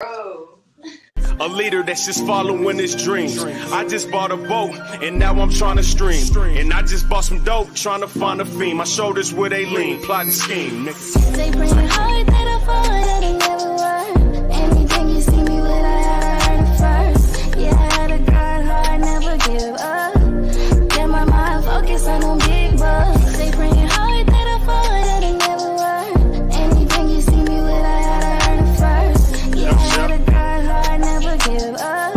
Bro. A leader that's just following his dreams. I just bought a boat and now I'm trying to stream. And I just bought some dope, trying to find a theme. My shoulders where they lean, plotting scheme. They bring it hard that I fall that I never were. Anything you see me with, I heard it first. Yeah, I had a grind hard, never give up. Get my mind focused on them big bucks. They bring it hard that I fall that I never were. Anything you see me with, I heard it first. Yeah, I had a grind hard, never give up.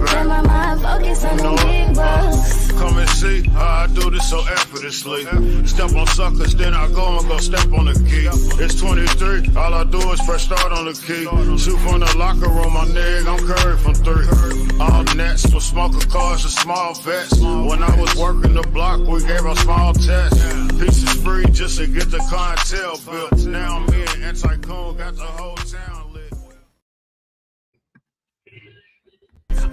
Get my mind focused on them big bucks. Come and see how I do this so effortlessly. Step on suckers, then I go and go step on the key. It's 23, all I do is press start on the key. Shoot from the locker room, my nigga, I'm Curry from 3. All nets with smoker cars and small vets. When I was working the block, we gave a small test. Pieces free just to get the clientele built. Now me and Anti-Coon got the whole town lit.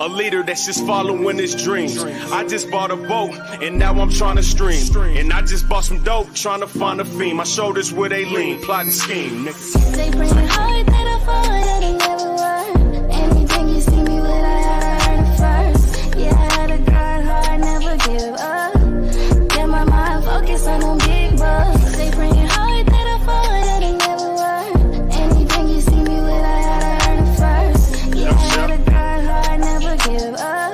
A leader that's just following his dreams. I just bought a boat and now I'm trying to stream. And I just bought some dope, trying to find a theme. My shoulders where they lean, plotting scheme. They bring it hard that I fall that I never were. Anything you see me with, I heard it first. Yeah, I had a grind hard, never give up. Get my mind focused on them big bucks. They bring it hard that I fall that I never were. Anything you see me with, I heard it first. Yeah, I had a grind hard, never give up.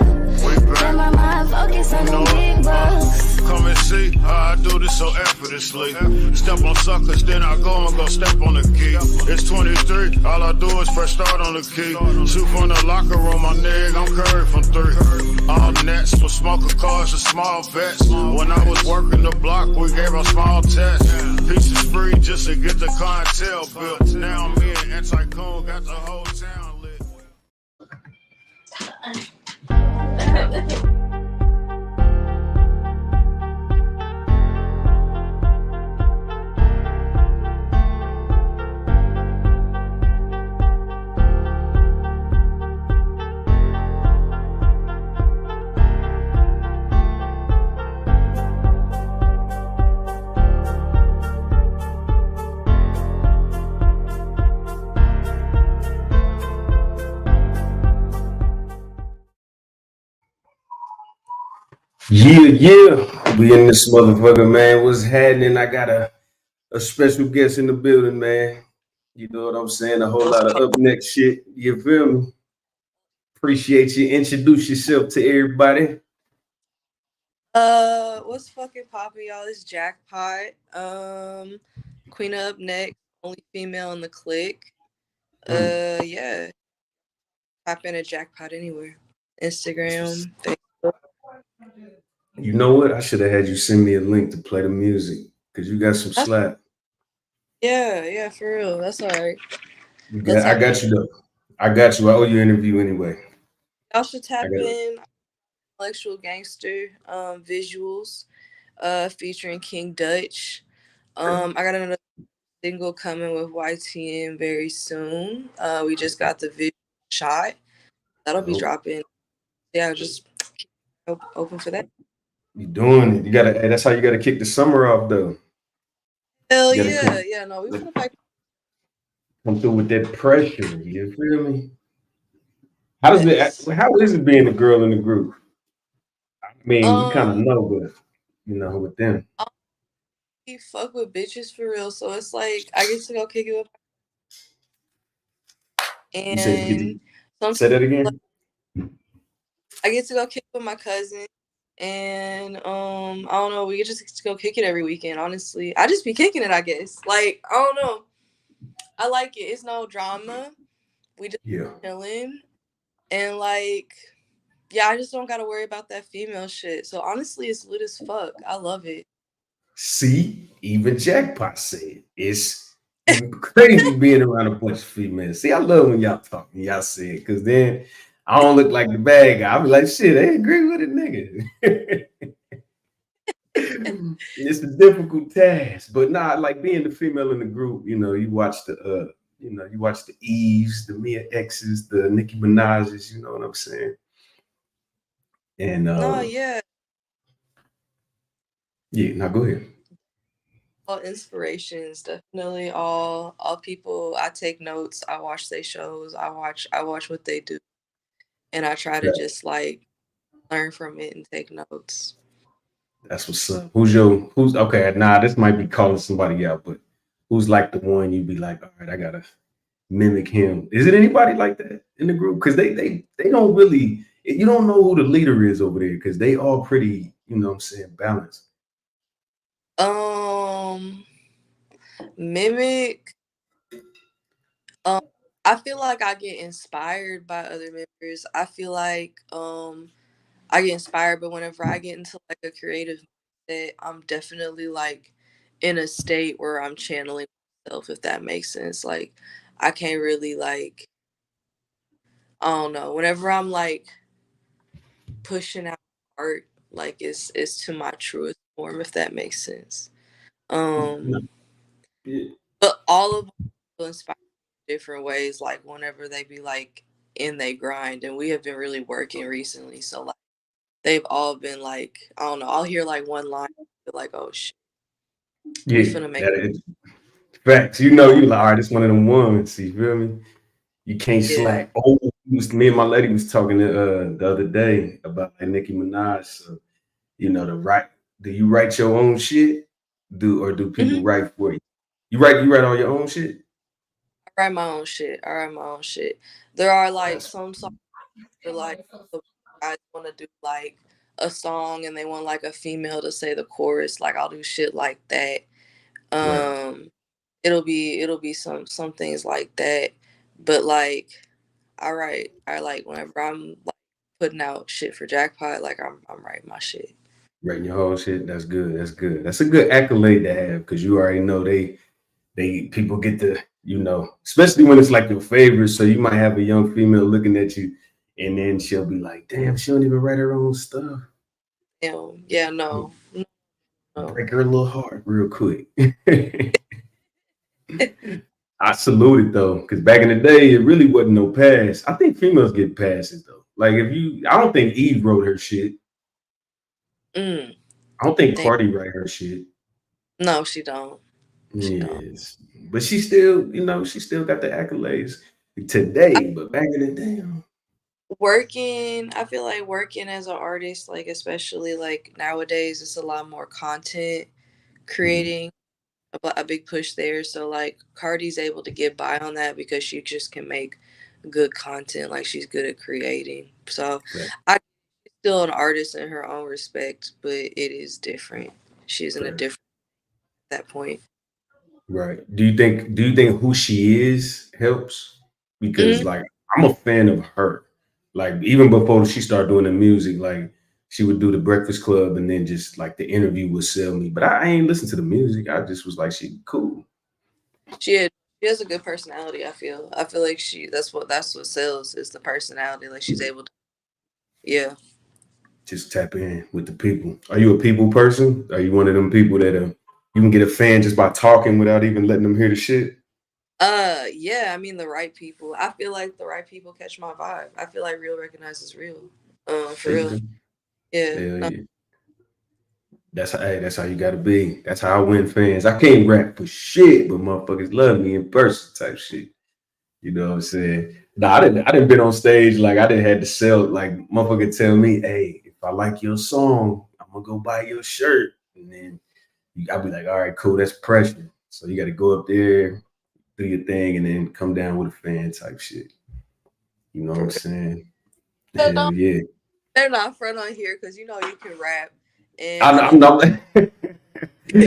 Get my mind focused on them big bucks. Come and see how I do this so effortlessly. Step on suckers, then I go and go step on the key. It's 23, all I do is press start on the key. Shoot from the locker room, my nigga, I'm Curry from 3. All nets with smoker cars and small vets. When I was working the block, we gave a small test. Pieces free just to get the clientele built. Now me and Anti-Coon got the whole town lit. Yeah, we in this motherfucker, man. What's happening? I got a special guest in the building, man. You know what I'm saying? A whole lot of up next shit. You feel me? Appreciate you. Introduce yourself to everybody. What's fucking poppin', y'all? It's Jackpot. Queen of Up Next, only female in the clique. Yeah. Pop in a Jackpot anywhere. Instagram, Facebook. You know what? I should have had you send me a link to play the music because you got some slap. Yeah, for real. That's all right. I got you though. I got you. I owe you an interview anyway. Y'all should tap in Intellectual Gangster visuals featuring King Dutch. I got another single coming with YTN very soon. We just got the video shot. That'll be dropping. Yeah, just open for that. You doing it. You gotta. That's how you gotta kick the summer off though. Hell yeah. Yeah, no, we feel like come through with that pressure. You feel me? How is it being a girl in the group? I mean, you kind of know, but you know, with them. We fuck with bitches for real, so it's like I get to go kick it with. And say that again. I get to go kick with my cousin, and I don't know. We get just to go kick it every weekend. Honestly, I just be kicking it. I guess. Like I don't know. I like it. It's no drama. We just chilling, and like, yeah, I just don't gotta worry about that female shit. So honestly, it's lit as fuck. I love it. See, even Jackpot said it's crazy being around a bunch of females. See, I love when y'all talk and y'all say it, because then I don't look like the bad guy. I be like, shit, I agree with it, nigga. It's a difficult task, but not like being the female in the group. You know, you watch the Eves, the Mia X's, the Nicki Minaj's. You know what I'm saying? And yeah. Now go ahead. all inspirations, definitely all people. I take notes. I watch their shows. I watch what they do, and I try to Yeah, just like learn from it and take notes. that's what's up. Who's okay? Nah, this might be calling somebody out, but who's like the one you be like, all right, I gotta mimic him. Is it anybody like that in the group? Because they don't really. You don't know who the leader is over there because they all pretty. You know what I'm saying, balanced. Um, Mimic. Um, I feel like I get inspired by other members. I feel like I get inspired, but whenever I get into like a creative mindset, I'm definitely like in a state where I'm channeling myself, if that makes sense. Like I can't really like I don't know. Whenever I'm like pushing out art, like it's to my truest form, if that makes sense. No, Um, yeah, but all of them will inspire me in different ways. Like whenever they be like in they grind, and we have been really working recently, so like they've all been like I don't know. I'll hear like one line, be like, oh shit, we yeah, finna make. that is facts. You know, you like, all right, it's one of them ones. You feel me? You can't Yeah. slack. Oh, me and my lady was talking the other day about like Nicki Minaj. So, you know, do you write your own shit? Do Mhm. people write for you? You write all your own shit? I write my own shit. I write my own shit. There are like That's some songs that like the guys want to do like a song and they want like a female to say the chorus. Like I'll do shit like that. right. Um, it'll be some things like that. But like I like whenever I'm like putting out shit for Jackpot, like I'm writing my shit. Writing your whole shit. That's good. That's good. That's a good accolade to have because you already know they people get to, you know, especially when it's like your favorite. So you might have a young female looking at you and then she'll be like, damn, she don't even write her own stuff. Yeah, no, no. Break her little heart real quick. I salute it though, because back in the day, it really wasn't no pass. I think females get passes though. Like I don't think Eve wrote her shit. Mm, I don't think damn. Cardi write her shit. No, she don't. She don't. Yes, but she still, you know, she still got the accolades today. But back in the day, Working, I feel like working as an artist, like especially like nowadays, it's a lot more content mhm, creating, a big push there. So like Cardi's able to get by on that because she just can make good content. Like she's good at creating. So fair, I she's still an artist in her own respect, but it is different. She's in a fair. different at that point. Right. Do you think who she is helps? Because Mhm. like I'm a fan of her. Like even before she started doing the music, like she would do the Breakfast Club and then just like the interview would sell me. But I ain't listen to the music. I just was like, she cool. She had, she has a good personality. I feel like that's what sells is the personality. Like she's able to. Yeah. Just tap in with the people. Are you a people person? Are you one of them people that you can get a fan just by talking without even letting them hear the shit? Yeah, I mean the right people. I feel like the right people catch my vibe. I feel like real recognizes real. For There you real. go. Yeah. Hell No. yeah. That's how you gotta be. That's how I win fans. I can't rap for shit, but motherfuckers love me in person type shit. You know what I'm saying? No, I didn't been on stage like I didn't had to sell like motherfucker tell me, hey, if I like your song, I'm gonna go buy your shirt. And then I'll be like, all right, cool, that's pressure. So you gotta go up there, do your thing, and then come down with a fan type shit. You know what For I'm real. saying? Yeah, Hell no, yeah. they're not front on here because you know you can rap. And I I know, mean I'm not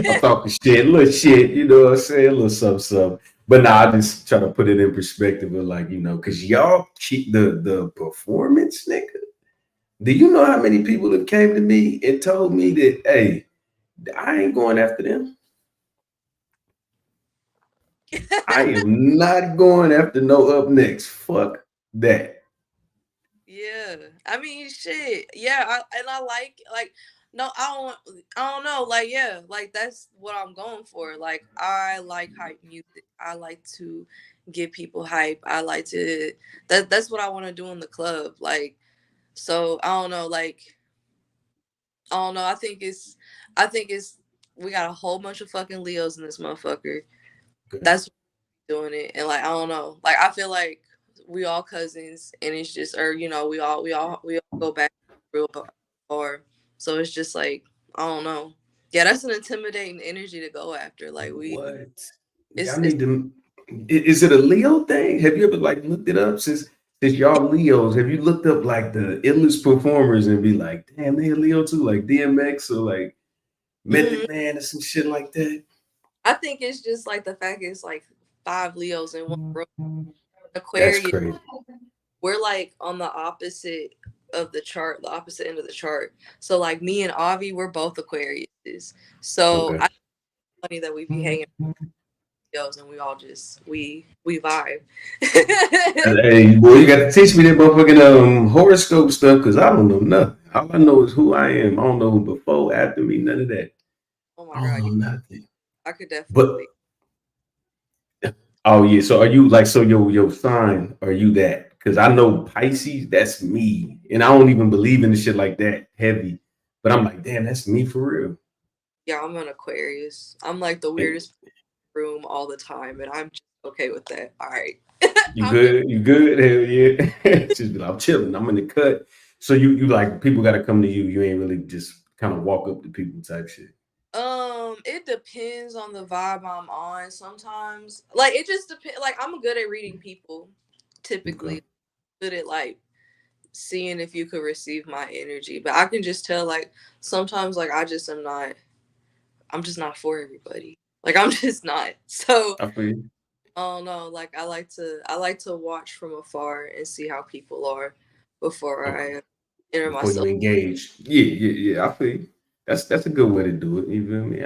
I'm talking shit, little shit, you know what I'm saying? A little something, something. But nah, I just try to put it in perspective of like, you know, because y'all keep the performance, nigga. Do you know how many people have came to me and told me that, hey, I ain't going after them. I am not going after no up next. Fuck that. yeah. I mean shit. Yeah, I like no, I don't know. Like yeah, like that's what I'm going for. Like I like hype music. I like to get people hype. I like to that's what I want to do in the club. Like so I don't know, like I don't know. I think it's We got a whole bunch of fucking Leos in this motherfucker. Okay. That's doing it, and like I don't know, like I feel like we all cousins, and it's just, or you know, we all go back real far. So it's just like I don't know. Yeah, that's an intimidating energy to go after. Like What? it's Y'all need to. Is it a Leo thing? Have you ever like looked it up since y'all Leos? Have you looked up like the illest performers and be like, damn, they a Leo too, like DMX or like Method Man or some shit like that? I think it's just like the fact it's like 5 Leos in one room. That's Aquarius, crazy. we're like on the opposite of the chart, the opposite end of the chart. So like me and Avi, we're both Aquariuses. So Okay. I funny that we be hanging Leos and we all just we vibe. Hey, boy, you got to teach me that motherfucking horoscope stuff because I don't know nothing. All I know is who I am. I don't know who before, after me, none of that. Oh my I don't god, know nothing. I could But definitely. oh yeah, so are you like so your sign? Are you that? Because I know Pisces, that's me, and I don't even believe in the shit like that heavy. But I'm like, damn, that's me for real. Yeah, I'm an Aquarius. I'm like the And weirdest room all the time, and I'm just okay with that. All right. you I'm good. good? You good? Hell yeah. Just be like, I'm chilling. I'm in the cut. So you like people got to come to you. You ain't really just kind of walk up to people type shit. It depends on the vibe I'm on sometimes. Like it just depends, like I'm good at reading people, Okay. typically. Good at like seeing if you could receive my energy. But I can just tell like sometimes like I'm just not for everybody. Like I'm just not. So I feel you. I don't know. Like I like to watch from afar and see how people are before Okay. I enter Before you myself. engage. Yeah. I feel you. That's a good way to do it. You feel me?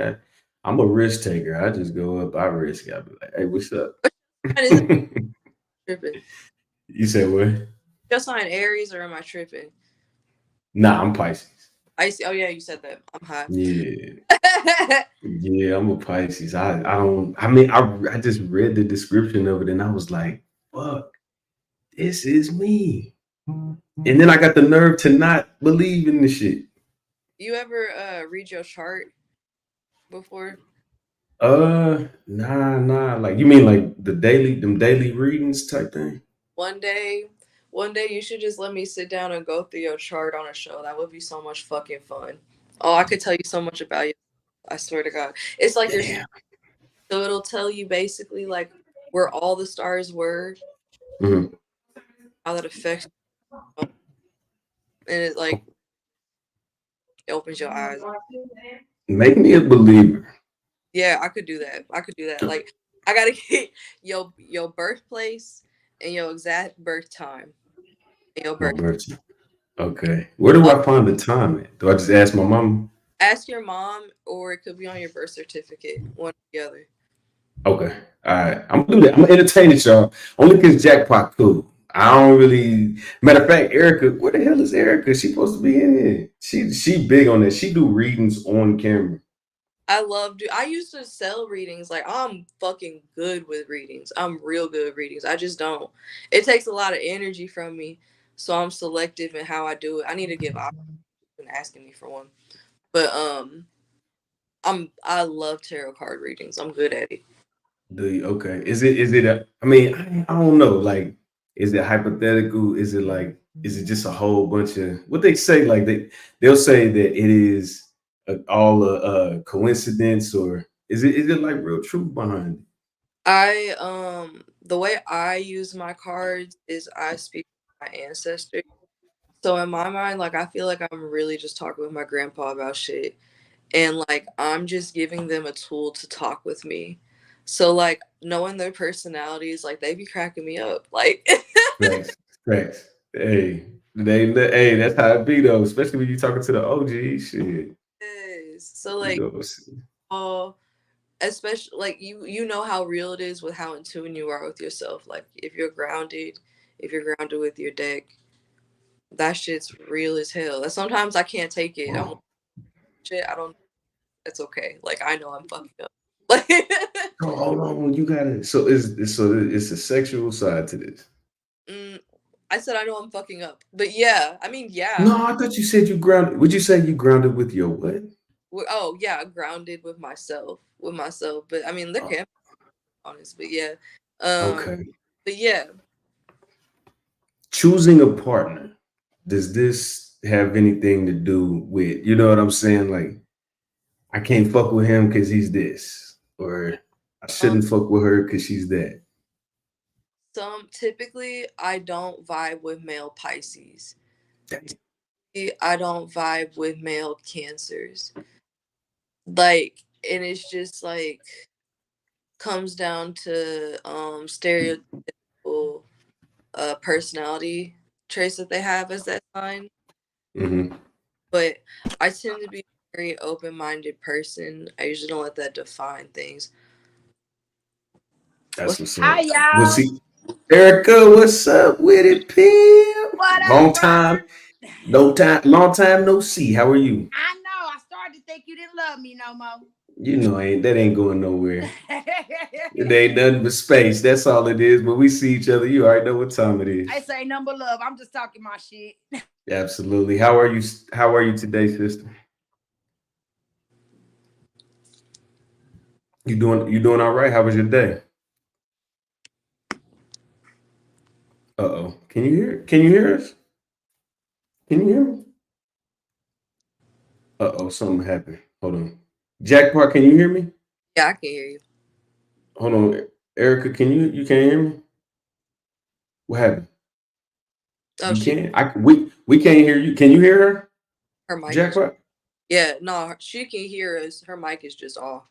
I'm a risk taker. I just go up, I risk. I be like, hey, what's up? Is it tripping? You said what? Your sign Aries or am I tripping? Nah, I'm Pisces. I see. Oh yeah, you said that. I'm high. Yeah. Yeah, I'm a Pisces. I don't I mean I just read the description of it and I was like, fuck, this is me. And then I got the nerve to not believe in the shit. You ever read your chart before? Nah. Like you mean like them daily readings type thing? One day, one day you should just let me sit down and go through your chart on a show. That would be so much fucking fun. Oh, I could tell you so much about you. I swear to God. It's like your Damn. so it'll tell you basically like where all the stars were, Mhm. how that affects you, and it like it opens your eyes. Make me a believer. Yeah, I could do that. I could do that. Like I gotta get your birthplace and your exact birth time and your My birth. birthday. Okay. Where do Oh, I find the time at? Do I just ask my mom? ask your mom, or it could be on your birth certificate, one or the other. Okay. All right. I'm gonna do that. I'm gonna entertain it, y'all. Only because Jackpot cool. I don't really matter of fact, Erica, where the hell is Erica? She supposed to be in here. She big on that. She do readings on camera. I used to sell readings. Like I'm fucking good with readings. I'm real good with readings. I just don't. It takes a lot of energy from me, so I'm selective in how I do it. I need to give options and asking me for one. But I love tarot card readings. I'm good at it. Do you okay? Is it a I mean, I don't know. Like, is it hypothetical? Is it like is it just a whole bunch of what they say? Like they'll say that it is all a coincidence, or is it like real truth behind it? The way I use my cards is I speak to my ancestors. So in my mind, like I feel like I'm really just talking with my grandpa about shit. And like I'm just giving them a tool to talk with me. So like knowing their personalities, like they be cracking me up. Like Facts, facts. Hey, that's how it be though. Especially when you talking to the OG shit. yes. So You like know, see. oh, especially like you know how real it is with how in tune you are with yourself. Like if you're grounded with your deck, that shit's real as hell. And sometimes I can't take it. I'm like, shit, I don't. It's okay. Like I know I'm fucking up. Like Oh, hold on, you gotta. So it's a sexual side to this. mm, I said I know I'm fucking up. But yeah, I mean yeah. No, I thought you said you grounded. Would you say you grounded with your what? Oh yeah, grounded with myself. But I mean, there Oh, can be honest, but yeah. okay. But yeah, Choosing a partner, does this have anything to do with, you know what I'm saying? Like, I can't fuck with him because he's this, or I um, shouldn't fuck with her because she's that. typically I don't vibe with male Pisces. Damn. I don't vibe with male Cancers. Like, and it's just like comes down to stereotypical personality traits that they have as that sign. Mhm. But I tend to be a very open-minded person. I usually don't let that define things. That's what's Hi, up. We'll y'all. see. Erica, what's up with it, Pim? What Long up, time, brother? long time no see. How are you? I know. I started to think you didn't love me no more. You know, that ain't going nowhere. It ain't nothing but space. That's all it is. But we see each other. You already know what time it is. I say number love. I'm just talking my shit. Absolutely. How are you? How are you today, sister? You doing all right? How was your day? Uh-oh. Can you hear us? Can you hear me? Uh-oh, something happened. Hold on. Jackpot, can you hear me? Yeah, I can hear you. Hold on. Erica, you can't hear me? What happened? Oh, You can't? We can't hear you. Can you hear her? her mic is, Jackpot? yeah, no, she can hear us. Her mic is just off.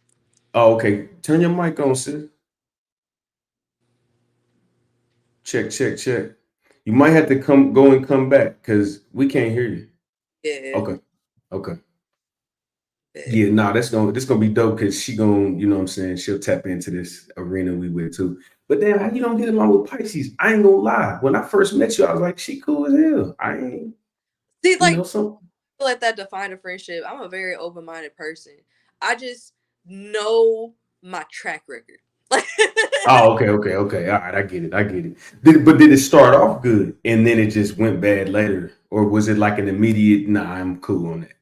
Oh, okay. Turn your mic on, sis. Check, check, check. You might have to go and come back because we can't hear you. Yeah. Okay. Okay. Yeah. Yeah, nah, this gonna be dope because she gonna, you know what I'm saying, she'll tap into this arena we with too. But damn, how you don't get along with Pisces? I ain't gonna lie. When I first met you, I was like, she cool as hell. I ain't, See, you like, know, some let that define a friendship. I'm a very open-minded person. I just know my track record. Like, oh, okay. All right, I get it. Did it start off good and then it just went bad later? Or was it like an immediate, nah, I'm cool on that?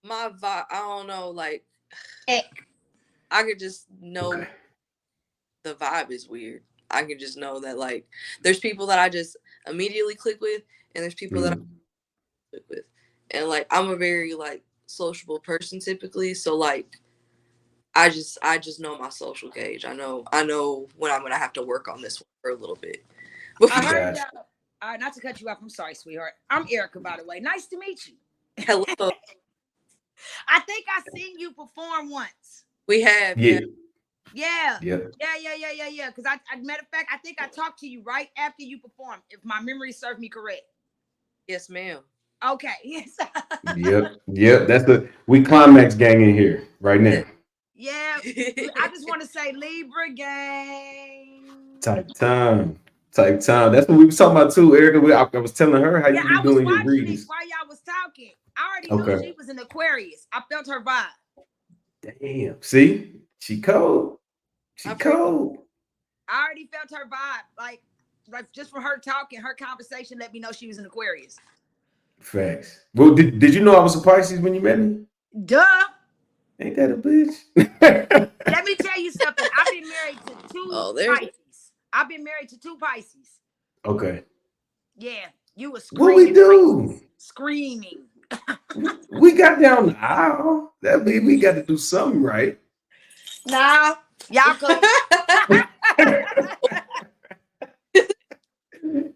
my vibe, I don't know, like, Eh, I could just know Okay. the vibe is weird. I can just know that, like, there's people that I just immediately click with, and there's people that I Mhm. click with. And, like, I'm a very, like, sociable person typically. So, like, I just know my social gauge. I know when I'm gonna have to work on this one for a little bit. I Before, heard Gotcha. y'all. Not to cut you off. I'm sorry, sweetheart. I'm Erica, by the way. Nice to meet you. hello, I think I seen you perform once. we have, Yeah, yeah, Yeah. yeah. Yeah. Because matter of fact, I think I talked to you right after you performed, if my memory served me correct. yes, ma'am. Okay. Yes. Yep. We climax gang in here right now. Yeah. I just want to say Libra gang. Type time. Type time. That's what we was talking about too, Erica. I was telling her how Yeah, you be I was doing your watching it readings. while y'all was talking. I already knew Okay. she was an Aquarius. I felt her vibe. Damn. See? She cold. I She appreciate. cold. I already felt her vibe. Like just from her talking, her conversation let me know she was an Aquarius. Facts. Well, did you know I was a Pisces when you met me? Duh. Ain't that a bitch? Let me tell you something. I've been married to two Oh, there's Pisces. I've been married to two Pisces. Okay. Yeah, you were What we screaming do? Pisces. Screaming. We got down the aisle. That means we got to do something right. Nah, y'all could.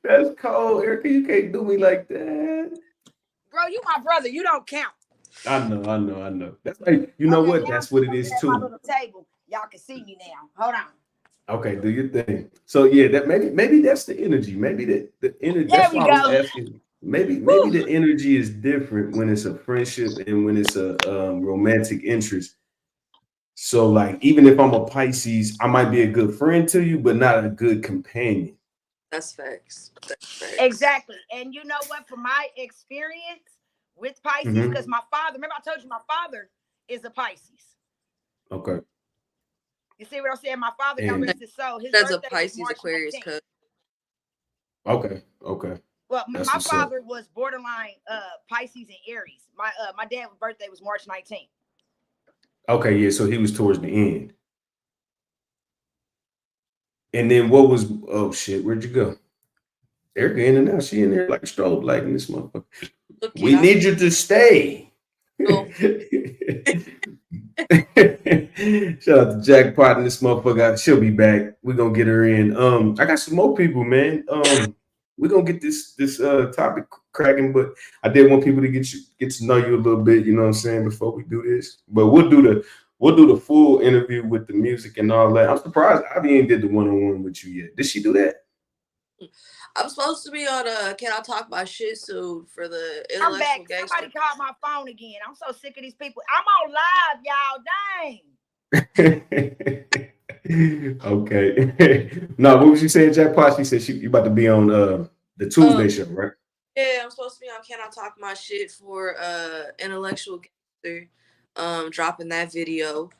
That's cold, Erica. You can't do me like that. Bro, you my brother. You don't count. I know. That's like, you know Okay, what? now I'm That's what it over is here at my too. little table. Y'all can see me now. Hold on. Okay, do your thing. So yeah, that maybe that's the energy. Maybe the energy. There That's we why I was go. asking. Maybe Whew. the energy is different when it's a friendship and when it's a romantic interest. So like, even if I'm a Pisces, I might be a good friend to you, but not a good companion. That's facts. That's facts. Exactly. And you know what? From my experience with Pisces, because Hmm. my father, remember I told you my father is a Pisces. Okay. You see what I'm saying? My father, God And rest his soul, his That's a birthday was Pisces March Aquarius 19th. cuz. okay. Well, That's my what's up. father was borderline Pisces and Aries. My dad's birthday was March 19th. Okay, yeah. So he was towards the end. And then what was? Oh shit! Where'd you go? Erica in and out. She in there like a strobe light in this motherfucker. Look We it, need you to stay. Oh. Shout out to Jackpot and this motherfucker. She'll be back. We're gonna get her in. I got some more people, man. We're gonna get this topic cracking, but I did want people to get to know you a little bit, you know what I'm saying, before we do this. But we'll do the full interview with the music and all that. I'm surprised Ivy ain't did the one-on-one with you yet. Did she do that? I'm supposed to be on Can I Talk My Shit soon for the I'm back. intellectual Somebody gangster. called my phone again. I'm so sick of these people. I'm on live, y'all. Dang. Okay. No, what was you saying, Jackpot? She said you about to be on the Tuesday show, right? Yeah, I'm supposed to be on Can I Talk My Shit for intellectual gangster, dropping that video.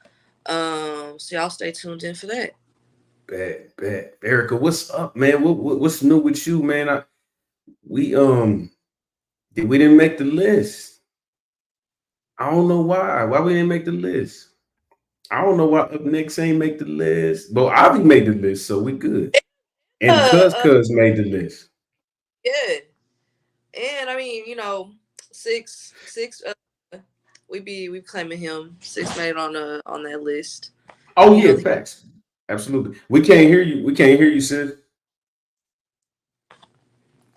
So y'all stay tuned in for that. Bet. Erica, what's up, man? What's new with you, man? We didn't make the list. I don't know why. Why we didn't make the list? I don't know why Up Next ain't make the list. But Ivy made the list, so we good. And Cuz made the list. Yeah. And I mean, six we claiming him. 6 made it on that list. Oh yeah, facts. Absolutely. We can't hear you, sis.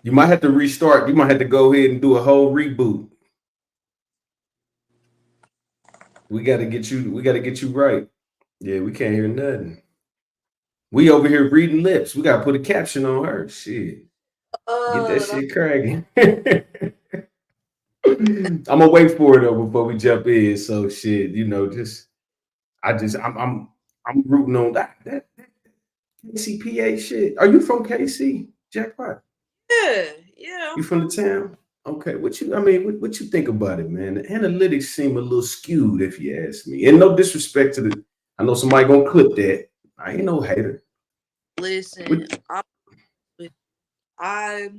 You might have to restart. You might have to go ahead and do a whole reboot. We gotta get you right. Yeah, we can't hear nothing. We over here reading lips. We gotta put a caption on her. Shit. Get that shit cracking. I'm gonna wait for it though before we jump in. So shit, I'm rooting on that KCPA shit. Are you from KC, Jackpot? Yeah. You from the town? Okay. What you think about it, man? The analytics seem a little skewed, if you ask me. And no disrespect to I know somebody gonna clip that. I ain't no hater. Listen, I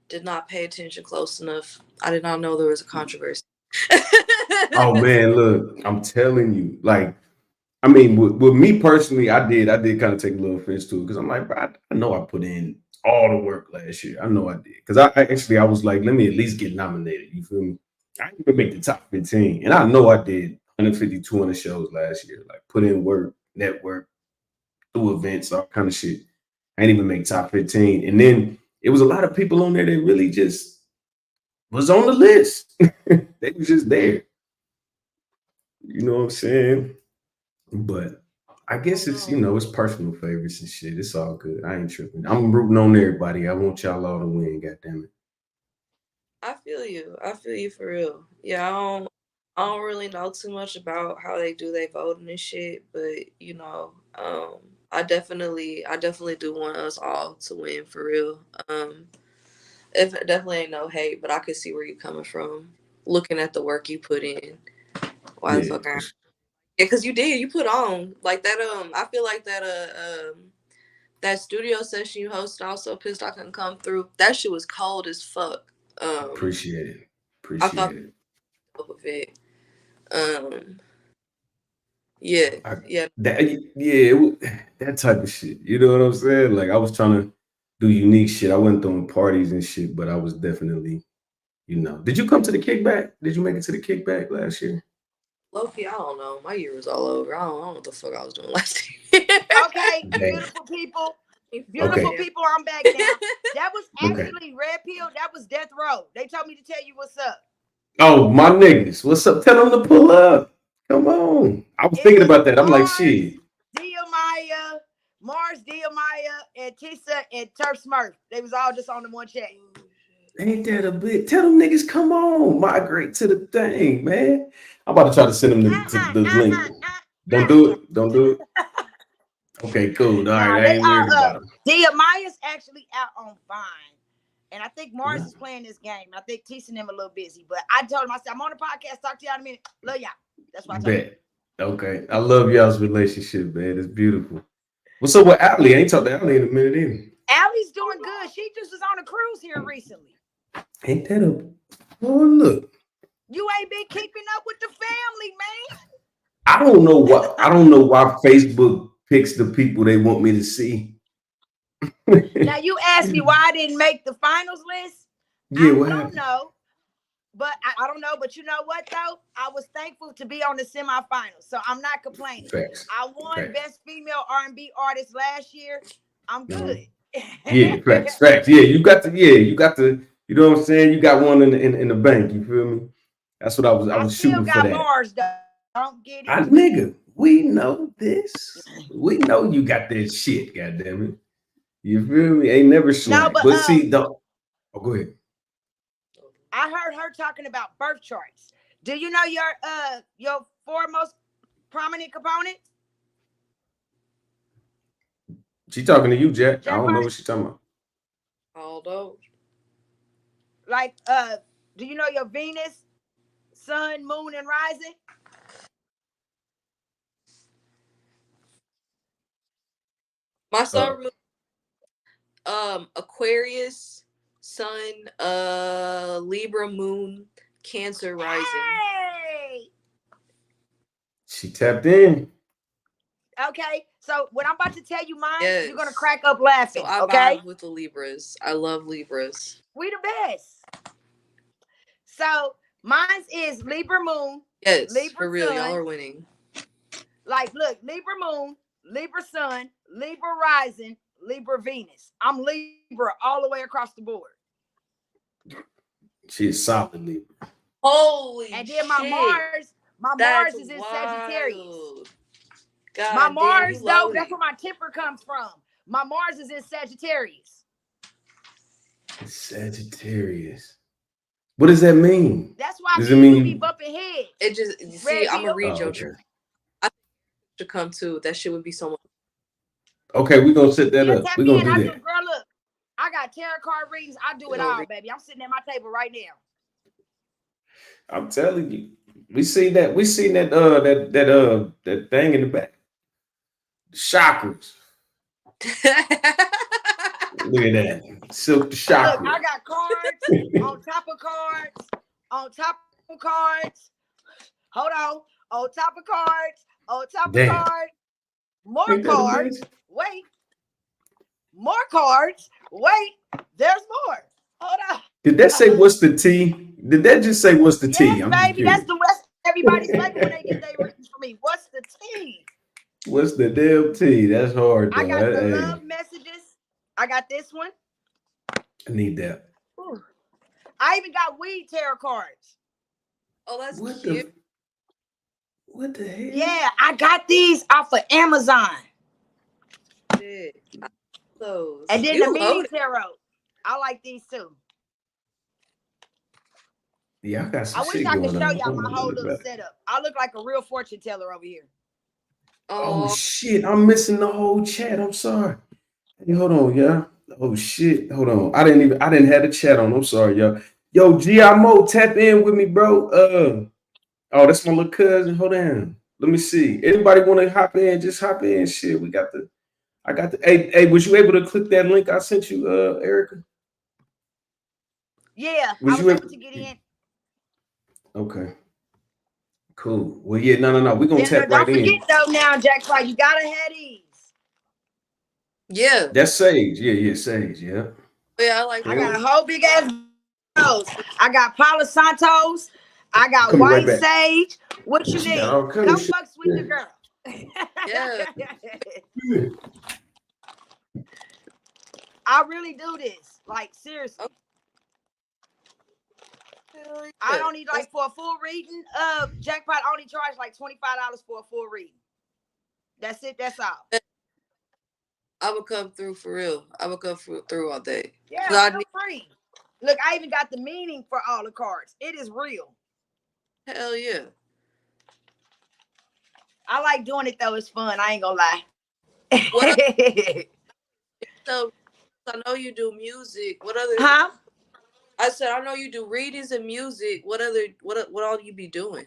did not pay attention close enough. I did not know there was a controversy. Oh man, look, I'm telling you, like, I mean, with me personally, I did kind of take a little offense to it because I'm like, bro, I know I put in all the work last year. I know I did because I was like, let me at least get nominated. You feel me? I didn't even make the top 15, and I know I did 150, 200 shows last year. Like, put in work, network, do events, all kind of shit. I didn't even make top 15, and then it was a lot of people on there that really just was on the list. They was just there. You know what I'm saying? But I guess it's it's personal favorites and shit. It's all good. I ain't tripping. I'm rooting on everybody. I want y'all all to win. Goddamn it. I feel you for real. Yeah, I don't really know too much about how they do their voting and shit, but I definitely do want us all to win for real. If it definitely ain't no hate, but I could see where you're coming from. Looking at the work you put in. Why the fuck? Yeah, because you put on like that. I feel like that studio session you hosted, also pissed I couldn't come through. That shit was cold as fuck. Appreciate it. I thought of it. That type of shit. You know what I'm saying? Like, I was trying to do unique shit. I wasn't throwing parties and shit, but I was definitely, Did you come to the kickback? Did you make it to the kickback last year? Loki, I don't know. My year was all over. I don't know what the fuck I was doing last year. Okay, beautiful people. People, I'm back now. That was actually Red Pill. That was Death Row. They told me to tell you what's up. Oh, my niggas. What's up? Tell them to pull up. Come on. I was thinking about that. I'm like, shit. Mars, Diamaya, and Tisa, and Turf Smurf. They was all just on the one check. Ain't that a bit? Tell them niggas, come on. Migrate to the thing, man. I'm about to try to send them the link. Don't do it. Okay, cool. All right, I ain't worried about them. Diamaya's actually out on fine. And I think Mars is playing this game. I think Tisa and them a little busy. But I told him, I said, I'm on the podcast. Talk to y'all in a minute. Love y'all. That's what I told him. Okay. I love y'all's relationship, man. It's beautiful. What's up with Allie? I ain't talked to Allie in a minute either. Allie's doing good. She just was on a cruise here recently. Ain't that oh, look. You ain't been keeping up with the family, man. I don't know why Facebook picks the people they want me to see. Now you asked me why I didn't make the finals list. Yeah, I what don't happened? know. But I don't know. But you know what though? I was thankful to be on the semifinals, so I'm not complaining. Facts. I won Facts. Best Female R&B Artist last year. I'm good. Yeah, facts. Yeah, you got the, you know what I'm saying? You got one in the bank, you feel me? That's what I was still shooting for got that. bars though. Don't get it. Nigga, we know this. We know you got that shit, goddamn it. You feel me? Ain't never slack. but, But see, go ahead. I heard her talking about birth charts. Do you know your four most prominent components? She talking to you, Jack. I don't know what she talking about. All those. Like, do you know your Venus, Sun, Moon, and Rising? My sun, Aquarius, Sun, Libra, Moon, Cancer, Rising. Hey! She tapped in. Okay, so what I'm about to tell you mine, Yes. you're gonna crack up laughing. So I okay, vibe with the Libras. I love Libras. we the best. So mine is Libra Moon. Yes, Libra for real, Sun. y'all are winning. Like, look, Libra Moon, Libra Sun, Libra Rising, Libra Venus. I'm Libra all the way across the board. She is solid Libra. Holy And then my shit. Mars That's is in wild. Sagittarius. God My damn, Mars, you though, loaded. that's where my temper comes from. My Mars is in Sagittarius. Sagittarius. What does that mean? That's why Does it we be mean? bumping heads. It just, you see, Red I'm gonna Hill. read Oh, your okay. chart. I think it should come too. That shit would be so much. Okay, we're gonna set that Yeah, up. tap We're gonna in. do I that. do, girl, look. I got tarot card readings. I do it all, baby. I'm sitting at my table right now. I'm telling you, we seen that that thing in the back. Chakras. Look at that. Silk the chakra. Look, I got cards on top of cards, on top of cards. Hold on top of cards, on top Damn. of cards. More Ain't that cards. amazing? Wait. More cards. Wait. There's more. Hold on. Did that say what's the T? Did that just say what's the T? Yes, I'm just baby. That's curious. the rest. Everybody's favorite when they get their readings from me. What's the T? What's the damn T? That's hard though. I got the Hey, love messages. I got this one. I need that. Ooh. I even got weed tarot cards. Oh, that's What cute. what the hell? Yeah, I got these off of Amazon. Shit. I love those. And then You the mini loaded. tarot. I like these too. Yeah, I got some I wish shit I could going show on. y'all Hold my on, whole look little back. setup. I look like a real fortune teller over here. Oh Oh, shit, I'm missing the whole chat. I'm sorry. Hey, hold on, y'all. Oh shit, hold on. I didn't have the chat on. I'm sorry, y'all. Yo, G.I.Mo, tap in with me, bro. Oh, that's my little cousin. Hold on. Let me see. Anybody want to hop in? Just hop in. Shit, I got the. Hey, was you able to click that link I sent you, Erica? Yeah, Was I you was able able to get in. Okay. Cool. Well, yeah, no. We're gonna tap Don't right in. forget though now, Jackpot, you gotta have these. yeah. That's Sage. Yeah, Sage. Yeah. Yeah, I like I got those. a whole big ass nose. I got Palo Santos. I got Coming right White back. Sage. What you She need? got all kind Come of shit. fuck with your girl. Yeah. I really do this. Like, seriously. Hell I yeah. only like for a full reading. Jackpot only charge like $25 for a full reading. That's it. That's all. I would come through for real. I would come through all day. Yeah, 'Cause I feel need- free. Look, I even got the meaning for all the cards. It is real. Hell yeah. I like doing it though. It's fun. I ain't gonna lie. What So I know you do music. What other? Huh? I said I know you do readings and music. What all you be doing?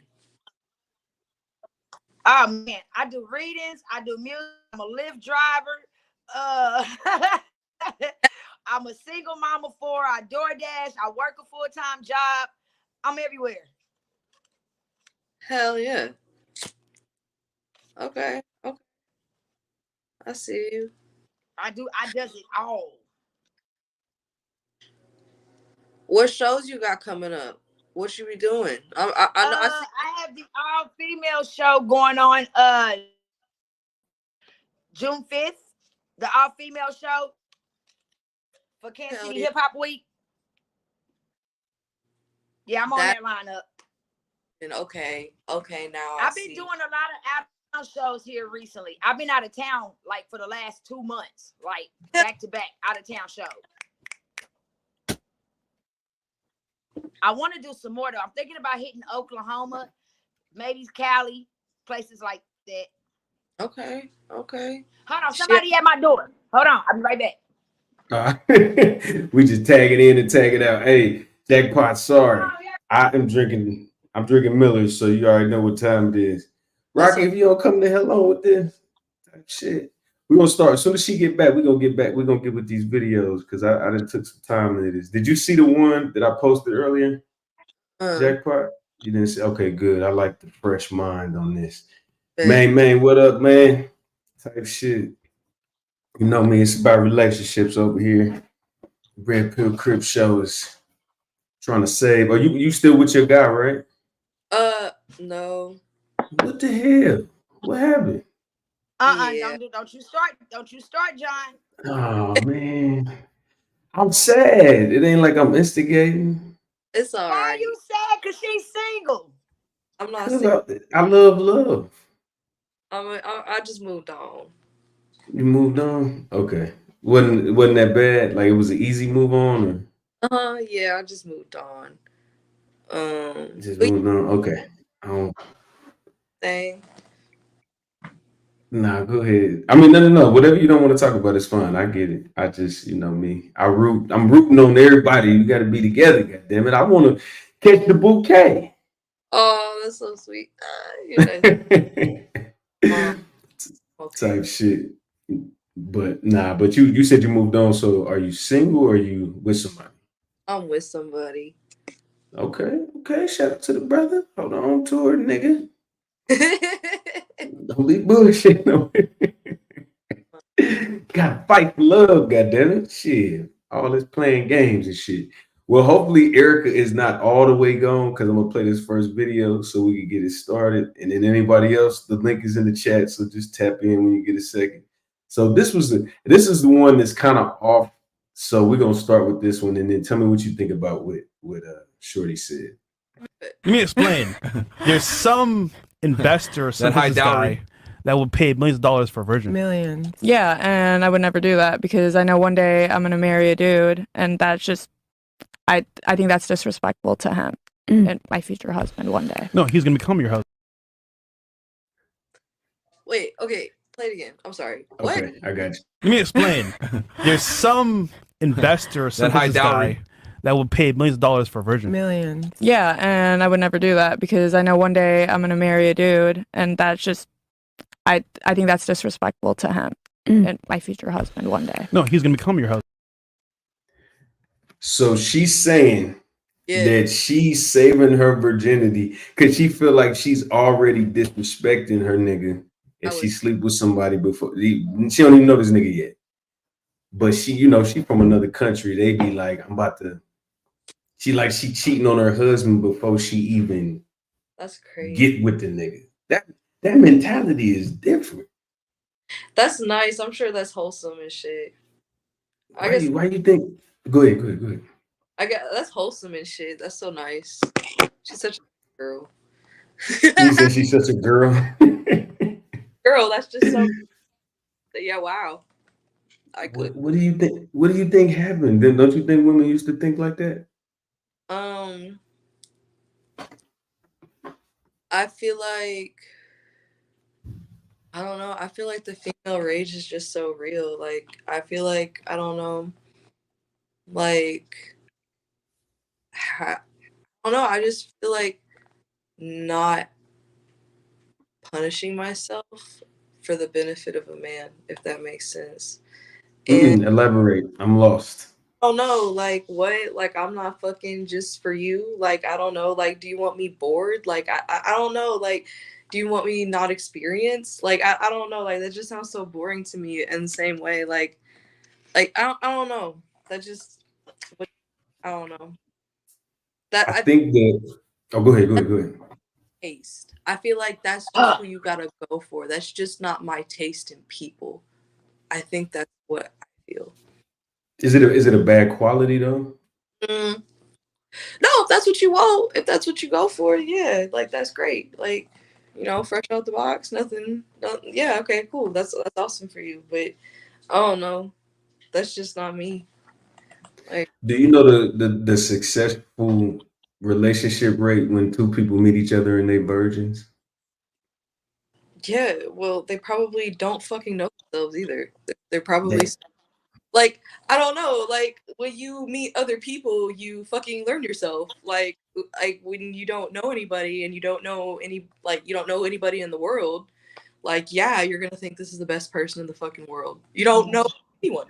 Oh man, I do readings. I do music. I'm a Lyft driver. I'm a single mama I DoorDash. I work a full-time job. I'm everywhere. Hell yeah. Okay. Okay. I see you. I does it all. What shows you got coming up? What you be doing? I know. I see. I have the all-female show going on June 5th. The all-female show for Kansas Hell City yeah. Hip Hop Week. Yeah, I'm on That- that lineup. And okay. Now I've been doing a lot of out-of-town shows here recently. I've been out of town like for the last 2 months, like back to back out-of-town shows. I want to do some more though. I'm thinking about hitting Oklahoma, maybe Cali, places like that. Okay. Hold on, somebody at my door. Hold on, I'll be right back. We just tag it in and tag it out. Hey, Jackpot, sorry. I'm drinking Miller's, so you already know what time it is. Rocky, if you don't come the hell on with this type shit, we're gonna start as soon as she get back. We're gonna get with these videos because I done took some time into this. Did you see the one that I posted earlier? Jackpot? You didn't see? Okay, good. I like the fresh mind on this. Man, what up, man? Type shit. You know me, it's about relationships over here. Red Pill Crip Show is trying to save. Are you still with your guy, right? No. What the hell? What happened? Yeah. Don't you start, John. Oh man. I'm sad. It ain't like I'm instigating. It's all Why are right. you sad? Cause she's single. I'm not 'Cause sick. I love love. I just moved on. You moved on? Okay. Wasn't that bad? Like it was an easy move on or Yeah, I just moved on. just But moved on? Okay. I don't thing. Nah, go ahead. I mean, no. Whatever you don't want to talk about is fine. I get it. I just, me. I'm rooting on everybody. You got to be together. God damn it! I want to catch the bouquet. Oh, that's so sweet. Okay. Type shit. But nah. But you said you moved on. So are you single or are you with somebody? I'm with somebody. Okay. Shout out to the brother. Hold on to her, nigga. Don't be bullshit. No. Gotta fight for love, goddammit. Shit. All this playing games and shit. Well, hopefully Erica is not all the way gone because I'm gonna play this first video so we can get it started. And then anybody else, the link is in the chat. So just tap in when you get a second. So this is the one that's kind of off. So we're gonna start with this one and then tell me what you think about what Shorty said. Let me explain. There's some investor or some high business dowry guy that will pay millions of dollars for a virgin. Millions. Yeah, and I would never do that because I know one day I'm gonna marry a dude, and that's just, I think that's disrespectful to him and my future husband one day. No, he's gonna become your husband. Wait, okay, play it again. I'm sorry. What? Okay, I got you. Let me explain. There's some investor or some high business dowry guy that will pay millions of dollars for a virgin. Millions. Yeah, and I would never do that because I know one day I'm gonna marry a dude, and that's just, I think that's disrespectful to him and my future husband one day. No, he's gonna become your husband. So she's saying Yeah. that she's saving her virginity because she feel like she's already disrespecting her nigga if she sleep with somebody before she don't even know this nigga yet. But she from another country. They be like, she cheating on her husband before she even That's crazy. get with the nigga. That mentality is different. That's nice. I'm sure that's wholesome and shit. Why you think? Go ahead. That's wholesome and shit. That's so nice. She's such a girl. You said she's such a girl. Girl, that's just so. Yeah, wow. I could. What do you think? What do you think happened? Then don't you think women used to think like that? I feel like I don't know. I feel like the female rage is just so real. Like I feel like I don't know. Like I don't know. I just feel like not punishing myself for the benefit of a man, if that makes sense. And Elaborate. I'm lost. I don't know, like what? Like I'm not fucking just for you. Like I don't know. Like do you want me bored? Like I don't know. Like Do you want me not experienced? Like, I don't know. Like, that just sounds so boring to me in the same way. Like I don't know. That just, I don't know. That I think that. Oh, go ahead. taste. I feel like that's just who you gotta go for. That's just not my taste in people. I think that's what I feel. Is it a bad quality though? Mm. No, if that's what you want, if that's what you go for, yeah, like that's great. Like, fresh out the box, nothing. Yeah, okay, cool. That's awesome for you. But I don't know. That's just not me. Like, Do you know the successful relationship rate when two people meet each other and they virgins? yeah, well, they probably don't fucking know themselves either. They're probably They- like, I don't know, like when you meet other people, you fucking learn yourself. Like when you don't know anybody and you don't know anybody in the world, like, yeah, you're gonna think this is the best person in the fucking world. You don't know anyone.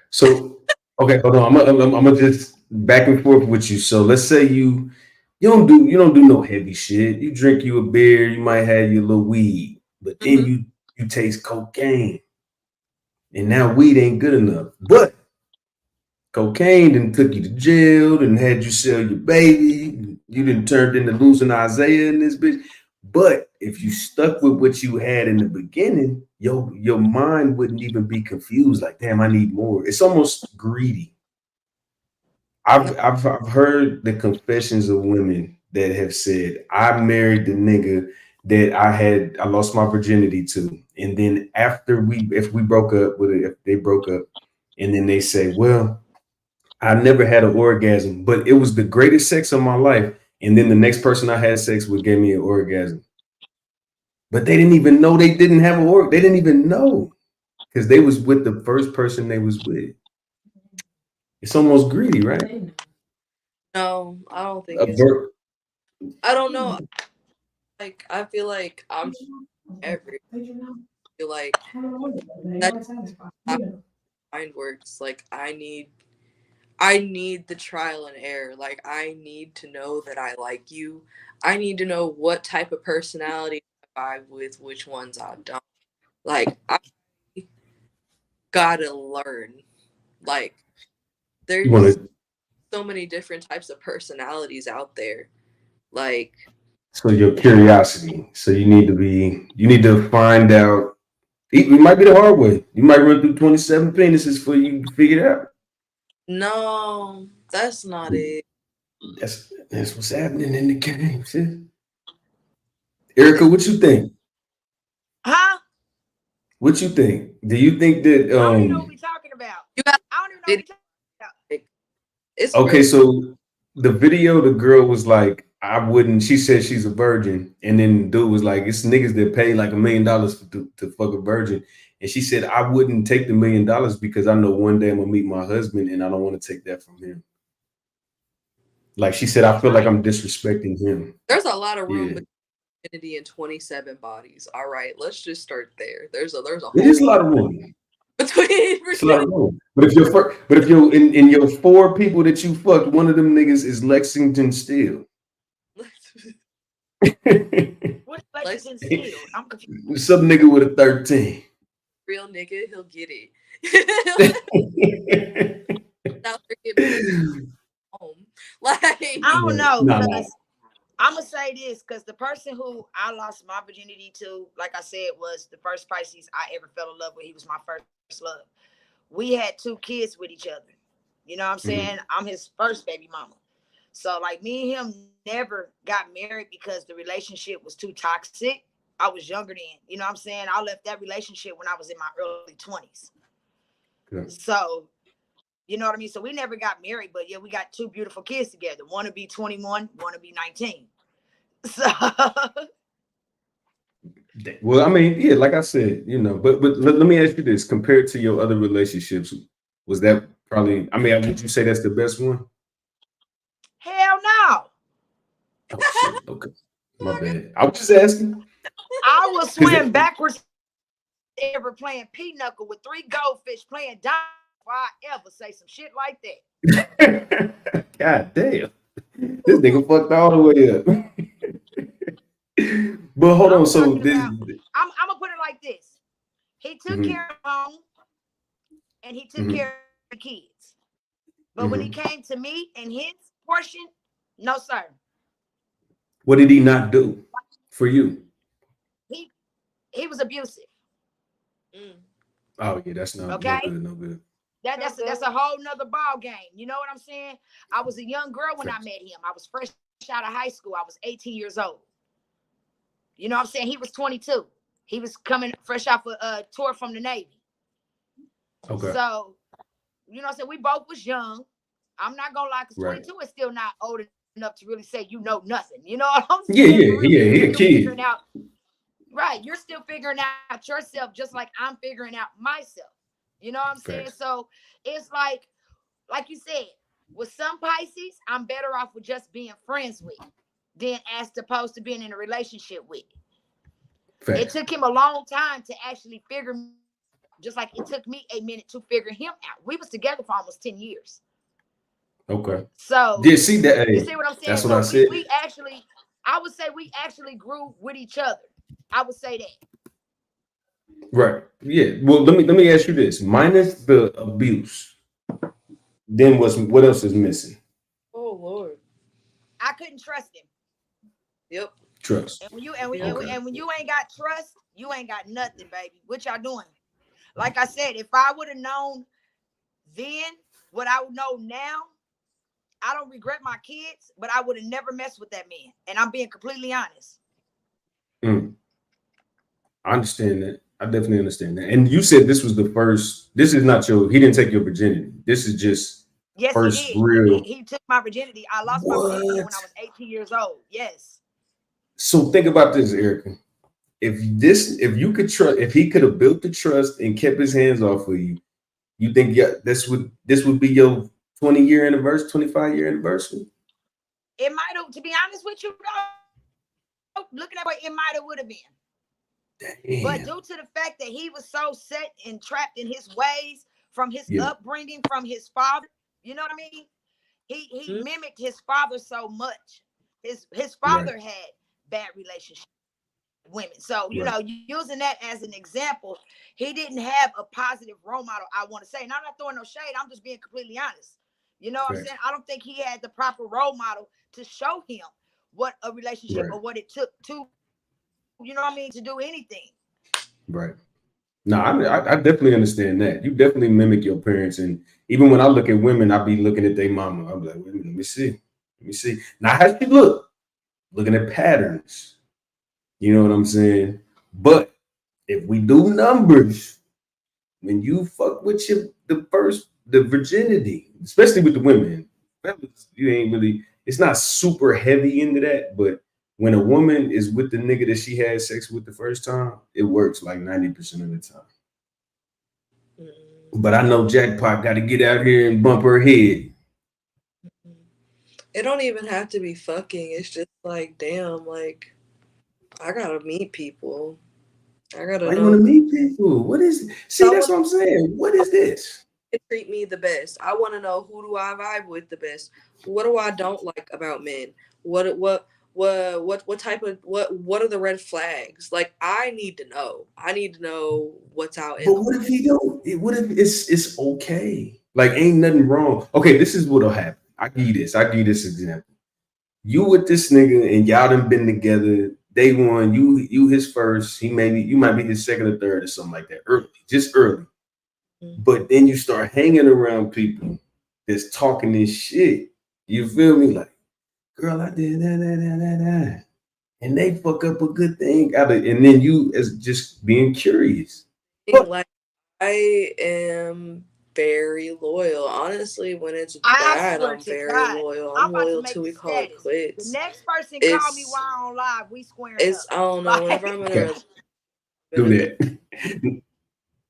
So okay, hold on. I'm gonna just back and forth with you. So let's say you don't do no heavy shit. You drink you a beer, you might have your little weed, but then you taste cocaine. And now weed ain't good enough. But cocaine then took you to jail and had you sell your baby. You done turned into losing Isaiah in this bitch. But if you stuck with what you had in the beginning, your mind wouldn't even be confused. Like, damn, I need more. It's almost greedy. I've heard the confessions of women that have said, I married the nigga that I lost my virginity to. And then after if we broke up with it, if they broke up, and then they say, well, I never had an orgasm, but it was the greatest sex of my life. And then the next person I had sex with gave me an orgasm. But they didn't even know they didn't have an orgasm. They didn't even know because they was with the first person they was with. It's almost greedy, right? No, I don't think A it's. ver- I don't know. Like, I feel like I'm ever. I feel like that's how my mind works. Like, I need the trial and error. Like, I need to know that I like you. I need to know what type of personality I vibe with, which ones I don't. Like, I gotta learn. Like, You want there's to, so many different types of personalities out there. Like, so your curiosity. So you need to find out. It might be the hard way. You might run through 27 penises for you to figure it out. no, that's not it. That's what's happening in the game, sis. Erica, what you think? Huh? What you think? Do you think that I don't even know what we're talking about. You got I don't even know what we're talking about. it's okay, real. so the video, the girl was like, I wouldn't, she said she's a virgin. And then the dude was like, it's niggas that pay like $1 million to fuck a virgin. And she said, I wouldn't take the $1 million because I know one day I'm gonna meet my husband and I don't want to take that from him. Like she said, I feel like I'm disrespecting him. There's a lot of room Yeah. between infinity and 27 bodies. All right, let's just start there. There's a It whole is a lot of room. between. It's a lot of room. But if you're in your 4 people that you fucked, one of them niggas is Lexington Steel. What's Lexington Steel? I'm confused. Some nigga with a 13. Real nigga, he'll get it. Out there getting home. Like, I don't know. No. Because I'm gonna say this because the person who I lost my virginity to, like I said, was the first Pisces I ever fell in love with. He was my first love. We had 2 kids with each other. You know what I'm saying? I'm his first baby mama. So like me and him never got married because the relationship was too toxic. I was younger then. You know what I'm saying? I left that relationship when I was in my early 20s. Yeah. So, you know what I mean? So we never got married, but yeah, we got 2 beautiful kids together. One to be 21, one to be 19. So Well, I mean, yeah, like I said, but let me ask you this: compared to your other relationships, was that probably? I mean, would you say that's the best one? hell no. Oh shit! Okay, my bad. I was just asking. I will swim backwards ever playing pinochle with 3 goldfish playing dive before I ever say some shit like that. God damn, this nigga fucked all the way up. But hold on, so talking this, about- I'm gonna put it like this. He took Mhm. care of home and he took Mhm. care of the kids. But when he came to me and his portion, no sir. what did he not do for you? He was abusive. Mm. Oh yeah, that's not Okay. no good. That's a whole nother ball game. You know what I'm saying? I was a young girl when I met him. I was fresh out of high school. I was 18 years old. You know what I'm saying? He was 22. He was coming fresh off a tour from the Navy. Okay. So, you know what I'm saying? We both was young. I'm not gonna lie, because 22 is still not old enough to really say you know nothing. You know what I'm Yeah, saying? he a kid. Figuring out, right. You're still figuring out yourself just like I'm figuring out myself. You know what I'm saying? So it's like you said, with some Pisces, I'm better off with just being friends with than as opposed to being in a relationship with. Facts. It took him a long time to actually figure, just like it took me a minute to figure him out. We was together for almost 10 years. Okay. So yeah, see that? you see what I'm saying? That's what so I said. We actually, I would say we actually grew with each other. I would say that. Right. Yeah. Well, let me ask you this: minus the abuse, then what else is missing? Oh Lord. I couldn't trust him. Yep. Trust. And when you ain't got trust, you ain't got nothing, baby. What y'all doing? Like I said, if I would have known then what I would know now, I don't regret my kids, but I would have never messed with that man. And I'm being completely honest. I understand that. I definitely understand that. And you said this was the first. This is not your. He didn't take your virginity. This is just first he did. real. He took my virginity. I lost my virginity when I was 18 years old. Yes. So think about this, Erica. If you could trust, if he could have built the trust and kept his hands off of you, you think this would be your 20-year anniversary, 25-year anniversary? It might have, to be honest with you, looking at what it might have would have been. Damn. But due to the fact that he was so set and trapped in his ways from his upbringing, from his father, you know what I mean? He mimicked his father so much. His father had bad relationships with women. So, you know, using that as an example, he didn't have a positive role model, I want to say. And I'm not throwing no shade. I'm just being completely honest. You know what I'm saying? I don't think he had the proper role model to show him what a relationship or what it took to, you know what I mean, to do anything. Right. No, I definitely understand that. You definitely mimic your parents. And even when I look at women, I be looking at their mama. I'm like, wait a minute, let me see. Now, how she look? Looking at patterns. You know what I'm saying? But if we do numbers, when you fuck with the virginity, especially with the women, you ain't really, it's not super heavy into that, but when a woman is with the nigga that she had sex with the first time, it works like 90% of the time. But I know Jackpot got to get out here and bump her head. It don't even have to be fucking. It's just like, damn, like, I gotta meet people. I gotta I want to meet people. What is it? See, that's what I'm saying. What is this? It treat me the best. I want to know, who do I vibe with the best? What do I don't like about men? What type of what are the red flags? Like, I need to know. I need to know what's out. But what if he don't? What if it's okay? Like, ain't nothing wrong. Okay, this is what'll happen. I give you this example. You with this nigga and y'all done been together day one. You his first. You might be his second or third or something like that. Early. But then you start hanging around people that's talking this shit. You feel me? Like, girl, I did that. And they fuck up a good thing out of, and then you as just being curious. Like, I am very loyal. Honestly, when it's bad, I'm very loyal. I'm loyal till we call it quits. The next person call me while on live, we squaring up. I don't know. Whenever I'm in a do that.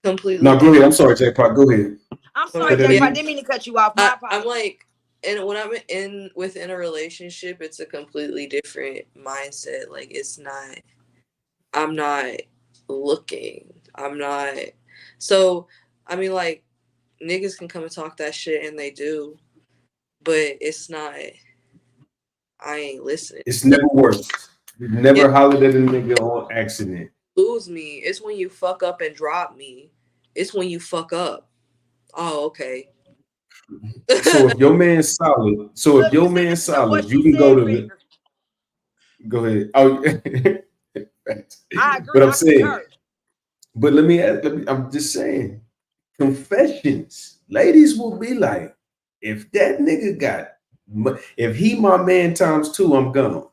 Completely. No, go ahead. I'm sorry, Jackpot. Go ahead. I'm sorry, Jackpot. I didn't mean to cut you off. I'm like, and when I'm within a relationship, it's a completely different mindset. Like, it's not, I'm not looking. I'm not. So, I mean, like, niggas can come and talk that shit, and they do, but it's not, I ain't listening. It's never worked. Never Yeah. hollered at a nigga on accident. Lose me. It's when you fuck up and drop me. It's when you fuck up. Oh, okay. So if your man's solid, Look, you see, this is what you she can go said, to the. Rigger. Go ahead. Oh, I agree. but I'm I saying, concur. but let me add. I'm just saying, confessions. Ladies will be like, if that nigga if he my man times two, I'm gone.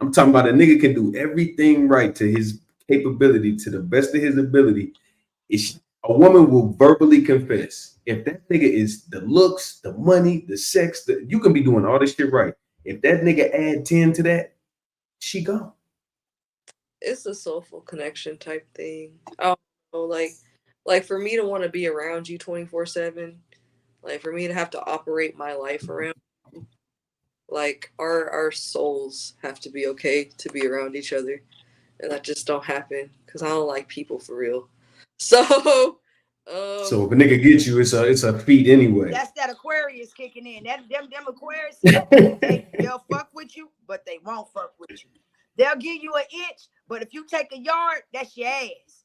I'm talking about a nigga can do everything right to his capability, to the best of his ability. A woman will verbally confess. If that nigga is the looks, the money, the sex, you can be doing all this shit right. If that nigga add 10 to that, she gone. It's a soulful connection type thing. I don't know, like for me to want to be around you 24/7, like for me to have to operate my life around, like our souls have to be okay to be around each other, and that just don't happen because I don't like people for real. So, So if a nigga gets you, it's a feat anyway. That's that Aquarius kicking in. Them Aquarius, they'll fuck with you, but they won't fuck with you. They'll give you an inch, but if you take a yard, that's your ass.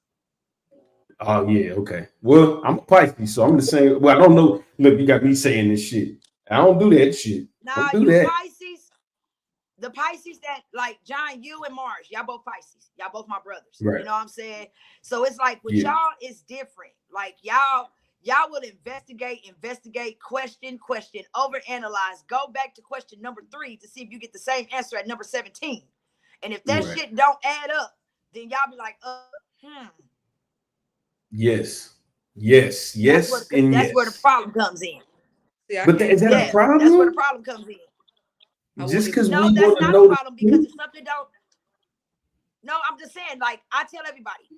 Oh yeah, okay. Well, I'm a Pisces, so I'm the same. Well, I don't know. Look, you got me saying this shit. I don't do that shit. Nah, Don't do that. Pisces, the Pisces that like John, you and Mars, y'all both Pisces. Y'all both my brothers. Right. You know what I'm saying? So it's like with Yeah. y'all, it's different. Like y'all will investigate, question, overanalyze, go back to question number 3 to see if you get the same answer at number 17. And if that Right. shit don't add up, then y'all be like, Yes, That's and yes. where the problem comes in. see, I But can't. is that a problem? That's where the problem comes in. Just because No, we that's want to not know a the problem because truth? if something don't. No, I'm just saying, like I tell everybody,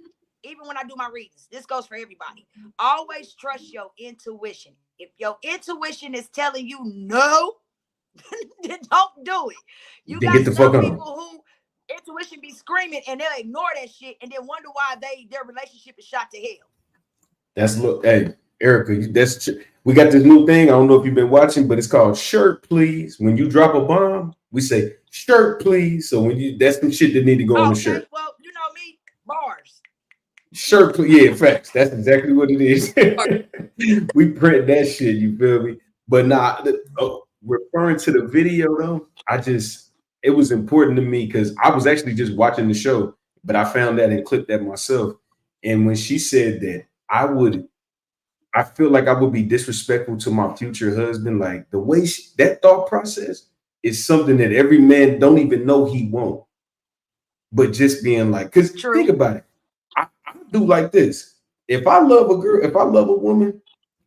even when I do my readings, this goes for everybody. Always trust your intuition. If your intuition is telling you no, then don't do it. You Then got get the some fuck on. people who intuition be screaming and they'll ignore that shit and then wonder why their relationship is shot to hell. That's look, hey, Erica, we got this new thing. I don't know if you've been watching, but it's called shirt, please. When you drop a bomb, we say shirt, please. So that's the shit that need to go on the shirt. Well, you know me, bars. Shirt, please. Yeah, facts. That's exactly what it is. We print that shit. You feel me? But referring to the video though, it was important to me because I was actually just watching the show, but I found that and clipped that myself. And when she said that, I feel like I would be disrespectful to my future husband. Like the way that thought process is something that every man don't even know he won't. But just being like, because think about it. I do like this. If I love a girl, if I love a woman,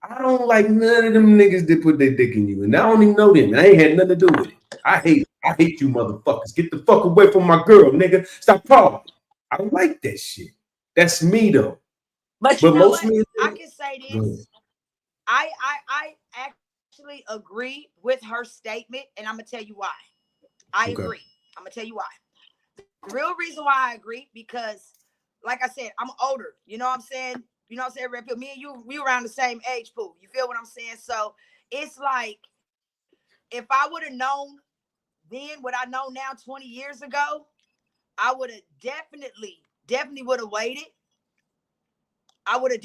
I don't like none of them niggas that put their dick in you. And I don't even know them. And I ain't had nothing to do with it. I hate you motherfuckers. Get the fuck away from my girl, nigga. Stop talking. I don't like that shit. That's me though. But you know what? I can say this. I actually agree with her statement, and I'm gonna tell you why. I agree. I'm gonna tell you why. The real reason why I agree, because like I said, I'm older. You know what I'm saying? You know what I'm saying? Red Pill. Me and you, we around the same age pool. You feel what I'm saying? So it's like, if I would have known then what I know now 20 years ago, I would have definitely would have waited. I would have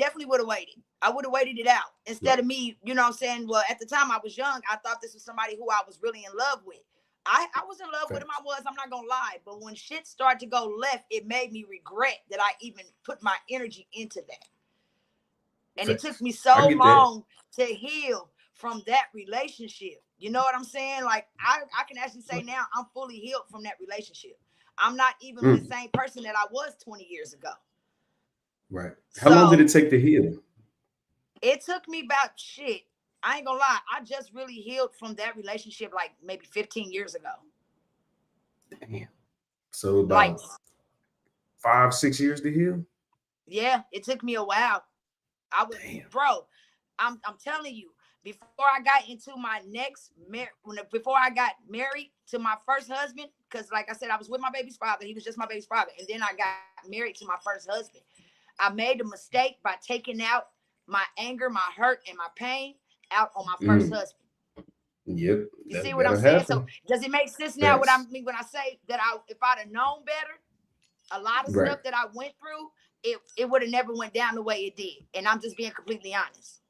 waited it out instead of me, you know what I'm saying? Well, at the time I was young, I thought this was somebody who I was really in love with. I was in love with him. I'm not going to lie. But when shit started to go left, it made me regret that I even put my energy into that. And it took me so long to heal from that relationship. You know what I'm saying? Like, I can actually say now I'm fully healed from that relationship. I'm not even the same person that I was 20 years ago. Right. How long did it take to heal? It took me about shit. I ain't gonna lie. I just really healed from that relationship like maybe 15 years ago. Damn. So about 5-6 years to heal? Yeah, it took me a while. Bro, I'm telling you, before I got into my before I got married to my first husband, because like I said, I was with my baby's father. He was just my baby's father. And then I got married to my first husband. I made a mistake by taking out my anger, my hurt, and my pain out on my first husband. Yep. You see what I'm saying? So does it make sense now what I mean when I say that if I'd have known better, a lot of stuff that I went through, it would have never went down the way it did. And I'm just being completely honest.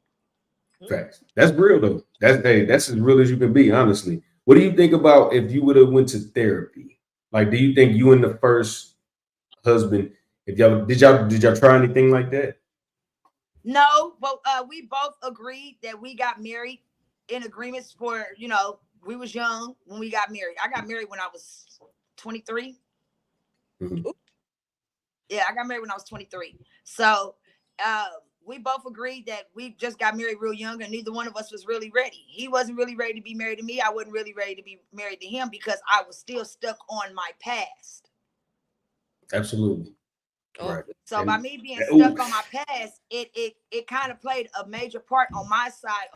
Facts. That's real though. That's as real as you can be, honestly. What do you think about if you would have went to therapy? Like, do you think you and the first husband, if y'all did y'all try anything like that? No, but we both agreed that we got married in agreements for, we was young when we got married. I got married when I was 23. Mm-hmm. Yeah, I got married when I was 23. So we both agreed that we just got married real young and neither one of us was really ready. He wasn't really ready to be married to me. I wasn't really ready to be married to him because I was still stuck on my past. Absolutely. Right. So by me being stuck on my past, it kind of played a major part on my side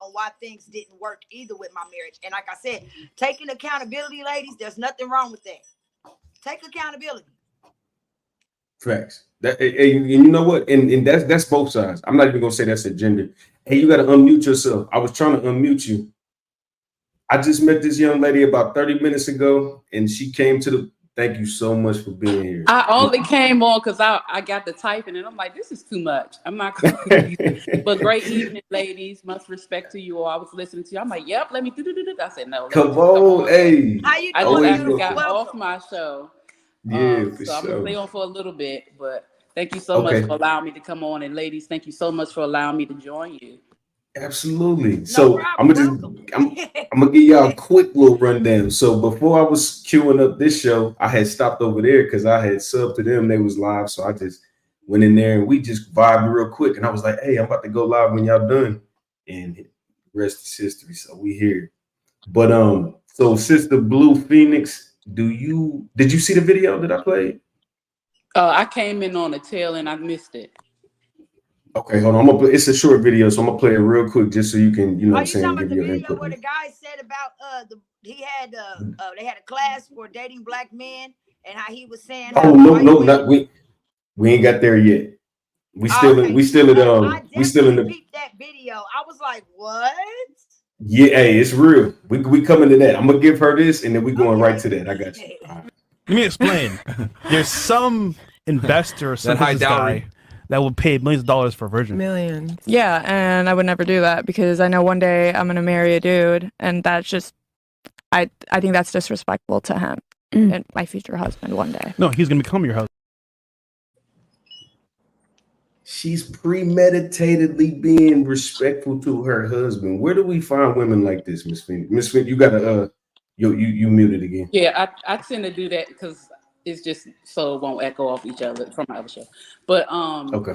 on why things didn't work either with my marriage. And like I said, taking accountability, ladies, there's nothing wrong with that. Take accountability. Facts. And you know what? And that's both sides. I'm not even gonna say that's a gender. Hey, you gotta unmute yourself. I was trying to unmute you. I just met this young lady about 30 minutes ago, and she came to the. Thank you so much for being here. I only came on because I got the typing, and I'm like, this is too much. I'm not gonna do this. But great evening, ladies. Much respect to you all. I was listening to you. I'm like, yep, let me do. I said, no. Come on, hey. How you I doing? just got off my show. Yeah, so I'm gonna stay on for a little bit, but thank you so much for allowing me to come on. And ladies, thank you so much for allowing me to join you. Absolutely. So I'm gonna give y'all a quick little rundown. So before I was queuing up this show, I had stopped over there because I had subbed to them. They was live, so I just went in there and we just vibed real quick. And I was like, "Hey, I'm about to go live when y'all done." And the rest is history. So we here. But so Sister Blue Phoenix, did you see the video that I played? I came in on the tail and I missed it. Okay, hold on. It's a short video, so I'm gonna play it real quick just so you can, Are you talking about the video where the guy said about they had a class for dating black men and how he was saying? No, we ain't got there yet. We still in the that video. I was like, what? Yeah, hey, it's real. We coming to that. I'm gonna give her this, and then we going right to that. I got you. Right. Let me explain. There's some investor, some high dowry that will pay millions of dollars for a virgin. Millions. Yeah, and I would never do that because I know one day I'm gonna marry a dude, and that's just, I think that's disrespectful to him and my future husband one day. No, he's gonna become your husband. She's premeditatedly being respectful to her husband. Where do we find women like this, Miss Phoenix? Miss Phoenix, you gotta you muted again. Yeah, I tend to do that because it's just so it won't echo off each other from my other show. But okay.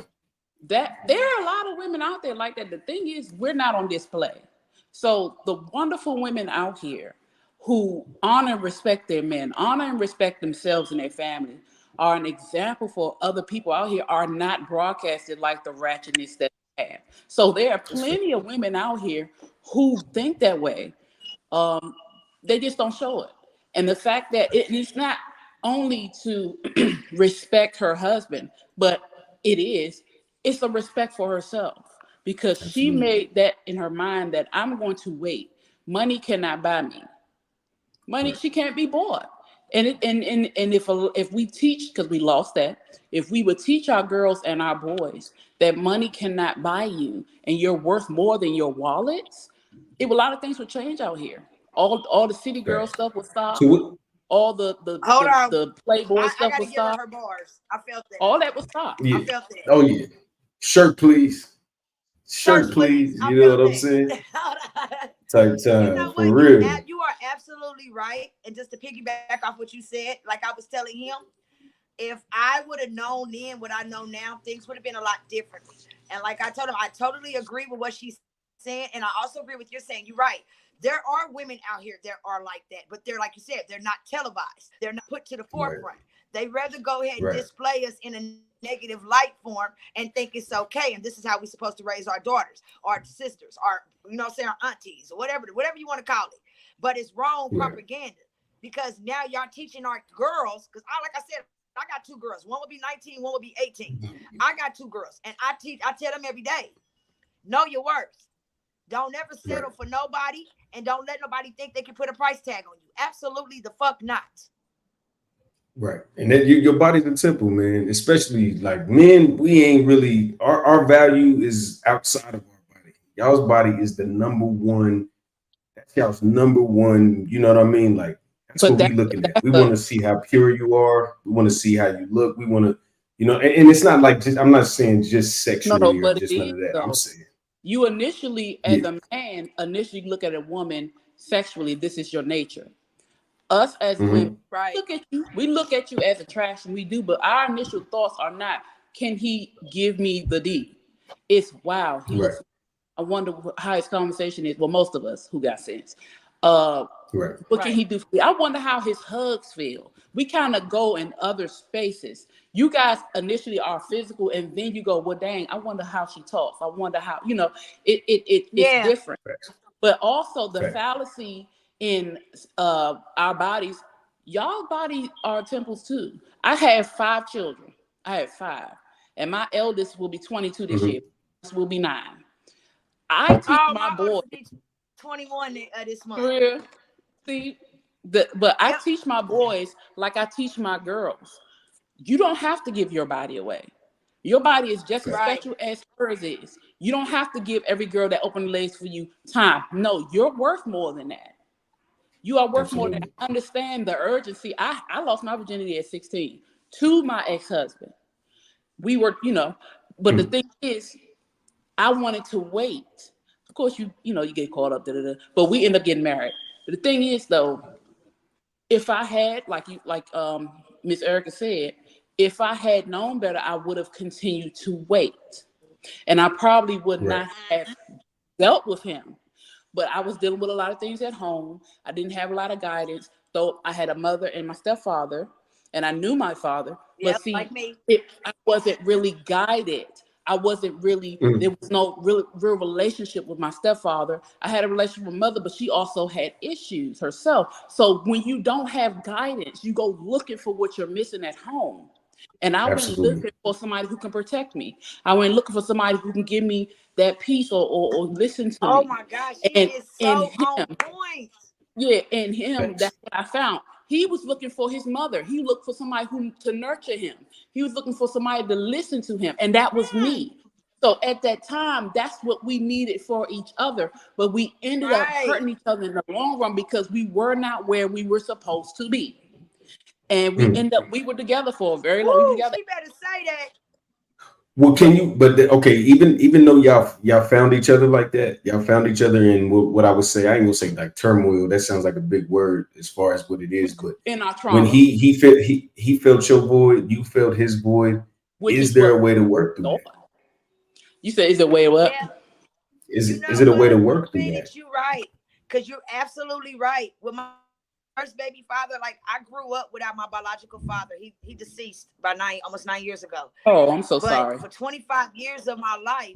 That there are a lot of women out there like that. The thing is, we're not on display. So the wonderful women out here who honor and respect their men, honor and respect themselves and their family, are an example for other people out here, are not broadcasted like the ratchetness that they have. So there are plenty of women out here who think that way. They just don't show it. And the fact that it's not only to respect her husband, but it's a respect for herself, because she made that in her mind that I'm going to wait. Money cannot buy me. Money, she can't be bought. And if we teach, because we lost that, if we would teach our girls and our boys that money cannot buy you and you're worth more than your wallets, a lot of things would change out here. All the city girl stuff would stop. All the Playboy stuff would stop. Her bars. I felt that. All that would stop. Yeah. I felt that. Oh yeah. Shirt please. Shirt please. You know what I'm saying? Type time. You know for what? real. You are absolutely right. And just to piggyback off what you said, like I was telling him, if I would have known then what I know now, things would have been a lot different. And like I told him, I totally agree with what she's saying. And I also agree with you saying, you're right. There are women out here that are like that, but they're, like you said, they're not televised. They're not put to the forefront. Right. They rather go ahead and display us in a negative light form and think it's okay. And this is how we're supposed to raise our daughters, our sisters, our, our aunties, or whatever you want to call it. But it's wrong propaganda, because now y'all teaching our girls, because like I said, I got two girls. One will be 19, one will be 18. I got two girls, and I tell them every day, know your worth. Don't ever settle for nobody, and don't let nobody think they can put a price tag on you. Absolutely the fuck not. Right. And then your body's a temple, man. Especially like men, we ain't really our value is outside of our body. Y'all's body is the number one. That's y'all's number one. You know what I mean? Like that's what we looking at. We want to see how pure you are. We want to see how you look. We want to, you know, and it's not like just, I'm not saying just sexually or just none of that. I'm saying you initially, as a man, initially look at a woman sexually. This is your nature. Us as women, we look at you as a trash, and we do, but our initial thoughts are not, can he give me the D? It's wow, he looks, I wonder how his conversation is. Well, most of us who got sense. What can he do for me? I wonder how his hugs feel. We kind of go in other spaces. You guys initially are physical, and then you go, well, dang, I wonder how she talks. I wonder how, you know, it's different. But also the fallacy in our bodies, y'all bodies are temples too. I have 5 children. I have 5, and my eldest will be 22 this year. This will be 9. I teach my boys 21 this month. See, but I teach my boys like I teach my girls. You don't have to give your body away. Your body is just as special as hers is. You don't have to give every girl that open legs for you time. No, you're worth more than that. You are worth more than that. I understand the urgency. I lost my virginity at 16 to my ex-husband. We were, you know, but the thing is, I wanted to wait. Of course, you get caught up, but we end up getting married. But the thing is, though, if I had, like Miss Erica said, if I had known better, I would have continued to wait. And I probably would not have dealt with him. But I was dealing with a lot of things at home. I didn't have a lot of guidance. Though I had a mother and my stepfather, and I knew my father. But see, like me. I wasn't really guided. I wasn't really, there was no real relationship with my stepfather. I had a relationship with mother, but she also had issues herself. So when you don't have guidance, you go looking for what you're missing at home. And I went looking for somebody who can protect me. I went looking for somebody who can give me that peace or listen to me. Oh my gosh, he is so on point. Yeah, and him, that's what I found. He was looking for his mother. He looked for somebody to nurture him. He was looking for somebody to listen to him. And that was me. So at that time, that's what we needed for each other. But we ended up hurting each other in the long run because we were not where we were supposed to be. And we were together for a very long time. You better say that. Well, can you? But okay, even though y'all found each other like that, y'all found each other in what I would say. I ain't gonna say like turmoil. That sounds like a big word as far as what it is. But in our trauma, when he felt your void, you felt his void. Is there a way to work through that? You said, is there a way to what? Yeah. Is it a way to work through that? You're right, because you're absolutely right. With my first baby father, like I grew up without my biological father. He deceased by almost 9 years ago. Oh, I'm so sorry. For 25 years of my life,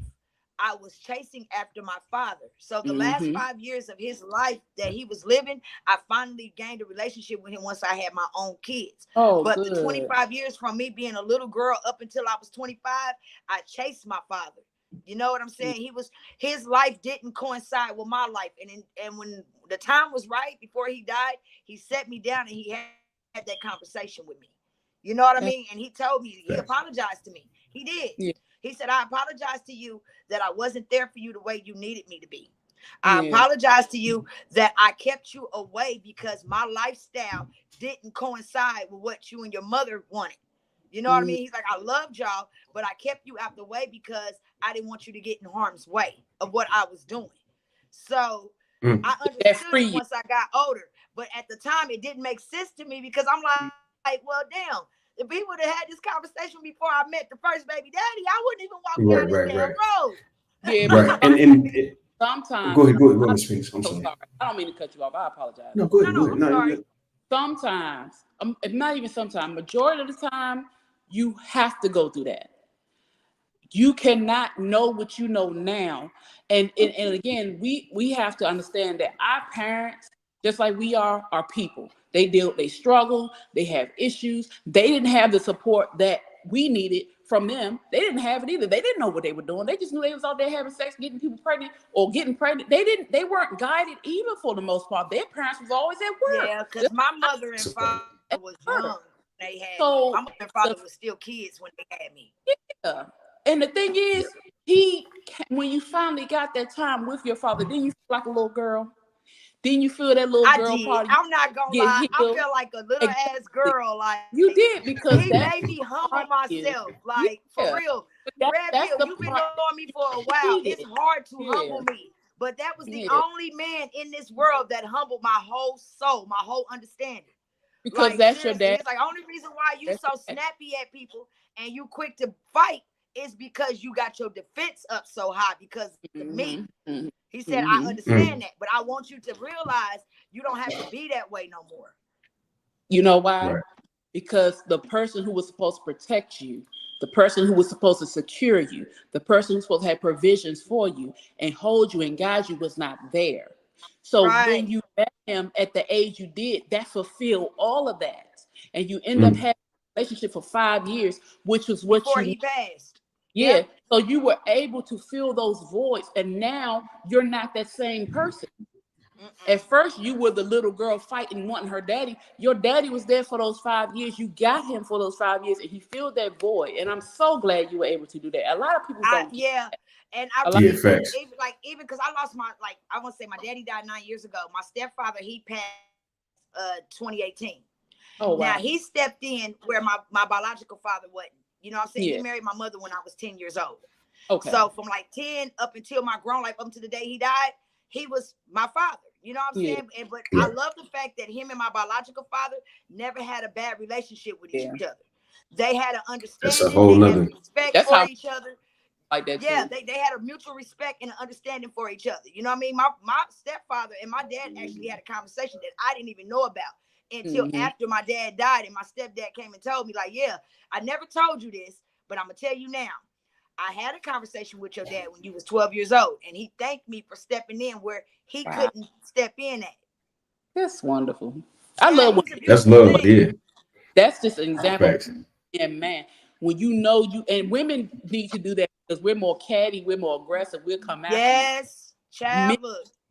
I was chasing after my father. So the last 5 years of his life that he was living, I finally gained a relationship with him once I had my own kids. But the 25 years from me being a little girl up until I was 25, I chased my father. You know what I'm saying? His life didn't coincide with my life. And when the time was right before he died, he sat me down and he had that conversation with me. You know what I mean? And he told me, he apologized to me. He did. Yeah. He said, I apologize to you that I wasn't there for you the way you needed me to be. I apologize to you that I kept you away because my lifestyle didn't coincide with what you and your mother wanted. You know what I mean? He's like, I loved y'all, but I kept you out the way because I didn't want you to get in harm's way of what I was doing. So I understood it once I got older. But at the time, it didn't make sense to me because I'm like, well, damn, if we would have had this conversation before I met the first baby daddy, I wouldn't even walk down this damn road. Yeah, and sometimes. Go ahead, speak. I'm sorry. I don't mean to cut you off. I apologize. No, go ahead. I'm sorry. Sometimes, if not even sometimes, majority of the time, you have to go through that. You cannot know what you know now. And again, we have to understand that our parents, just like we are people. They struggle, they have issues. They didn't have the support that we needed from them. They didn't have it either. They didn't know what they were doing. They just knew they was out there having sex, getting people pregnant or getting pregnant. They weren't guided either for the most part. Their parents was always at work. Yeah, because my mother and father was young. They had So, my mother and father was still kids when they had me. Yeah. And the thing is, when you finally got that time with your father, didn't you feel like a little girl? Didn't you feel that little girl part? I'm not gonna lie. I feel like a little ass girl. Like you did, because he made me humble myself. Like for real. Red Pill, you've been knowing me for a while. It's hard to humble me. But that was the only man in this world that humbled my whole soul, my whole understanding. Because like, that's your dad. It's like only reason why you so snappy at people and you quick to fight is because you got your defense up so high because of me. He said, I understand that, but I want you to realize you don't have to be that way no more. You know why? Right. Because the person who was supposed to protect you, the person who was supposed to secure you, the person who was supposed to have provisions for you and hold you and guide you was not there. So when you met him at the age you did, that fulfilled all of that. And you end up having a relationship for 5 years, which was what before he passed. Yeah. So you were able to fill those voids, and now you're not that same person. At first, you were the little girl fighting, wanting her daddy. Your daddy was there for those 5 years. You got him for those 5 years, and he filled that void. And I'm so glad you were able to do that. A lot of people don't. And I really, even because I lost my, like, I want to say my daddy died 9 years ago. My stepfather, he passed 2018. Oh, wow. Now he stepped in where my biological father wasn't. You know what I'm saying? He married my mother when I was 10 years old. Okay. So from like 10 up until my grown life, up to the day he died, he was my father. You know what I'm saying? But I love the fact that him and my biological father never had a bad relationship with each other. They had an understanding. That's a whole nother. Respect for each other. Like that. Yeah, they had a mutual respect and an understanding for each other. You know what I mean? My stepfather and my dad actually had a conversation that I didn't even know about until after my dad died, and my stepdad came and told me, like, yeah, I never told you this, but I'm gonna tell you now. I had a conversation with your dad when you was 12 years old, and he thanked me for stepping in where he couldn't step in at. That's wonderful. I love what that's love. Yeah, that's just an example. And man, when you know you, and women need to do that because we're more catty, we're more aggressive, we'll come out. Yes, child.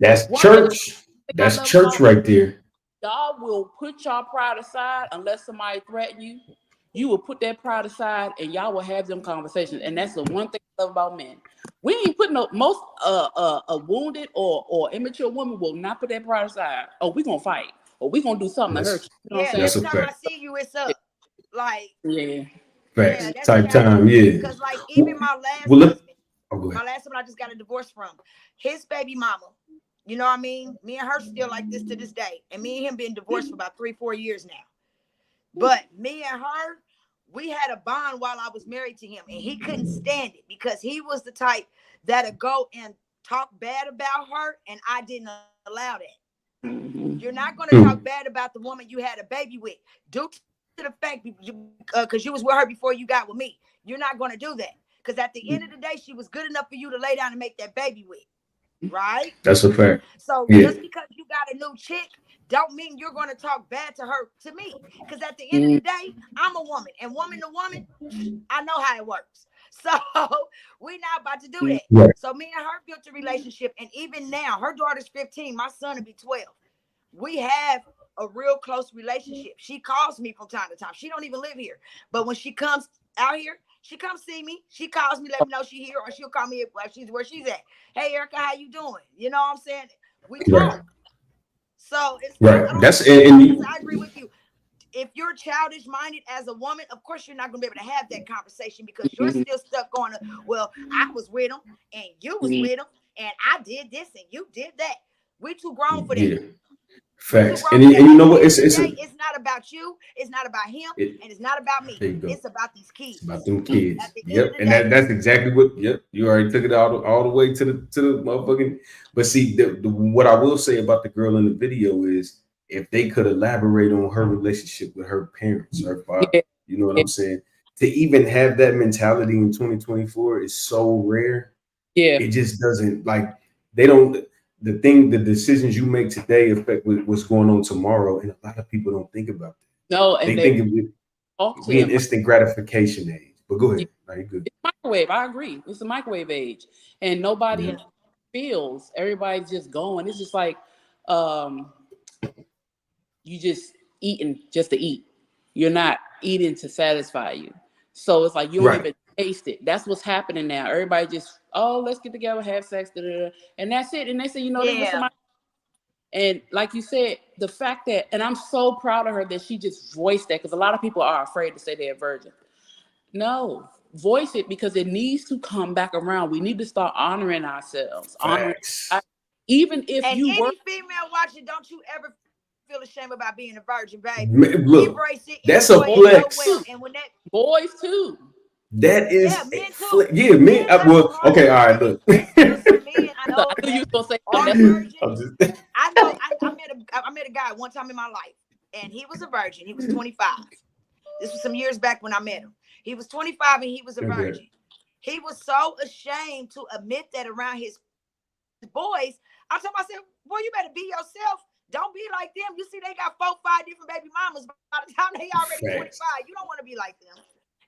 That's church. That's church right there. Y'all will put your pride aside unless somebody threaten you. You will put that pride aside and y'all will have them conversations. And that's the one thing I love about men. We ain't putting most a wounded or immature woman will not put that pride aside. Oh, we gonna fight. Or we gonna do something to hurt you. You know what I'm saying? Next time I see you, it's up. Like facts. Type time, Because like even my last husband, my last one I just got a divorce from, his baby mama. You know what I mean? Me and her still like this to this day. And me and him been divorced for about 3-4 years now. But me and her, we had a bond while I was married to him. And he couldn't stand it because he was the type that'd go and talk bad about her. And I didn't allow that. You're not going to talk bad about the woman you had a baby with. Due to the fact, because you was with her before you got with me. You're not going to do that. Because at the end of the day, she was good enough for you to lay down and make that baby with. Right? That's a fact. So just because you got a new chick don't mean you're going to talk bad to her, to me. Because at the end of the day, I'm a woman. And woman to woman, I know how it works. So we're not about to do that. Right. So me and her built a relationship. And even now, her daughter's 15. My son will be 12. We have a real close relationship. She calls me from time to time. She don't even live here. But when she comes out here, she comes see me. She calls me, let me know she here, or she'll call me if she's where she's at. Hey, Erica, how you doing? You know what I'm saying? We talk. So it's That's I agree with you. If you're childish minded as a woman, of course you're not gonna be able to have that conversation because you're still stuck on well, I was with him and you was with him and I did this and you did that. We too grown for that. Yeah. Facts. And you know what? It's not about you, it's not about him, and it's not about me. It's about these kids. It's about them kids. Yep. And that's exactly what you already took it all the way to the motherfucking. But see, what I will say about the girl in the video is if they could elaborate on her relationship with her parents, her father, you know what I'm saying? To even have that mentality in 2024 is so rare. Yeah. It just doesn't they don't. The decisions you make today affect what's going on tomorrow, and a lot of people don't think about that. No, and they think of it. talk to We in them. instant gratification age. But go ahead. No, you good. It's microwave. I agree. It's the microwave age, and nobody feels. Everybody's just going. It's just like you just eating just to eat. You're not eating to satisfy you. So it's like you don't even taste it. That's what's happening now. Everybody just, let's get together, have sex, and that's it. And they say, this was somebody. And like you said, the fact that, and I'm so proud of her that she just voiced that, because a lot of people are afraid to say they're a virgin. No, voice it, because it needs to come back around. We need to start honoring ourselves. Even if and you any were female watching, don't you ever feel ashamed about being a virgin, baby. Look, embrace it. That's a flex. And when that boys too. That is men too. Men. Well, okay, all right. Look, men, I know I knew you were gonna say I know. I met a guy one time in my life, and he was a virgin. He was 25. This was some years back when I met him. He was 25 and he was a virgin. He was so ashamed to admit that around his boys. I told him, I said, boy, you better be yourself. Don't be like them. You see, they got 4, 5 different baby mamas. By the time they already 25, you don't want to be like them.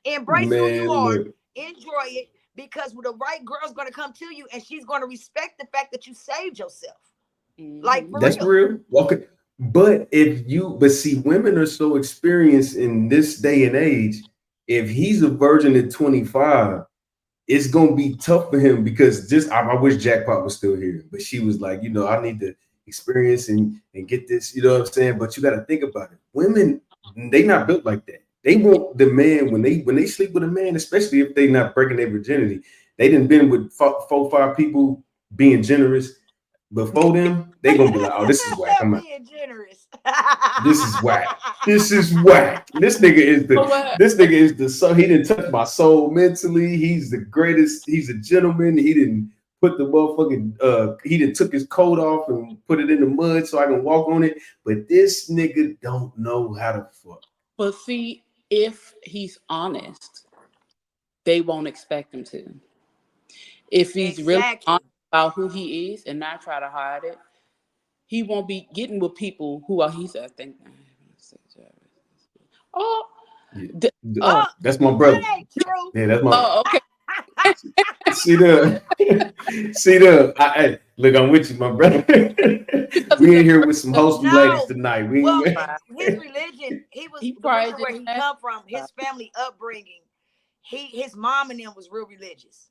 Embrace who you are. Enjoy it, because the right girl's going to come to you, and she's going to respect the fact that you saved yourself. Like, for that's real. Okay. But see, women are so experienced in this day and age. If he's a virgin at 25, it's gonna be tough for him, because I wish Jackpot was still here, but she was like, I need to experience and get this, you know what I'm saying? But you got to think about it. Women, they not built like that. They want the man when they sleep with a man, especially if they not breaking their virginity. They done been with 4, 5 people being generous. Before them, they gonna be like, oh, this is whack. I'm being generous. This is whack. This is whack. This nigga is the soul. He didn't touch my soul mentally. He's the greatest. He's a gentleman. He didn't put the motherfucking he didn't took his coat off and put it in the mud so I can walk on it. But this nigga don't know how to fuck. But see, if he's honest, they won't expect him to. If he's really honest about who he is and not try to hide it, he won't be getting with people who are, he said, I think. That's my brother. Yeah, that's my. Oh, okay. See look, I'm with you, my brother. We in here with some hosting ladies tonight. His religion, he probably where he come from, his family upbringing. His mom and them was real religious.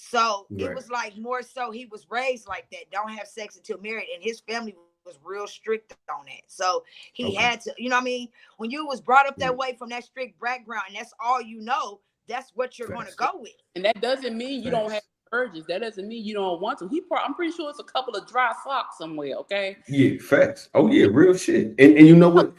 So it was like more so he was raised like that. Don't have sex until married, and his family was real strict on that. So he had to, you know what I mean? When you was brought up that way from that strict background, and that's all you know, that's what you're going to go with. And that doesn't mean you don't have urges. That doesn't mean you don't want to. I'm pretty sure it's a couple of dry socks somewhere, okay? Yeah, facts. Oh yeah, real shit. And you know what?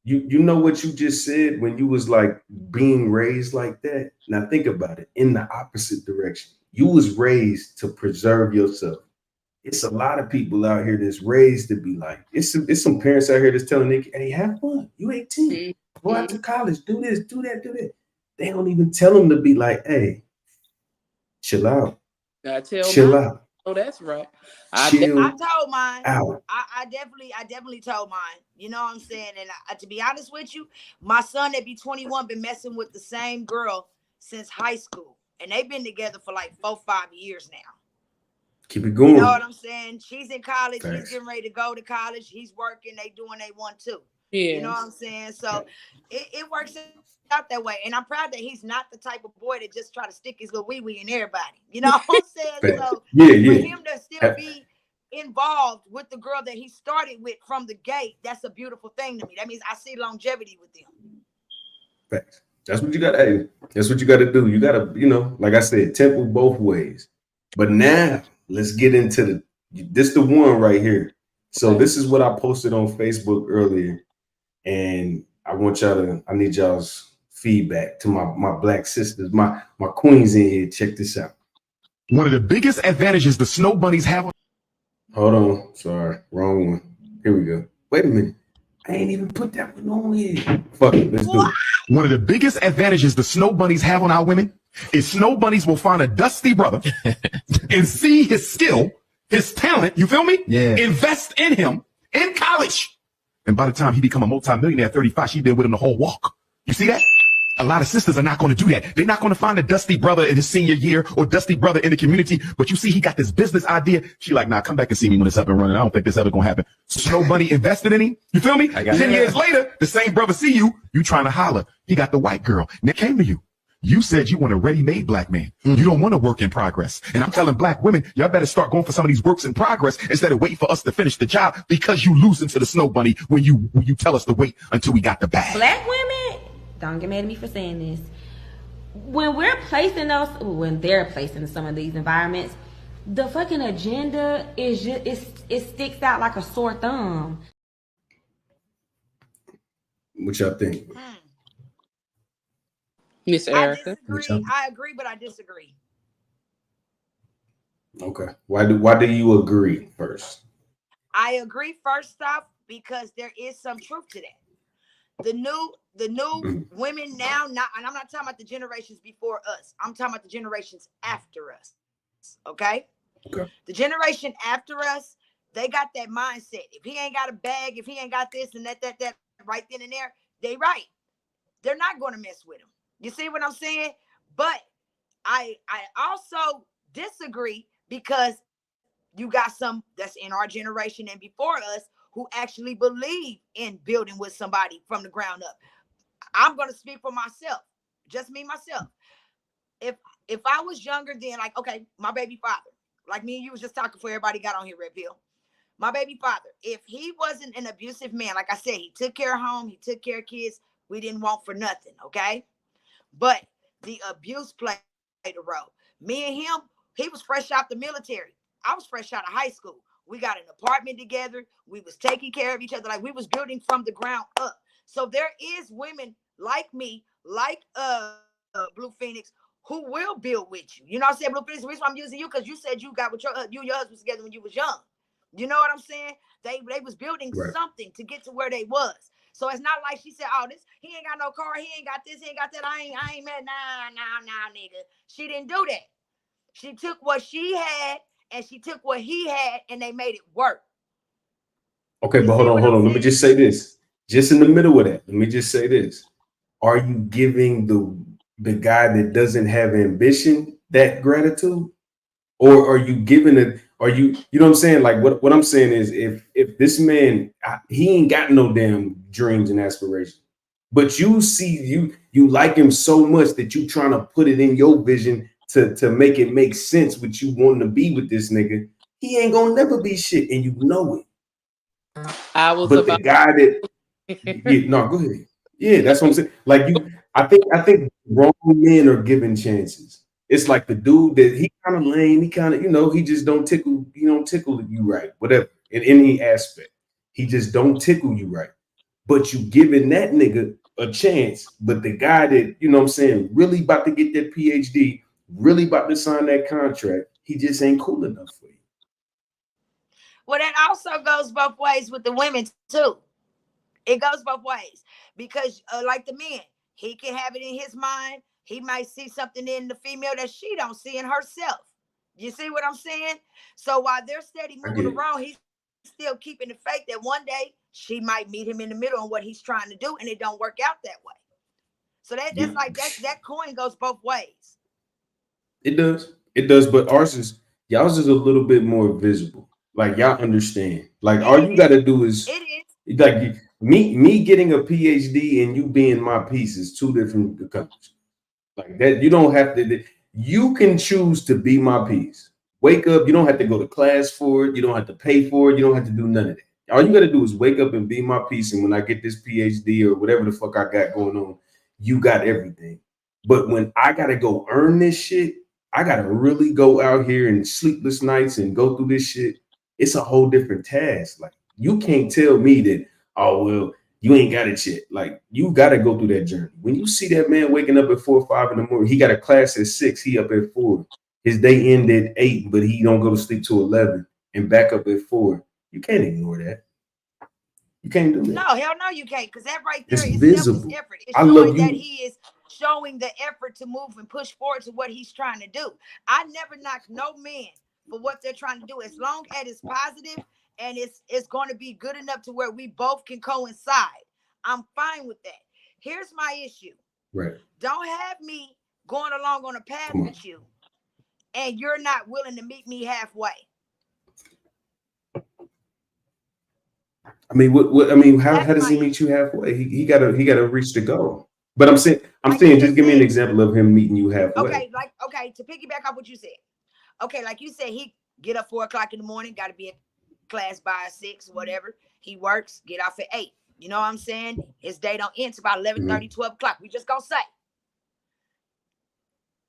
You know what you just said when you was like being raised like that? Now think about it in the opposite direction. You was raised to preserve yourself. It's a lot of people out here that's raised to be like, it's some parents out here that's telling their kid, hey, have fun. You 18. Go out to college. Do this, do that, do that. They don't even tell them to be like, hey, chill out. Chill out. Oh, that's right. I told mine. I definitely told mine. You know what I'm saying? And to be honest with you, my son that be 21 been messing with the same girl since high school. And they've been together for like 4, 5 years now. Keep it going. You know what I'm saying? She's in college. Thanks. He's getting ready to go to college. He's working. They doing they want to. Yeah. You know what I'm saying? So it works out that way. And I'm proud that he's not the type of boy that just try to stick his little wee-wee in everybody. You know what I'm saying? So for him to still be involved with the girl that he started with from the gate, that's a beautiful thing to me. That means I see longevity with them. Thanks. That's what you got. Hey, that's what you got to do. You got to, like I said, temple both ways. But now let's get into this the one right here. So this is what I posted on Facebook earlier. And I need y'all's feedback to my black sisters, my queens in here. Check this out. One of the biggest advantages the snow bunnies have. Hold on. Sorry. Wrong one. Here we go. Wait a minute. I ain't even put that one on here. Fuck it. Let's do it. One of the biggest advantages the snow bunnies have on our women is snow bunnies will find a dusty brother and see his skill, his talent. You feel me? Yeah. Invest in him in college. And by the time he become a multimillionaire at 35, she been with him the whole walk. You see that? A lot of sisters are not going to do that. They're not going to find a dusty brother in his senior year or dusty brother in the community. But you see, he got this business idea. She like, nah, come back and see me when it's up and running. I don't think this ever going to happen. Snow Bunny invested in him. You feel me? 10 years later, the same brother see you. You trying to holler. He got the white girl. And it came to you. You said you want a ready-made black man. You don't want a work in progress. And I'm telling black women, y'all better start going for some of these works in progress instead of waiting for us to finish the job because you losing to the Snow Bunny when you tell us to wait until we got the bag. Black women, don't get mad at me for saying this. When they're placed in some of these environments, the fucking agenda is just, it sticks out like a sore thumb. What y'all think? Miss Erica. I agree, but I disagree. Okay. Why do you agree first? I agree first off because there is some truth to that. The new women now, and I'm not talking about the generations before us. I'm talking about the generations after us. Okay? The generation after us, they got that mindset. If he ain't got a bag, if he ain't got this and that right then and there, they right. They're not going to mess with him. You see what I'm saying? But I also disagree because you got some that's in our generation and before us who actually believe in building with somebody from the ground up. I'm going to speak for myself, just me, myself. If I was younger then, like, okay, my baby father, like me and you was just talking before everybody got on here, Red Pill. My baby father, if he wasn't an abusive man, like I said, he took care of home, he took care of kids, we didn't want for nothing, okay? But the abuse played a role. Me and him, he was fresh out the military. I was fresh out of high school. We got an apartment together. We was taking care of each other. Like we was building from the ground up. So there is women like me, like Blue Phoenix, who will build with you. You know what I'm saying, Blue Phoenix? The reason why I'm using you because you said you got with your husband together when you was young. You know what I'm saying? They was building something to get to where they was. So it's not like she said, oh, he ain't got no car, he ain't got this, he ain't got that. I ain't mad. Nah, nigga. She didn't do that. She took what she had and she took what he had and they made it work. Okay, but hold on. Let me just say this. Just in the middle of that, let me just say this. Are you giving the guy that doesn't have ambition that gratitude? Or are you giving it? Are you know what I'm saying? Like what I'm saying is if this man, he ain't got no damn dreams and aspirations, but you see you like him so much that you trying to put it in your vision to make it make sense with you wanting to be with this nigga, he ain't gonna never be shit, and you know it. The guy that go ahead. Yeah, that's what I'm saying. Like I think grown men are given chances. It's like the dude that he kind of lame, he kind of, he just don't tickle you right, whatever, in any aspect. He just don't tickle you right. But you giving that nigga a chance, but the guy that, you know what I'm saying, really about to get that PhD, really about to sign that contract, he just ain't cool enough for you. Well, that also goes both ways with the women too. It goes both ways because like the men, he can have it in his mind. He might see something in the female that she don't see in herself. You see what I'm saying? So while they're steady moving around, he's still keeping the faith that one day she might meet him in the middle on what he's trying to do, and it don't work out that way. So that's like that coin goes both ways. It does, but y'all's is a little bit more visible. Like y'all understand. Like all you gotta do is like me getting a PhD and you being my piece is two different companies. Like that, you don't have to. You can choose to be my piece. Wake up. You don't have to go to class for it. You don't have to pay for it. You don't have to do none of that. All you got to do is wake up and be my piece. And when I get this PhD or whatever the fuck I got going on, you got everything. But when I got to go earn this shit, I got to really go out here and sleepless nights and go through this shit. It's a whole different task. Like you can't tell me that, oh, well, you ain't got it yet. Like you got to go through that journey. When you see that man waking up at 4 or 5 in the morning, he got a class at 6. He up at 4. His day end at 8, but he don't go to sleep till 11 and back up at 4. You can't ignore that. You can't do that. No, hell no, you can't. Because that right there is visible. Effort. It's showing that he is showing the effort to move and push forward to what he's trying to do. I never knock no man for what they're trying to do. As long as it's positive and it's going to be good enough to where we both can coincide, I'm fine with that. Here's my issue. Right. Don't have me going along on a path with you, and you're not willing to meet me halfway. I mean, what I mean, how does he meet you halfway? He gotta reach the goal. But I'm saying, just give me an example of him meeting you halfway. Okay, to piggyback off what you said. Okay, like you said, he get up 4 o'clock in the morning, got to be in class by 6, whatever. He works, get off at 8. You know what I'm saying? His day don't end till about 11:30, 12 o'clock. We just gonna say,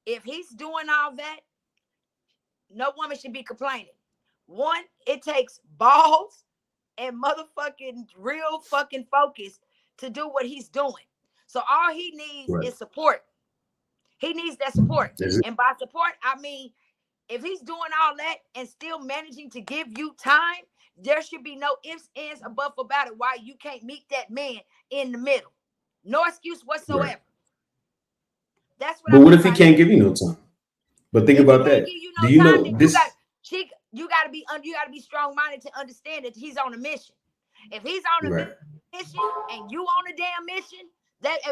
if he's doing all that, no woman should be complaining. One, it takes balls and motherfucking real fucking focus to do what he's doing. So all he needs is support. He needs that support. And by support, I mean, if he's doing all that and still managing to give you time, there should be no ifs, ands, or buts about it why you can't meet that man in the middle. No excuse whatsoever. Right. That's what. But what if he can't give you no time? But think about that. Do you know this? You got to be strong-minded to understand that he's on a mission. If he's on a mission and you on a damn mission,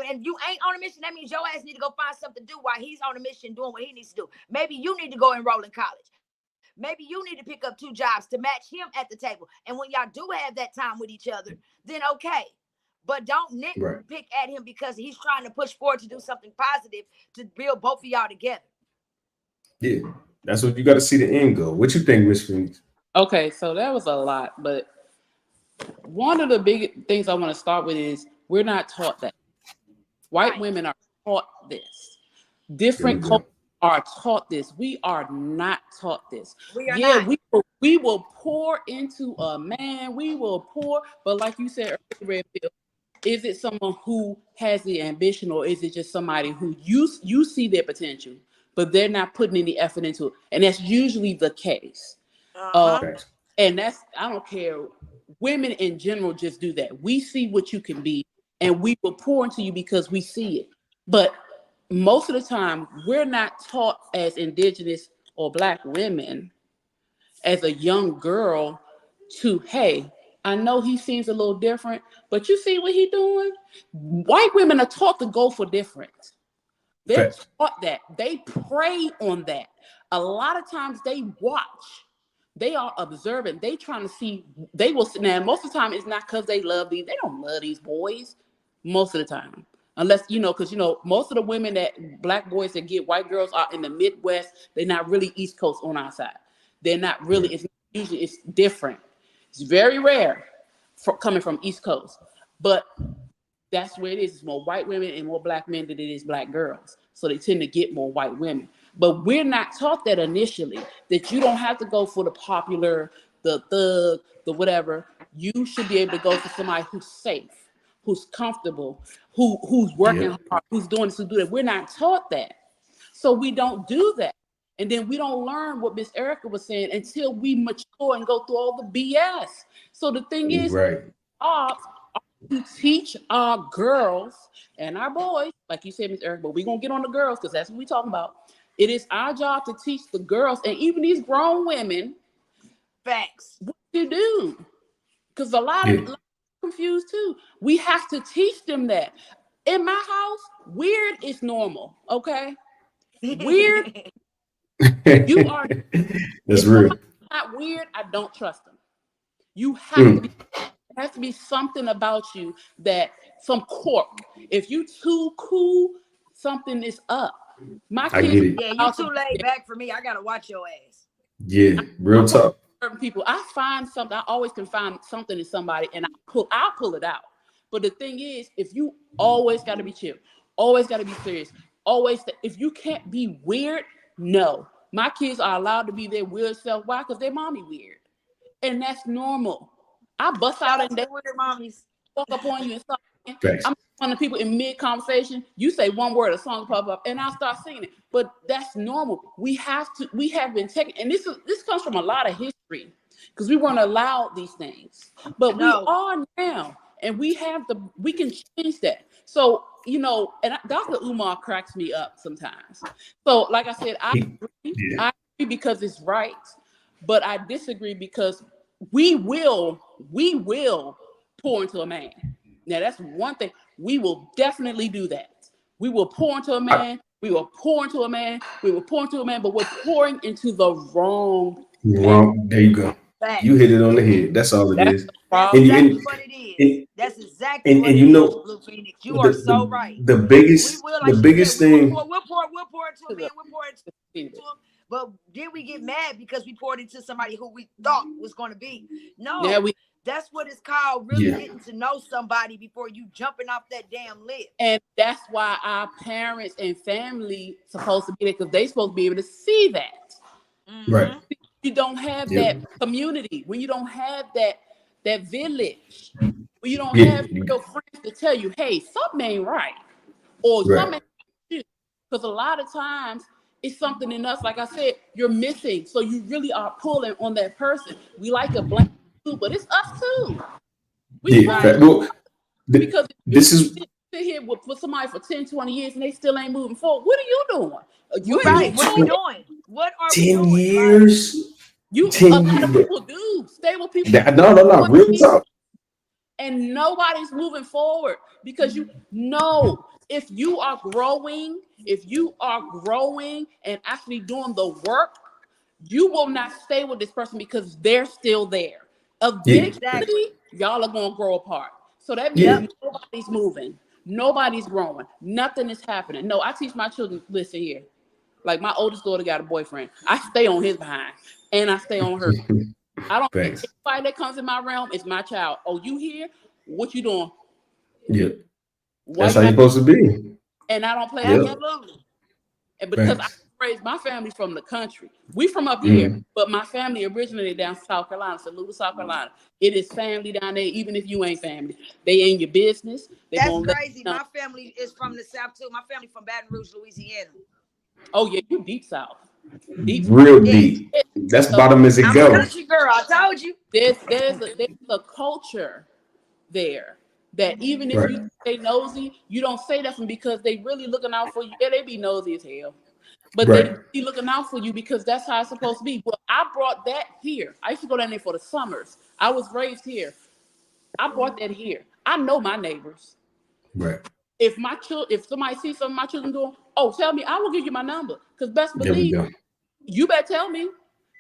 and you ain't on a mission, that means your ass need to go find something to do while he's on a mission doing what he needs to do. Maybe you need to go enroll in college. Maybe you need to pick up 2 jobs to match him at the table. And when y'all do have that time with each other, then okay. But don't nitpick at him because he's trying to push forward to do something positive to build both of y'all together. Yeah, that's what you got to see the end goal. What you think, Miss Phoenix? Okay, so that was a lot, but one of the big things I want to start with is we're not taught that. White women are taught this. Different cultures are taught this. We are not taught this. We will pour into a man. We will pour, but like you said earlier, is it someone who has the ambition, or is it just somebody who you see their potential, but they're not putting any effort into it? And that's usually the case. And that's, I don't care. Women in general just do that. We see what you can be, and we will pour into you because we see it. But most of the time, we're not taught as Indigenous or Black women, as a young girl, to, hey, I know he seems a little different, but you see what he's doing? White women are taught to go for different. They're taught that. They prey on that. A lot of times they watch. They are observant. They trying to see. They will. Now, most of the time, it's not because they love these. They don't love these boys. Most of the time, unless because most of the women that Black boys that get white girls are in the Midwest. They're not really East Coast on our side. They're not really. It's different. It's very rare coming from East Coast, but that's where it is. It's more white women and more Black men than it is Black girls. So they tend to get more white women. But we're not taught that initially, that you don't have to go for the popular, the thug, the whatever. You should be able to go for somebody who's safe, who's comfortable, who's working hard, who's doing this, who's doing that. We're not taught that. So we don't do that. And then we don't learn what Miss Erica was saying until we mature and go through all the BS. So the thing is, to teach our girls and our boys, like you said, Miss Erica, but we're going to get on the girls because that's what we're talking about. It is our job to teach the girls and even these grown women what to do. Because a lot of confused too. We have to teach them that. In my house, weird is normal, okay? Weird. You are. That's real. Not weird. I don't trust them. You have to be. There has to be something about you that some quirk. If you too cool, something is up. My kids, you too laid back for me. I gotta watch your ass. Yeah, real talk. Certain people, I find something. I always can find something in somebody, and I'll pull it out. But the thing is, if you always got to be chill, always got to be serious, always. If you can't be weird. No, my kids are allowed to be their weird self. Why? Because their mommy weird, and that's normal. I bust out and they weird mommies walk up on you and start. I'm one of the people in mid conversation. You say one word, a song pop up, and I'll start singing it. But that's normal. We have been taking, and this comes from a lot of history because we weren't allowed these things, but we are now, and we can change that. So. And Dr. Umar cracks me up sometimes. So, like I said, I agree because it's right, but I disagree because we will pour into a man. Now that's one thing. We will definitely do that. We will pour into a man. We will pour into a man. We will pour into a man, but we're pouring into the wrong man. There you go. Facts. You hit it on the head. That's all it is. That's exactly what it is. That's exactly what it is, Blue Phoenix. You are so right. The biggest thing. We'll pour into a man. We'll pour into him. But did we get mad because we poured into somebody who we thought was going to be? No. That's what it's called, really getting to know somebody before you jumping off that damn list. And that's why our parents and family supposed to be there, because they supposed to be able to see that. Right. You don't have that community, when you don't have that village, when you don't have your friends to tell you, hey, something ain't right, or something ain't right. Because a lot of times it's something in us, like I said, you're missing. So you really are pulling on that person. We like a blank too, but it's us too. Because this is sit here with somebody for 10, 20 years and they still ain't moving forward. What are you doing? You right. What are you doing? What are 10 years? A lot of people do. Stable people. No. Real talk. And nobody's moving forward because you know if you are growing and actually doing the work, you will not stay with this person because they're still there. Eventually, y'all are going to grow apart. So that means nobody's moving. Nobody's growing. Nothing is happening. No, I teach my children, listen here. Like my oldest daughter got a boyfriend. I stay on his behind and I stay on her. I don't think anybody that comes in my realm is my child. Oh, you here? What you doing? Yeah. That's how you're supposed to be. And I don't play absolutely. And because I raised my family from the country. We from up here, but my family originated down South Carolina, Saluda, South Carolina. It is family down there, even if you ain't family. They ain't your business. That's crazy. My family is from the South too. My family from Baton Rouge, Louisiana. Oh yeah, you deep South. Real deep. That's bottom as it goes. I'm a country girl. I told you. There's a culture there that even if you say nosy, you don't say that because they really looking out for you. Yeah, they be nosy as hell. But they be looking out for you because that's how it's supposed to be. Well, I brought that here. I used to go down there for the summers. I was raised here. I brought that here. I know my neighbors. Right. If somebody sees something my children doing, tell me. I will give you my number. Because best believe, you better tell me.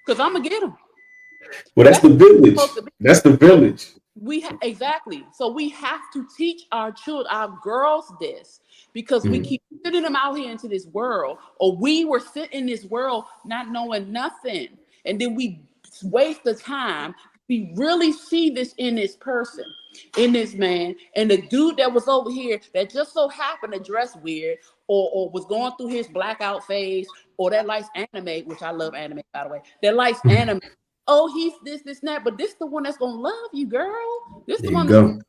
Because I'm gonna get them. Well, that's the village. That's the village. Exactly. So we have to teach our children, our girls, this because we keep sending them out here into this world, or we were sent in this world not knowing nothing, and then we waste the time. We really see this in this person, in this man, and the dude that was over here that just so happened to dress weird, or was going through his blackout phase, or that likes anime, which I love anime by the way. That likes anime. Oh, he's this, and that, but this the one that's gonna love you, girl. This the one that's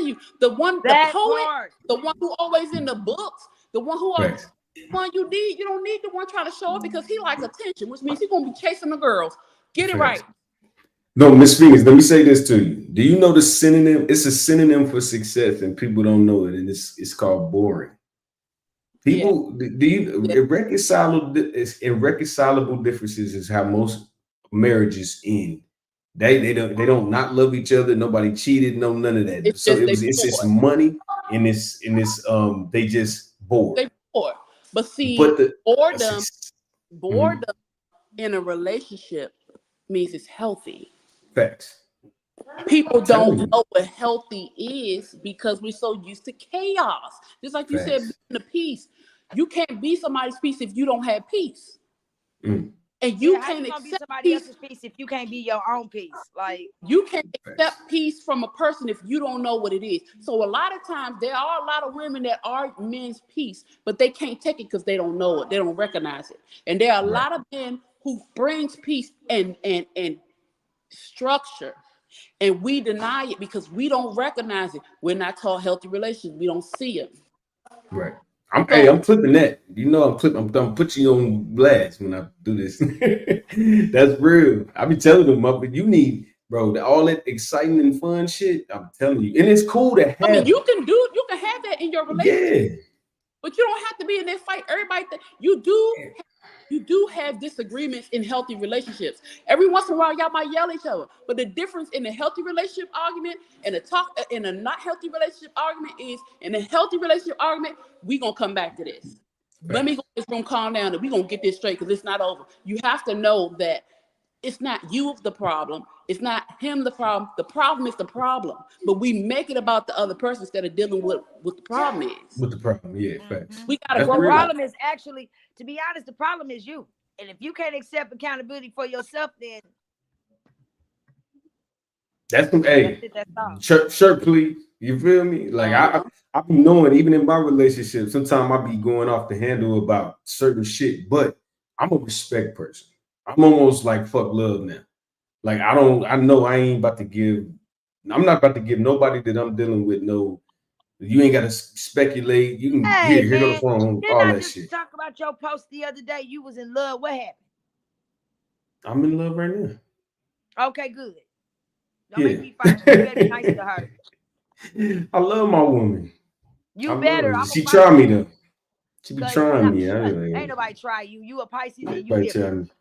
you. The one, the poet, the one who always in the books, the one who always, the one you need. You don't need the one trying to show up because he likes attention, which means he's gonna be chasing the girls. Get it right. No, Miss Phoenix, let me say this to you. Do you know the synonym? It's a synonym for success, and people don't know it, and it's called boring. People, irreconcilable differences is how most marriages end. They don't not love each other. Nobody cheated. No, none of that. It's just money, and it's they just bored. They bored. But see, boredom in a relationship means it's healthy. Facts. People don't know what healthy is because we're so used to chaos. Just like you said, being the peace. You can't be somebody's peace if you don't have peace. And you can't be somebody else's peace if you can't be your own peace. Like you can't accept peace from a person if you don't know what it is. So a lot of times there are a lot of women that are men's peace, but they can't take it because they don't know it. They don't recognize it. And there are a lot of men who brings peace and structure, and we deny it because we don't recognize it. We're not taught healthy relations. We don't see them. Right. I'm clipping that. You know, I'm putting you on blast when I do this. That's real. I be telling them, but you need, bro, all that exciting and fun shit. I'm telling you, and it's cool to have. I mean, you can have that in your relationship. Yeah. But you don't have to be in that fight. Everybody, you do You do have disagreements in healthy relationships. Every once in a while, y'all might yell at each other. But the difference in a healthy relationship argument and in a not healthy relationship argument is, in a healthy relationship argument, we gonna come back to this. Let me go in this room, calm down, and we gonna get this straight because it's not over. You have to know that it's not you the problem. It's not him the problem. The problem is the problem. But we make it about the other person instead of dealing with what the problem is. With the problem, yeah, facts. We gotta The problem is actually, to be honest, the problem is you. And if you can't accept accountability for yourself, then that's hey, shirt, please. You feel me? Like I be knowing, even in my relationship, sometimes I be going off the handle about certain shit, but I'm a respect person. I'm almost like fuck love now. Like I know I ain't about to give. I'm not about to give nobody that I'm dealing with no. You ain't got to speculate. You can here go the phone, all that shit. Talk about your post the other day. You was in love. What happened? I'm in love right now. Okay, good. Don't make me fight you. You better be nice to her. I love my woman. You better. She try me though. She be trying me. Ain't nobody try you. You a Pisces and you different.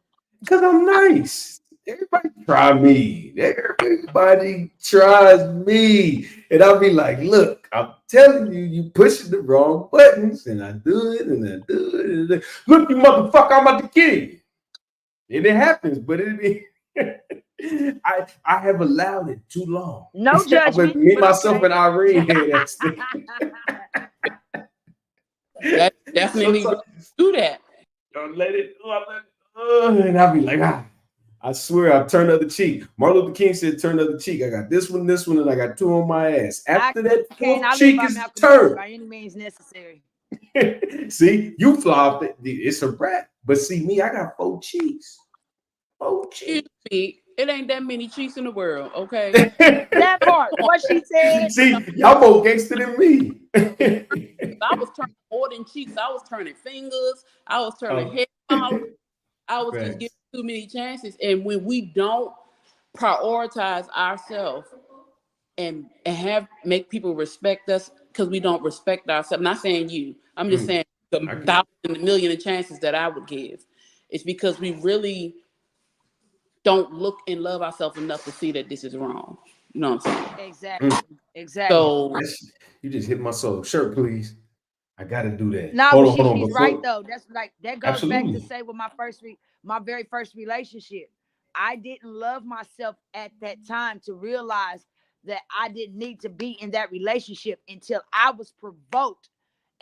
Because I'm nice. Everybody try me. Everybody tries me. And I'll be like, look, I'm telling you, you pushing the wrong buttons. And I do it and I do it. And I do it. Look, you motherfucker, I'm about to kill you. And it happens, but it be I have allowed it too long. No judgment. Me, myself, and Irene. Definitely do that. Don't let it. And I'll be like, I swear I'll turn the other cheek. Martin Luther King said, turn the other cheek. I got this one, and I got two on my ass. After that fourth cheek is turned. By any means necessary. See, you flopped it. It's a wrap. But see, me, I got 4 cheeks. 4 cheeks. It ain't that many cheeks in the world, okay? That part. What she said. See, y'all more gangster than me. I was turning more than cheeks. I was turning fingers. I was turning head. I was just giving too many chances. And when we don't prioritize ourselves and make people respect us because we don't respect ourselves. I'm not saying you. I'm just saying the 1,000 million of chances that I would give. It's because we really don't look and love ourselves enough to see that this is wrong. You know what I'm saying? Exactly. So you just hit my soul. Shirt, please. I gotta do that. No, but she's right though. That's like that goes back to say with my very first relationship. I didn't love myself at that time to realize that I didn't need to be in that relationship until I was provoked.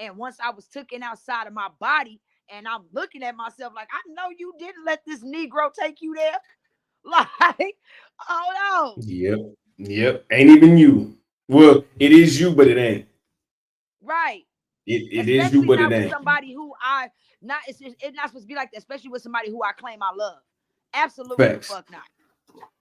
And once I was taken outside of my body and I'm looking at myself like, I know you didn't let this Negro take you there. Like, oh no. Yep. Ain't even you. Well, it is you, but it ain't. Right. It is you, but it ain't. Somebody who it's not supposed to be like that, especially with somebody who I claim I love. Absolutely the fuck not.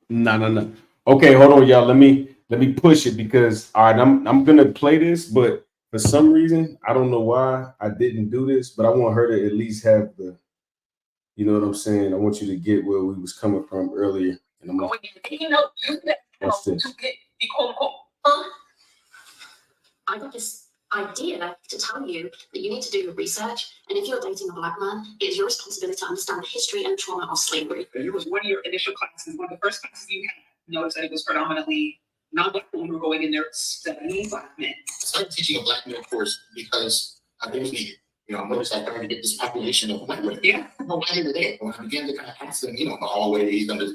No. Okay, hold on, y'all. Let me push it because all right, I'm gonna play this, but for some reason, I don't know why I didn't do this, but I want her to at least have the, you know what I'm saying? I want you to get where we was coming from earlier. And I'm like, what's this? I got this idea to tell you that you need to do your research, and if you're dating a black man, it is your responsibility to understand the history and trauma of slavery. It was one of your initial classes, one of the first classes you had. Notice that it was predominantly non-black women who were going in there studying black men. I started teaching a black man course because I was needed. You know, I noticed I started to get this population of white women. Yeah. No, why are they there? When I began to kind of ask them, in the hallways, why are you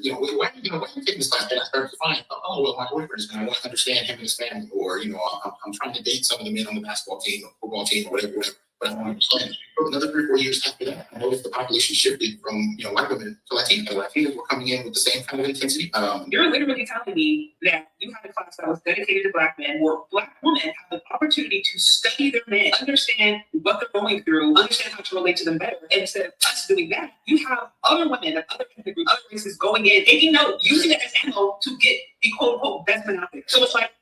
taking this class? And I started to find, well, my boyfriend is going to want to understand him and his family, or, I'm trying to date some of the men on the basketball team or football team or whatever, but I don't understand. Another 3 or 4 years after that, I noticed the population shifted from, white women to Latinos. Latinos were coming in with the same kind of intensity. You're literally telling me that you had a class that was dedicated to black men, where black women have the opportunity to study their men, understand what they're going through, understand how to relate to them better. And instead of us doing that, you have other women of other ethnic groups, other races going in, taking note, using it as ammo to get the quote unquote best men out there. So it's like,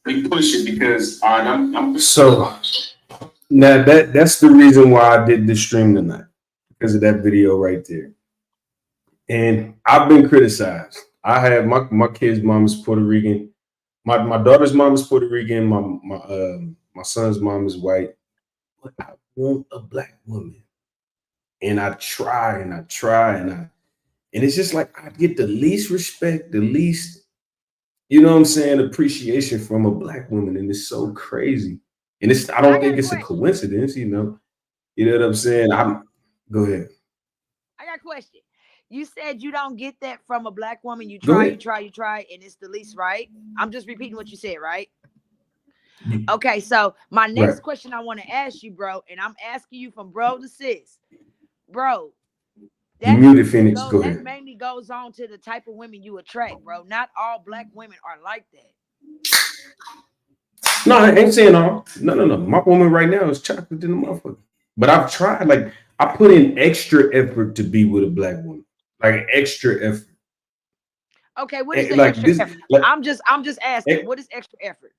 we push it because I'm so. Now that's the reason why I did this stream tonight, because of that video right there. And I've been criticized. I have my kid's mom is Puerto Rican. My daughter's mom is Puerto Rican. My son's mom is white. But I want a black woman. and I try and it's just like I get the least respect, the least, you know what I'm saying, appreciation from a black woman, and it's so crazy. And I don't think it's a coincidence, you know. You know what I'm saying? Go ahead. I got a question. You said you don't get that from a black woman. You try, and it's the least, right? I'm just repeating what you said, right? Okay, so my next question I want to ask you, bro, and I'm asking you from bro to sis. Bro, that muted, Phoenix. Go ahead. That mainly goes on to the type of women you attract, bro. Not all black women are like that. No, I ain't saying all. No. My woman right now is chocolate in the motherfucker. But I've tried, like, I put in extra effort to be with a black woman. Like extra effort. Okay, what is the extra effort? I'm just asking, what is extra effort?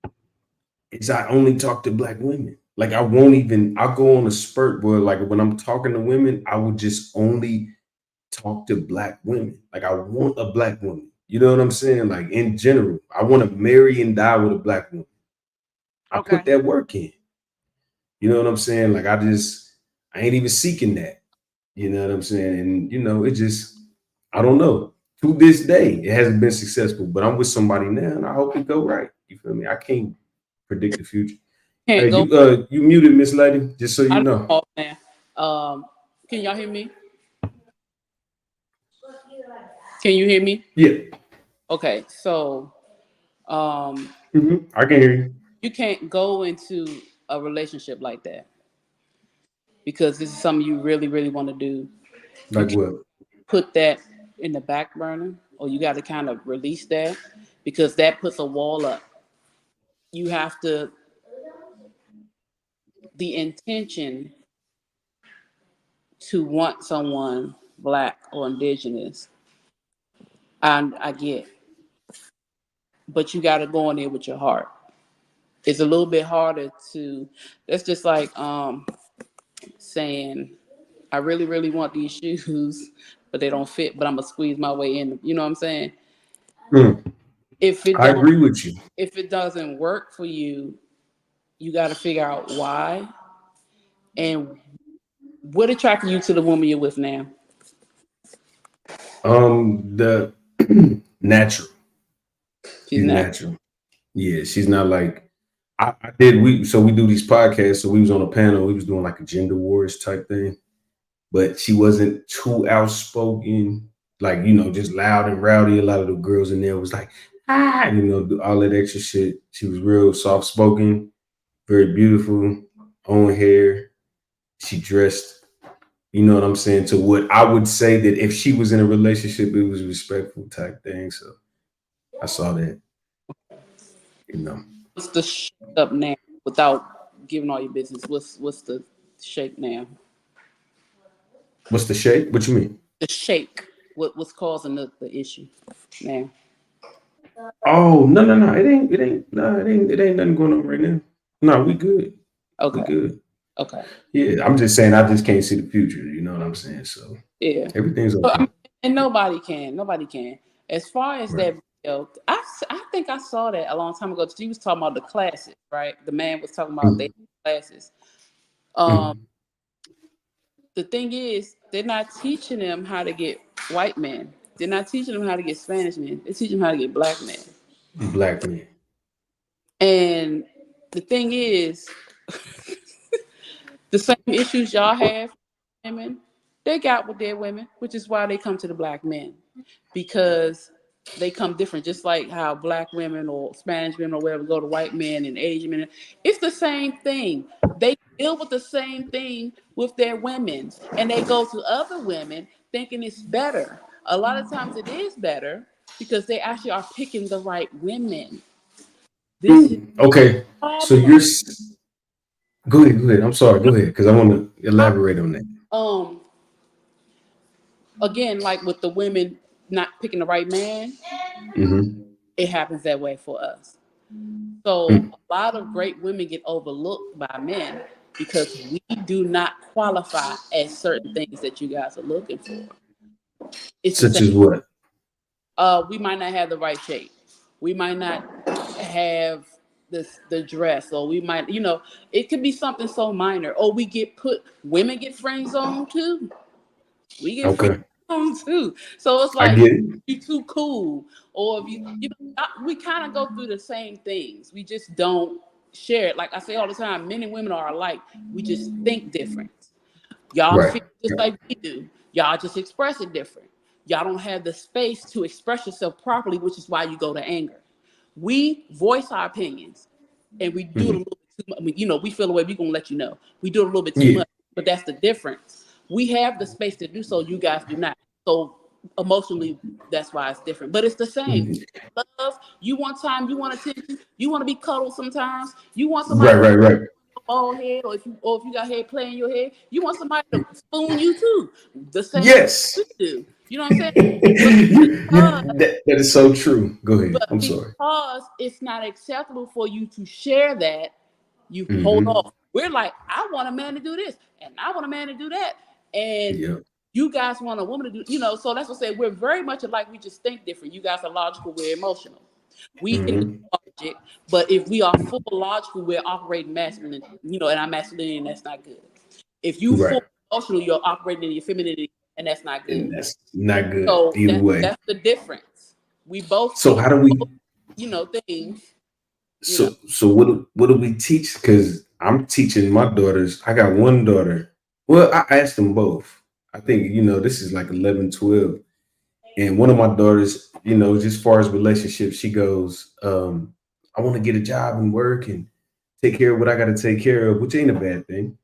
Is I only talk to black women. Like I'll go on a spurt where, like, when I'm talking to women, I would just only talk to black women. Like I want a black woman. You know what I'm saying? Like in general, I want to marry and die with a black woman. I put that work in. You know what I'm saying? Like I ain't even seeking that. You know what I'm saying? And you know, I don't know. To this day, it hasn't been successful, but I'm with somebody now and I hope it go right. You feel me? I can't predict the future. Hey, you muted, Miss Lady, just so you know. Oh, man. Can y'all hear me? Can you hear me? Yeah. Okay, so I can hear you. You can't go into a relationship like that because this is something you really, really want to do. Like what? Put that in the back burner, or you got to kind of release that because that puts a wall up. You have to, the intention to want someone black or indigenous, I get, but you got to go in there with your heart. It's a little bit harder to, that's just like saying, I really, really want these shoes, but they don't fit, but I'm gonna squeeze my way in. You know what I'm saying? I agree with you. If it doesn't work for you, you got to figure out why and what attracted you to the woman you're with now. The natural. She's natural. Yeah, she's not like we do these podcasts. So we was on a panel. We was doing like a gender wars type thing, but she wasn't too outspoken, like, you know, just loud and rowdy. A lot of the girls in there was like, you know, all that extra shit. She was real soft spoken, very beautiful, own hair. She dressed, you know what I'm saying, to what I would say that if she was in a relationship, it was respectful type thing. So I saw that, you know. What's the shake up now without giving all your business? What's the shake now? What's the shake? What you mean? The shake. What's causing the issue now? Oh, no. It ain't nothing going on right now. No, we good. Okay. We good. Okay. Yeah, I'm just saying I just can't see the future. You know what I'm saying? So yeah, everything's okay. And nobody can. As far as that video, I think I saw that a long time ago. She was talking about the classes, right? The man was talking about their classes. The thing is, they're not teaching them how to get white men. They're not teaching them how to get Spanish men. They're teaching them how to get black men. Black men. And the thing is, the same issues y'all have, women, they got with their women, which is why they come to the black men, because they come different. Just like how black women or Spanish women or whatever go to white men and Asian men, it's the same thing. They deal with the same thing with their women, and they go to other women thinking it's better. A lot of times it is better because they actually are picking the right women. Okay, so you're. Go ahead. I'm sorry. Go ahead, because I want to elaborate on that. Again, like with the women not picking the right man, it happens that way for us. So a lot of great women get overlooked by men because we do not qualify as certain things that you guys are looking for. Such as what? We might not have the right shape. We might not have the dress, or we might, it could be something so minor. Or women get friend zoned too. We get Okay. freedom too. So it's I like get it. you too cool, or if you know, we kind of go through the same things. We just don't share it. Like I say all the time, men and women are alike. We just think different. Y'all Right. feel just like we do. Y'all just express it different. Y'all don't have the space to express yourself properly, which is why you go to anger. We voice our opinions, and we do it a little bit too much. I mean, you know, we feel the way we're gonna let you know. We do it a little bit too much, but that's the difference. We have the space to do so. You guys do not. So emotionally, that's why it's different. But it's the same. Love. You want time. You want attention. You want to be cuddled sometimes. You want somebody. Right. Bald head, or if you got hair playing your head, you want somebody to spoon you too. The same Yes. we do. You know what I'm saying? that is so true. Go ahead. But I'm sorry. because it's not acceptable for you to share that, you hold off. We're like, I want a man to do this, and I want a man to do that, and you guys want a woman to do. You know, so that's what I say. We're very much alike. We just think different. You guys are logical. We're emotional. We can do logic, but if we are full logical, we're operating masculine. You know, and I'm masculine, and that's not good. If you full emotional, you're operating in your femininity, and that's not good. And that's not good So either way. that's the difference. We both. So how do we? You know things. So what do we teach? Because I'm teaching my daughters. I got one daughter. Well, I asked them both. I think, you know, this is like 11, 12. And one of my daughters, you know, just as far as relationships, she goes, I want to get a job and work and take care of what I got to take care of, which ain't a bad thing.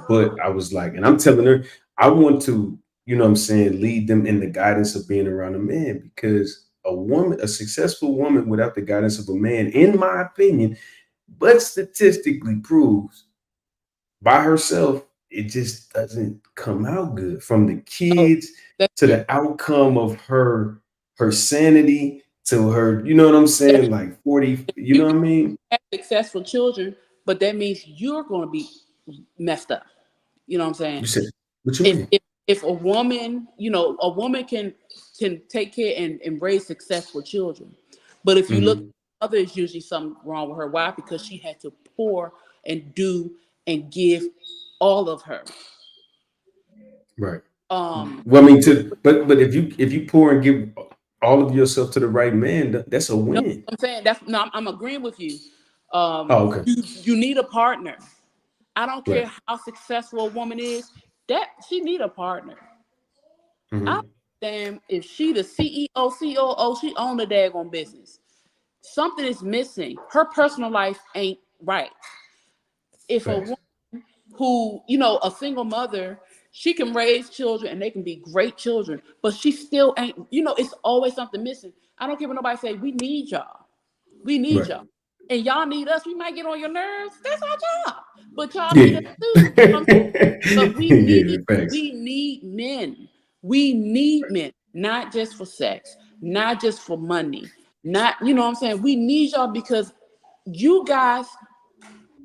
But I was like, and I'm telling her, I want to, you know what I'm saying, lead them in the guidance of being around a man, because a successful woman without the guidance of a man, in my opinion, but statistically proves by herself, it just doesn't come out good, from the kids to the outcome of her sanity to her, you know what I'm saying? Like 40, you know what I mean? Have successful children, but that means you're going to be messed up. You know what I'm saying? You said, what you mean? If a woman, you know, a woman can take care and raise successful children. But if you look, other is usually something wrong with her. Why? Because she had to pour and do and give all of her. Right. Well, I mean, but if you pour and give all of yourself to the right man, that's a win. No, I'm saying I'm agreeing with you. Okay. You need a partner. I don't care how successful a woman is, that she need a partner. I understand if she the CEO, COO, she own the daggone business. Something is missing. Her personal life ain't right. If a woman who, you know, a single mother, she can raise children and they can be great children, but she still ain't, you know, it's always something missing. I don't care what nobody say, we need y'all. We need y'all. And y'all need us. We might get on your nerves. That's our job. But y'all need us too. But we need men. We need men, not just for sex, not just for money, not, you know what I'm saying? We need y'all because you guys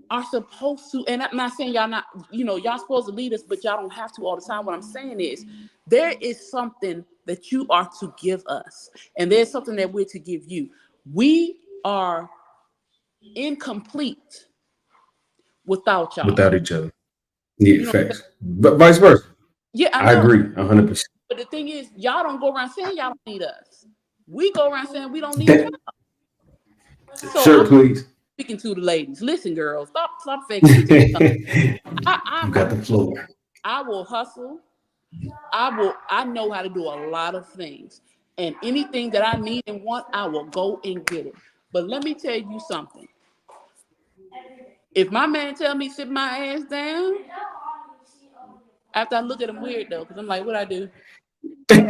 are supposed to, and I'm not saying y'all not, you know, y'all supposed to lead us, but y'all don't have to all the time. What I'm saying is there is something that you are to give us, and there's something that we're to give you. We are incomplete without y'all. Without each other. Yeah, facts. But vice versa. Yeah, I agree 100%. But the thing is, y'all don't go around saying y'all don't need us. We go around saying we don't need y'all. So sure, please. Speaking to the ladies, listen, girls, stop faking. You got the floor. I will hustle. I know how to do a lot of things, and anything that I need and want, I will go and get it. But let me tell you something. If my man tell me sit my ass down, after I look at him weird though, because I'm like, what I do? But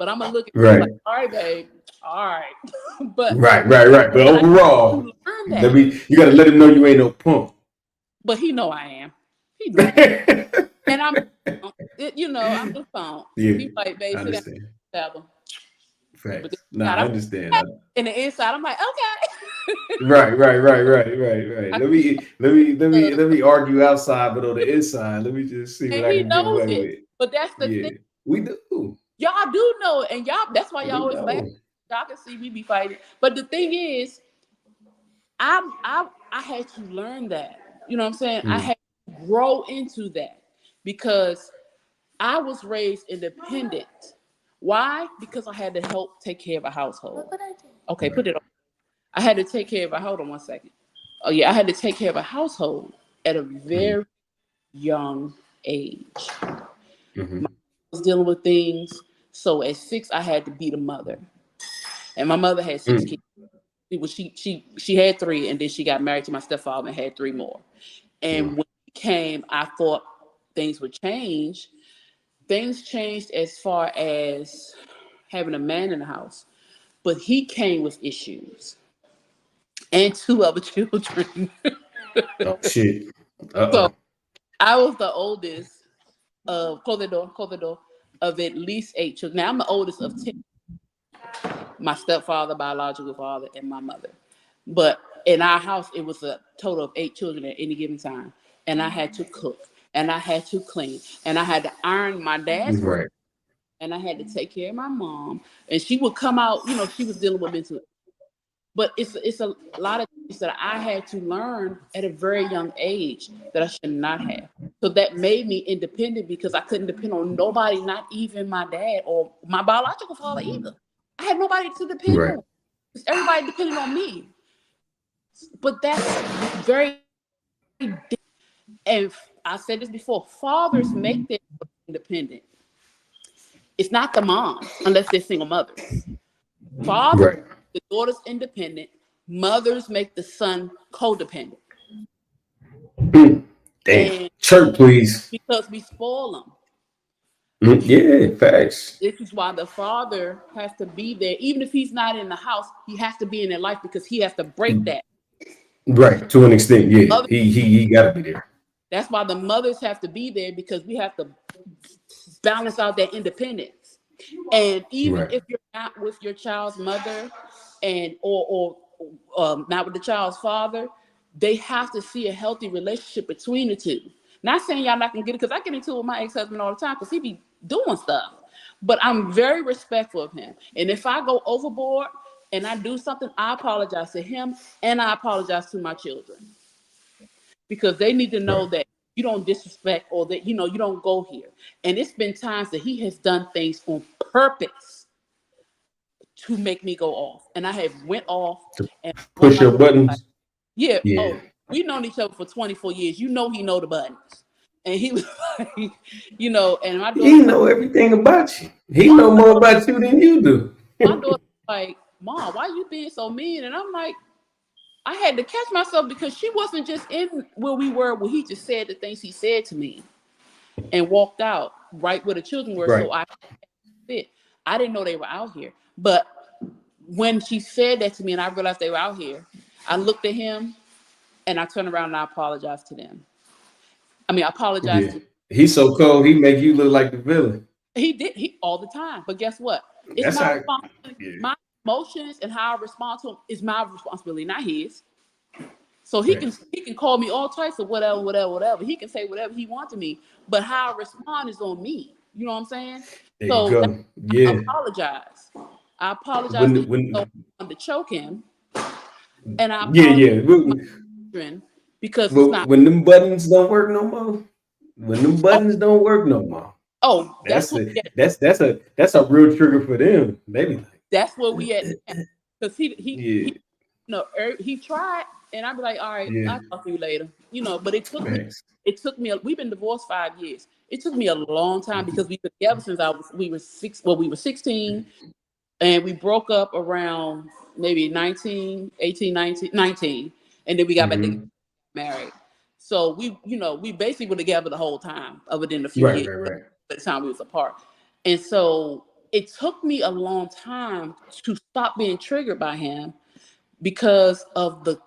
I'm gonna look at him like, all right, babe, all right. But right. But overall, you gotta let him know you ain't no punk. But he know I am. He know. And I'm the phone. Yeah, He's like, babe, sit down. Facts. I understand. In the inside, I'm like, okay. Right. Let me argue outside, but on the inside, let me just see what I can get away with. But that's the thing. We do. Y'all do know it, and y'all. That's why y'all always laugh. Y'all can see we be fighting. But the thing is, I had to learn that. You know what I'm saying? I had to grow into that because I was raised independent. Why? Because I had to help take care of a household. Okay, put it on. I had to take care of a, hold on one second. Oh yeah, I had to take care of a household at a very young age. I was dealing with things. So at 6, I had to be the mother. And my mother had 6 kids. She had 3, and then she got married to my stepfather and had 3 more. And when he came, I thought things would change. Things changed as far as having a man in the house, but he came with issues and 2 other children. Oh shit! So I was the oldest of close the door of at least 8 children. Now I'm the oldest of 10. My stepfather, biological father, and my mother. But in our house, it was a total of 8 children at any given time, and I had to cook. And I had to clean, and I had to iron my dad's work, and I had to take care of my mom. And she would come out, she was dealing with mental. But it's a lot of things that I had to learn at a very young age that I should not have. So that made me independent because I couldn't depend on nobody, not even my dad or my biological father either. I had nobody to depend on. Because everybody depended on me. But that's very different. And I said this before, fathers make them independent. It's not the moms, unless they're single mothers. Fathers, the daughter's independent. Mothers make the son codependent. Damn. Chirp, please. Because we spoil them. Yeah, facts. This is why the father has to be there. Even if he's not in the house, he has to be in their life because he has to break that. Right, to an extent, yeah. He got to be there. That's why the mothers have to be there because we have to balance out their independence. And even if you're not with your child's mother and or not with the child's father, they have to see a healthy relationship between the two. Not saying y'all not gonna get it, because I get into it with my ex-husband all the time because he be doing stuff. But I'm very respectful of him. And if I go overboard and I do something, I apologize to him and I apologize to my children. Because they need to know that you don't disrespect or that, you don't go here. And it's been times that he has done things on purpose to make me go off. And I have went off and push your buttons. Yeah. Oh, we've known each other for 24 years. He know the buttons. And he was like, and my daughter, he know everything about you. He know more about you than you do. My daughter was like, Mom, why you being so mean? And I'm like, I had to catch myself because she wasn't just in where we were when he just said the things he said to me and walked out right where the children were. So I didn't know they were out here. But when she said that to me and I realized they were out here, I looked at him and I turned around and I apologized to them. I apologized to him. He's so cold, he make you look like the villain. He all the time. But guess what? It's my responsibility. My emotions and how I respond to him is my responsibility, not his. So he can call me all types of whatever. He can say whatever he wants to me, but how I respond is on me. You know what I'm saying? There you go. Yeah. I apologize to choke him, and I because when them buttons don't work no more. Don't work no more. Oh, that's a real trigger for them. Maybe that's where we at because he tried, and I'd be like, all right, I'll talk to you later. But it took me. We've been divorced 5 years. It took me a long time because we've been together since we were 16, and we broke up around maybe 19, and then we got back together, married. So we basically were together the whole time, other than a few years by the time we was apart. And so it took me a long time to stop being triggered by him because of the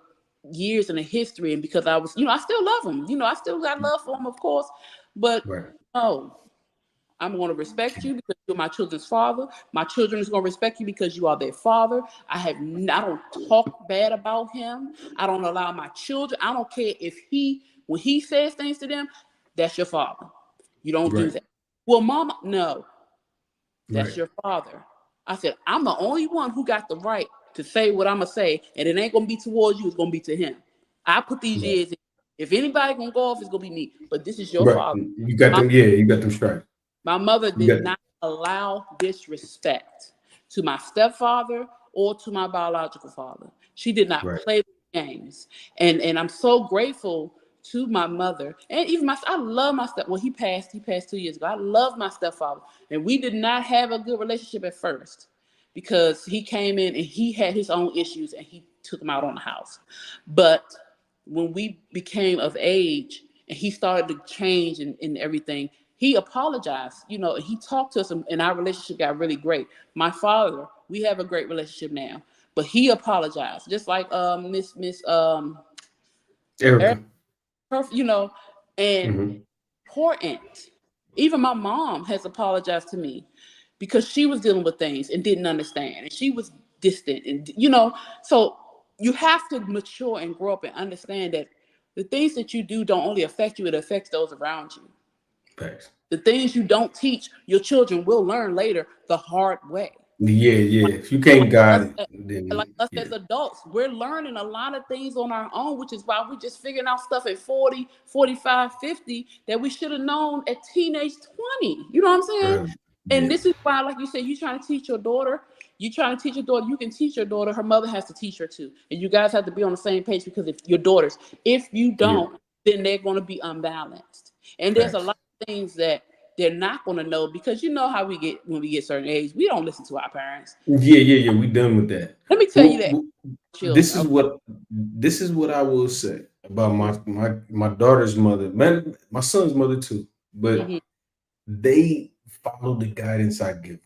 years and the history, and because I was, I still love him. I still got love for him, of course. But no, I'm going to respect you because you're my children's father. My children is going to respect you because you are their father. I don't talk bad about him. I don't allow my children. I don't care if when he says things to them, that's your father. You don't do that. Well, Mama, no, that's your father. I said, I'm the only one who got the right to say what I'm going to say, and it ain't going to be towards you. It's going to be to him. I put these years in. If anybody gonna go off, it's gonna be me. But this is your Right. father. You got them. Yeah, you got them stripes. My mother did not allow disrespect to my stepfather or to my biological father. She did not play games. And I'm so grateful to my mother. And even I love my well, he passed 2 years ago. I love my stepfather. And we did not have a good relationship at first because he came in and he had his own issues and he took them out on the house. But when we became of age and he started to change and everything, he apologized, you know, he talked to us and our relationship got really great. My father, we have a great relationship now, but he apologized, just like Miss Erica. You know, and important. Even my mom has apologized to me because she was dealing with things and didn't understand, and she was distant, and you know, so you have to mature and grow up and understand that the things that you do don't only affect you, it affects those around you. Thanks. The things you don't teach, your children will learn later the hard way. Yeah. If you can't guide it, then like us as adults, we're learning a lot of things on our own, which is why we're just figuring out stuff at 40, 45, 50 that we should have known at teenage 20. You know what I'm saying? And this is why, like you said, you're trying to teach your daughter. You can teach your daughter. Her mother has to teach her too. And you guys have to be on the same page because if your daughters, if you don't, then they're going to be unbalanced. And there's a lot of things that they're not going to know because you know how we get when we get certain age. We don't listen to our parents. Yeah. We done with that. Let me tell you that. This is what I will say about my daughter's mother, man, my son's mother too. But they follow the guidance I give them.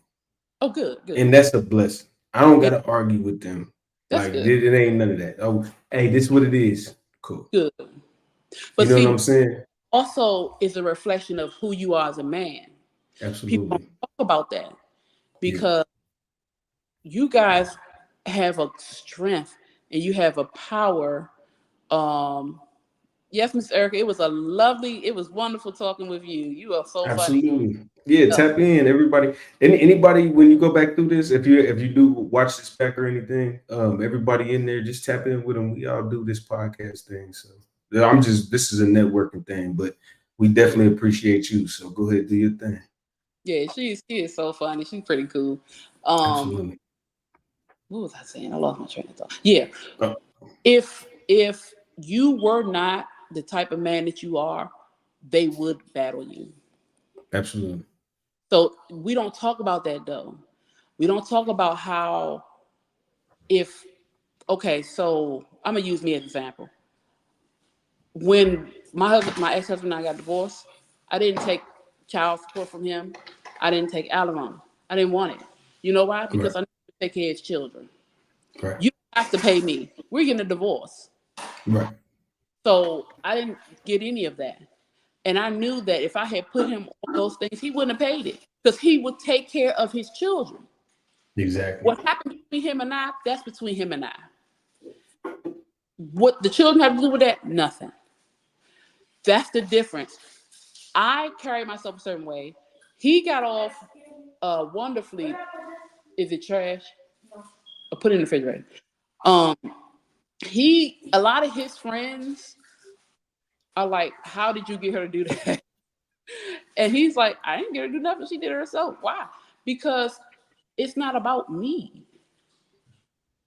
Oh, good. And that's a blessing. I don't gotta argue with them. That's like good. it ain't none of that. Oh, hey, this is what it is. Cool. Good. But you know what I'm saying? Also is a reflection of who you are as a man. Absolutely. People don't talk about that because you guys have a strength and you have a power. Yes, Miss Erica, it was wonderful talking with you. You are so Absolutely. funny. Yeah, tap in, everybody. Anybody when you go back through this, if you do watch this back or anything, everybody in there, just tap in with them. We all do this podcast thing. So this is a networking thing, but we definitely appreciate you. So go ahead, do your thing. Yeah, she is so funny. She's pretty cool. Absolutely. What was I saying? I lost my train of thought. Yeah. If you were not the type of man that you are, they would battle you. Absolutely. So we don't talk about that though. We don't talk about how so I'm gonna use me as an example. When my ex-husband and I got divorced, I didn't take child support from him. I didn't take alimony. I didn't want it. You know why? Because I need to take care of his children. Right. You have to pay me. We're getting a divorce. Right. So I didn't get any of that. And I knew that if I had put him on those things, he wouldn't have paid it because he would take care of his children. Exactly. What happened between him and I, that's between him and I. What the children have to do with that, nothing. That's the difference. I carry myself a certain way. He got off wonderfully. Is it trash? Or put it in the refrigerator. A lot of his friends are like, how did you get her to do that? And he's like, I didn't get her to do nothing. She did it herself. Why? Because it's not about me.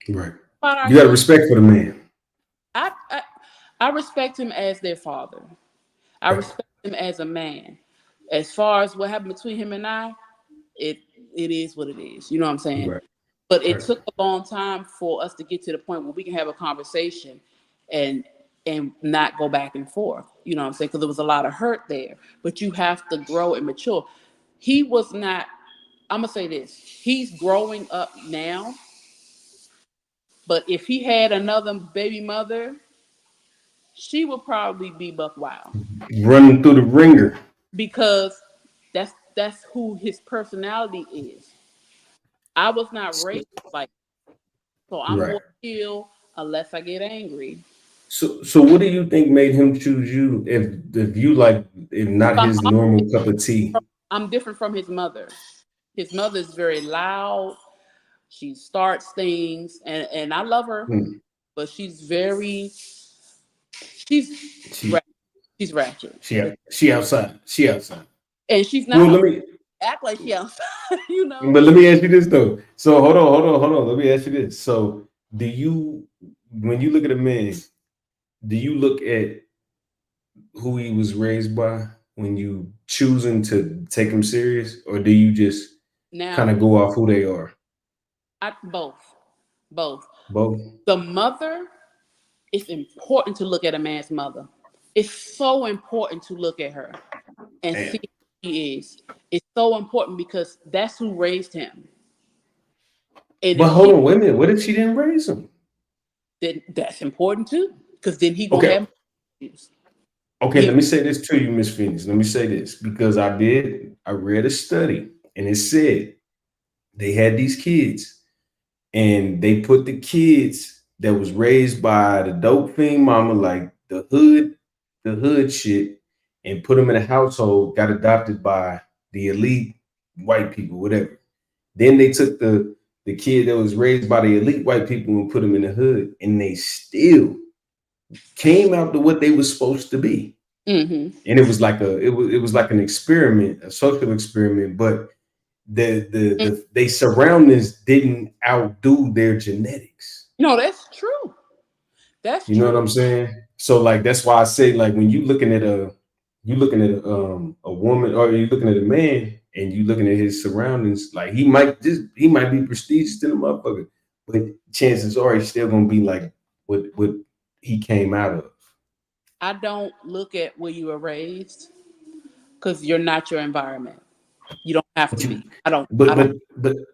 Right. You got respect for the man. I respect him as their father. I respect him as a man. As far as what happened between him and I, it is what it is. You know what I'm saying? Right. But it took a long time for us to get to the point where we can have a conversation and not go back and forth. You know what I'm saying? Because there was a lot of hurt there. But you have to grow and mature. He was not, I'm going to say this. He's growing up now. But if he had another baby mother, she would probably be buck wild. Running through the ringer. Because that's who his personality is. I was not raised like that. So I'm going to kill unless I get angry. So what do you think made him choose you if you if not his normal cup of tea? I'm different from his mother. His mother is very loud. She starts things and I love her, but she's She's ratchet. She outside. She outside. And she's not. Well, let me act like she outside. You know. But let me ask you this though. So hold on. Let me ask you this. So do you, when you look at a man, do you look at who he was raised by when you choosing to take him serious, or do you just kind of go off who they are? Both. Both. The mother, it's important to look at a man's mother. It's so important to look at her and see who she is. It's so important because that's who raised him. And but hold on, wait a minute. What if she didn't raise him? Then that's important too, because then he gonna have issues. Okay, let me say this to you, Miss Phoenix. Let me say this because I read a study and it said they had these kids and they put the kids that was raised by the dope fiend mama, like the hood shit, and put them in a household, got adopted by the elite white people, whatever. Then they took the kid that was raised by the elite white people and put them in the hood, and they still came out to what they were supposed to be. Mm-hmm. And it was like it was like an experiment, a social experiment, but they surroundings didn't outdo their genetics. No, that's true. That's you know what I'm saying? So like that's why I say, like, when you looking at a woman, or you're looking at a man and you looking at his surroundings, like he might be prestigious to the motherfucker, but chances are he's still gonna be like what he came out of. I don't look at where you were raised because you're not your environment. You don't have to be. I don't. But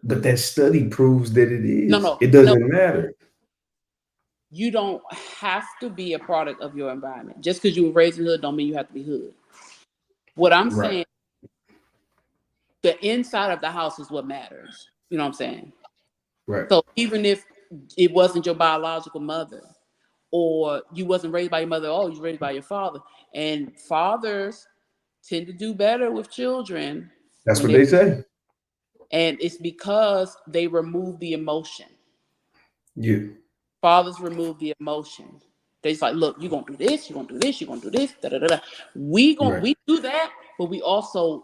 that study proves that it is. No, it doesn't matter. You don't have to be a product of your environment. Just because you were raised in hood don't mean you have to be hood. What I'm saying, the inside of the house is what matters. You know what I'm saying? Right. So even if it wasn't your biological mother, or you wasn't raised by your mother, you was raised by your father. And fathers tend to do better with children. That's what they say. And it's because they remove the emotion. Yeah. Fathers remove the emotion. They just like, look, you're gonna do this, you're gonna do this, you're gonna do this, da da da da. We do that, but we also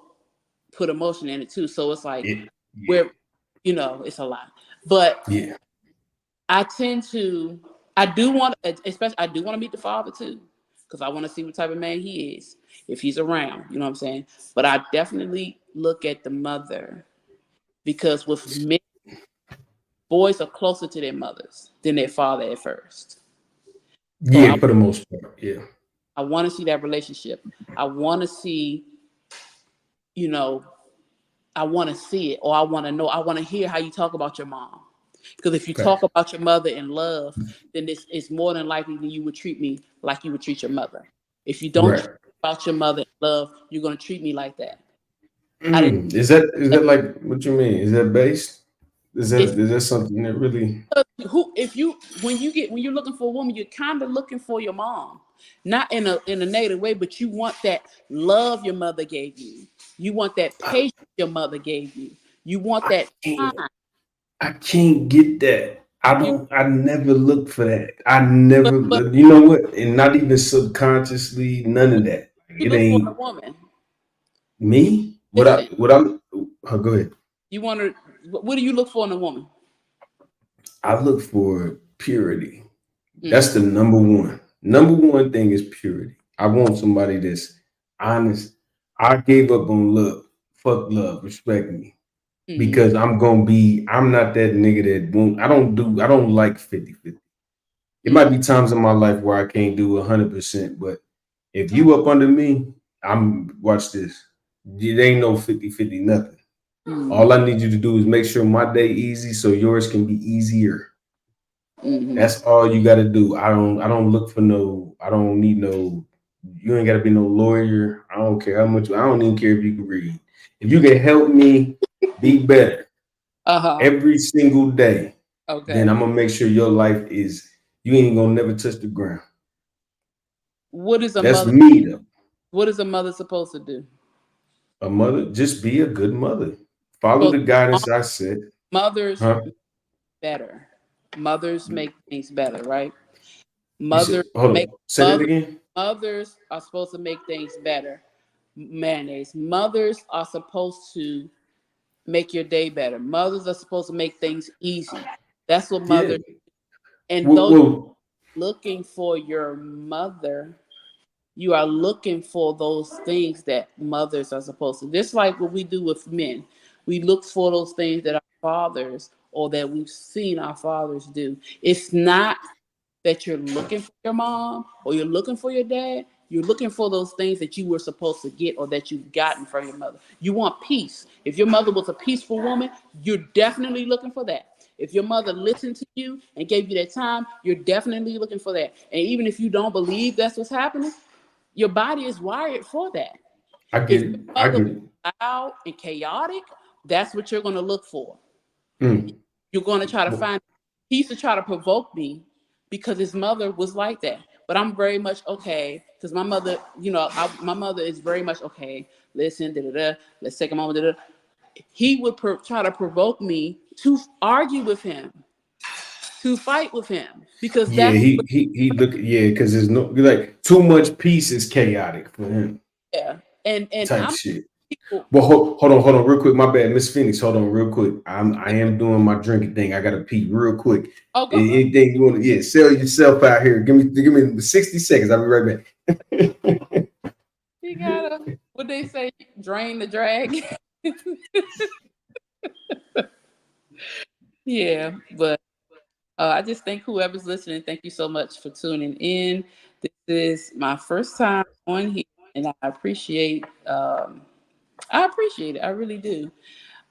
put emotion in it too. So it's like we're, it's a lot. But I do want to meet the father too, because I want to see what type of man he is if he's around. You know what I'm saying? But I definitely look at the mother, because with men, boys are closer to their mothers than their father at first. So for the most part, I want to see that relationship. I want to see, I want to see it, or I want to know. I want to hear how you talk about your mom. Because if you talk about your mother in love, then it's more than likely that you would treat me like you would treat your mother. If you don't talk about your mother in love, you're going to treat me like that. Is that like what you mean? Is that based? Is that something that really? When you're looking for a woman, you're kind of looking for your mom, not in a negative way, but you want that love your mother gave you. You want that patience your mother gave you. You want that time. I can't get that. I never look for that. I never, you know what? And not even subconsciously, none of that. You look for a woman. Me? Go ahead. What do you look for in a woman? I look for purity. That's the number one. Number one thing is purity. I want somebody that's honest. I gave up on love. Fuck love. Respect me. Because I'm not that nigga that won't, I don't like 50-50. It might be times in my life where I can't do 100%, but if you up under me, watch this. It ain't no 50-50 nothing. All I need you to do is make sure my day easy so yours can be easier. That's all you got to do. I don't look for I don't need you ain't got to be no lawyer. I don't care how much, I don't even care if you can read. If you can help me be better every single day, then I'm gonna make sure your life you ain't gonna never touch the ground. That's me though. What is a mother supposed to do? A mother, just be a good mother. Follow the guidance I said. Mothers better. Mothers make things better, right? Mothers hold make on. Say that again. mothers are supposed to make things better. Mayonnaise. Mothers are supposed to make your day better. Mothers are supposed to make things easy. That's what mothers. And Well, those looking for your mother, you are looking for those things that mothers are supposed to. Just like what we do with men, we look for those things that our fathers or that we've seen our fathers do. It's not that you're looking for your mom or you're looking for your dad. You're looking for those things that you were supposed to get or that you've gotten from your mother. You want peace. If your mother was a peaceful woman, you're definitely looking for that. If your mother listened to you and gave you that time, you're definitely looking for that. And even if you don't believe that's what's happening, your body is wired for that. I get it. I get it. Loud and chaotic, that's what you're going to look for. Mm. You're going to try to find. He used to try to provoke me because his mother was like that. But I'm very much okay because my mother, my mother is very much okay. Listen, let's take a moment. He would try to provoke me to argue with him, to fight with him, because he look because there's no like too much peace is chaotic for him. Yeah, and type shit. Well, hold on, real quick. My bad, Miss Phoenix. Hold on, real quick. I am doing my drinking thing. I gotta pee real quick. Oh, anything you want to? Sell yourself out here. Give me 60 seconds. I'll be right back. You gotta. What they say? Drain the drag. Yeah, but I just thank whoever's listening. Thank you so much for tuning in. This is my first time on here, and I appreciate it. I really do.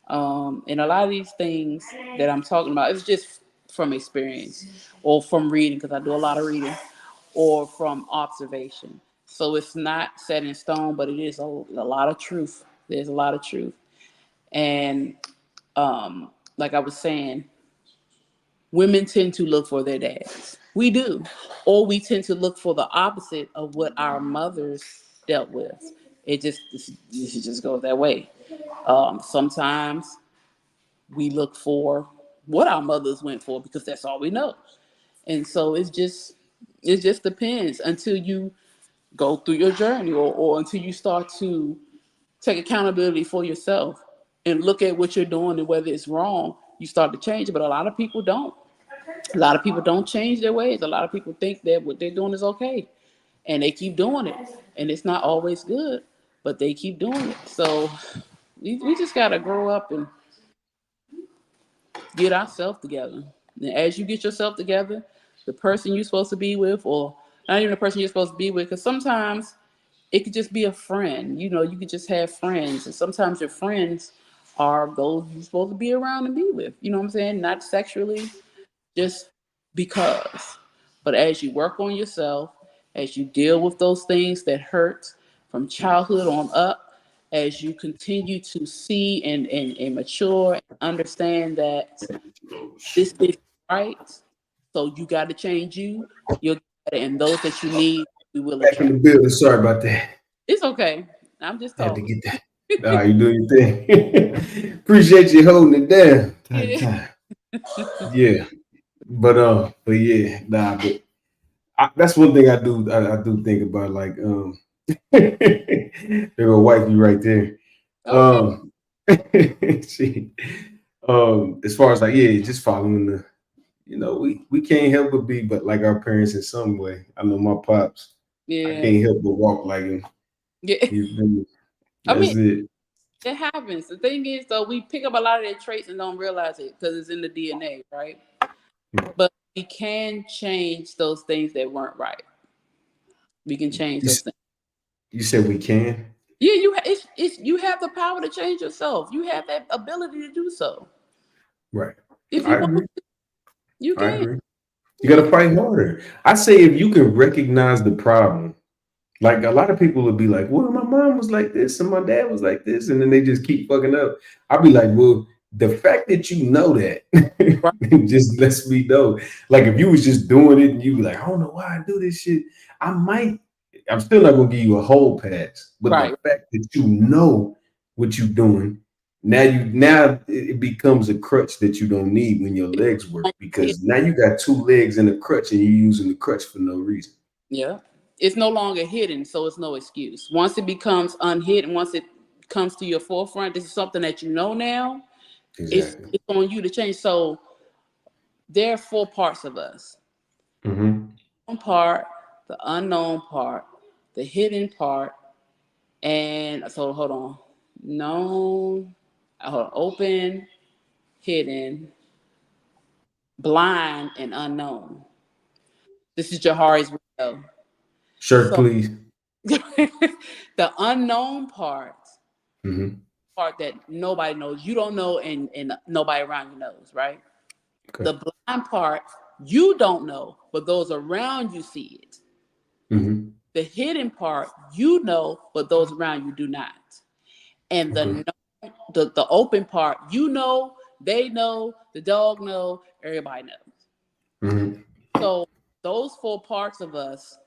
And a lot of these things that I'm talking about, it's just from experience or from reading, because I do a lot of reading, or from observation. So it's not set in stone, but it is a lot of truth. There's a lot of truth. And like I was saying, women tend to look for their dads. We do. Or we tend to look for the opposite of what our mothers dealt with. It just goes that way. Sometimes we look for what our mothers went for because that's all we know. And so it just depends until you go through your journey or until you start to take accountability for yourself and look at what you're doing and whether it's wrong, you start to change it. But a lot of people don't. A lot of people don't change their ways. A lot of people think that what they're doing is okay. And they keep doing it. And it's not always good, but they keep doing it. So we just got to grow up and get ourselves together. And as you get yourself together, the person you're supposed to be with, or not even the person you're supposed to be with, because sometimes it could just be a friend. You could just have friends. And sometimes your friends are those you're supposed to be around and be with. You know what I'm saying? Not sexually, just because. But as you work on yourself, as you deal with those things that hurt from childhood on up, as you continue to see and mature and understand that this is right, so you got to change you. You'll get it, and those that you need, we will Back in the building. Sorry about that. It's okay. I'm just talking. Had to get that. Nah, you doing your thing. Appreciate you holding it down. Yeah. But yeah, nah, but that's one thing I do think about, like there go wifey right there. She, as far as like, just following the, we can't help but be but like our parents in some way. I know my pops. Yeah. I can't help but walk like him. Yeah. It happens. The thing is, though, we pick up a lot of their traits and don't realize it because it's in the DNA, right? But we can change those things that weren't right. We can change those things. You said we can? Yeah, you have the power to change yourself. You have that ability to do so. Right. If you want to, you can. I agree. You got to fight harder. I say if you can recognize the problem, like a lot of people would be like, well, my mom was like this and my dad was like this, and then they just keep fucking up. I'd be like, well, the fact that you know that just lets me know. Like if you was just doing it and you be like, I don't know why I do this shit, I'm still not gonna give you a whole pass. But the fact that you know what you're doing now it becomes a crutch that you don't need when your legs work, because now you got 2 legs in a crutch and you're using the crutch for no reason. Yeah. It's no longer hidden, so it's no excuse. Once it becomes unhidden, once it comes to your forefront, this is something that you know now. Exactly. It's on you to change. So there are 4 parts of us. Mm-hmm. One part, the unknown part, the hidden part, and so hold on. Known, open, hidden, blind, and unknown. This is Jahari's window. Shirt, please. The unknown part, Mm-hmm. part that nobody knows, you don't know, and nobody around you knows, right? Okay. The blind part, you don't know, but those around you see it. Mm-hmm. The hidden part, you know, but those around you do not. And the open part, you know, they know, the dog know, everybody knows. Mm-hmm. So those 4 parts of us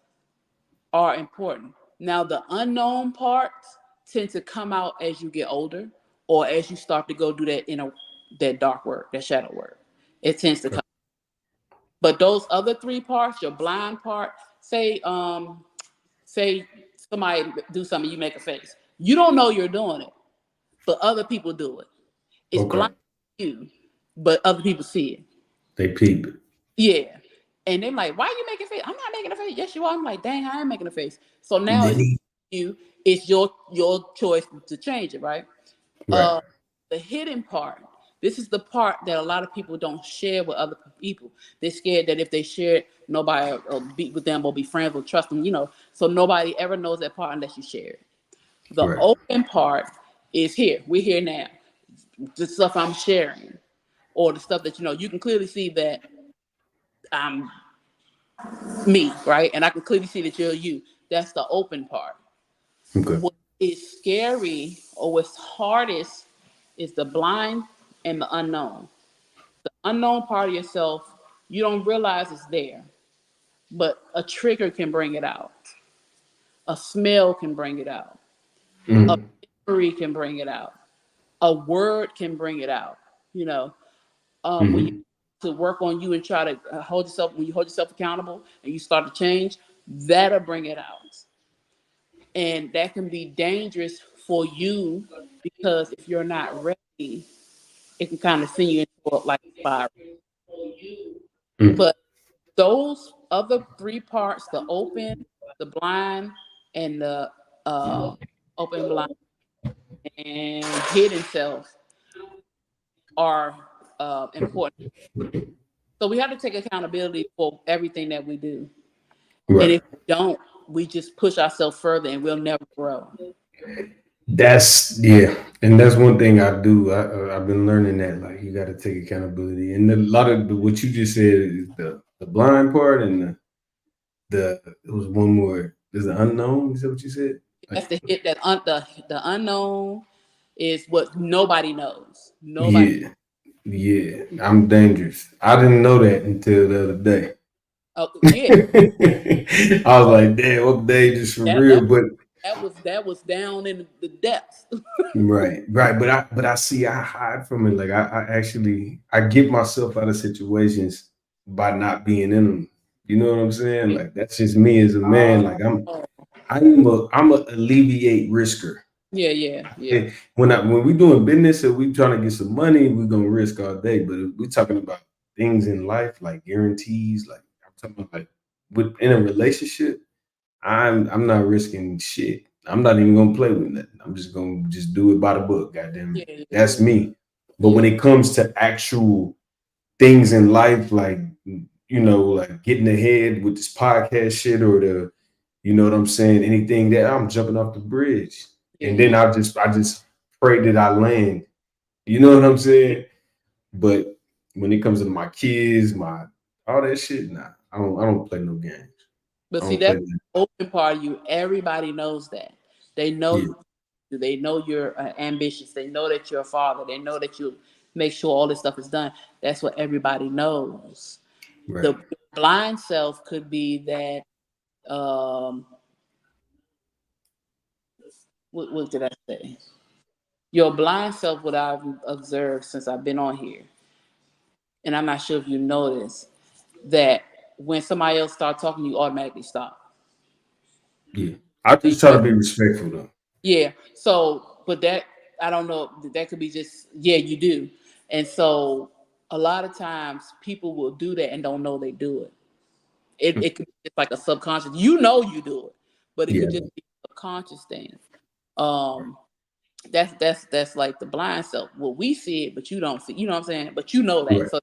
are important. Now, the unknown parts tend to come out as you get older, or as you start to go do that dark work, that shadow work. It tends to come. But those other 3 parts, your blind part, say somebody do something, you make a face. You don't know you're doing it, but other people do it. It's blind to you, but other people see it. They peep it. Yeah. And they're like, why are you making a face? I'm not making a face. Yes, you are. I'm like, dang, I am making a face. So now it's your choice to change it, right? Right. The hidden part, this is the part that a lot of people don't share with other people. They're scared that if they share it, nobody will be with them or be friends or trust them, so nobody ever knows that part unless you share it. The open part is here. We're here now. The stuff I'm sharing, or the stuff that you can clearly see that I'm me, right? And I can clearly see that you're you. That's the open part. Okay. What is scary or what's hardest is the blind and the unknown. The unknown part of yourself, you don't realize it's there, but a trigger can bring it out. A smell can bring it out. A memory can bring it out. A word can bring it out. When you to work on you and try to when you hold yourself accountable and you start to change, that'll bring it out. And that can be dangerous for you, because if you're not ready, it can kind of send you into like a spiral. But those other 3 parts, the open, the blind, and the open, blind, and hidden self, are important. So we have to take accountability for everything that we do. Right. And if we don't, we just push ourselves further and we'll never grow. And that's one thing I do. I've been learning that, like, you got to take accountability. And a lot of what you just said is the blind part, and it was one more. There's the unknown. Is that what you said? That's the unknown is what nobody knows. Nobody. Yeah, I'm dangerous. I didn't know that until the other day. Oh yeah. I was like, damn, I'm dangerous for real. But that was down in the depths. right. But I see I hide from it. Like I get myself out of situations by not being in them. You know what I'm saying? Like, that's just me as a man. Like I'm a alleviate risker. Yeah. When we doing business and we trying to get some money, we're gonna risk all day. But if we're talking about things in life, like guarantees, like I'm talking about, like in a relationship, I'm not risking shit. I'm not even gonna play with nothing. I'm just gonna do it by the book. Goddamn it. Yeah. That's me. But when it comes to actual things in life, like, like getting ahead with this podcast shit, or you know what I'm saying, anything, that I'm jumping off the bridge. And then I just pray that I land. You know what I'm saying? But when it comes to my kids, all that shit, nah, I don't play no games. But see, that's the open part of you. Everybody knows that. They know you. They know you're ambitious. They know that you're a father. They know that you make sure all this stuff is done. That's what everybody knows. Right. The blind self could be that. What did I say? Your blind self, what I've observed since I've been on here, and I'm not sure if you notice, that when somebody else starts talking, you automatically stop. Yeah. I just try to be respectful though. Yeah. So, but that, I don't know, that could be just, yeah, you do. And so a lot of times people will do that and don't know they do it. It could be just like a subconscious, you know you do it, but it could just be a conscious thing. That's like the blind self. Well, we see it, but you don't see, you know what I'm saying? But you know that. Right. So,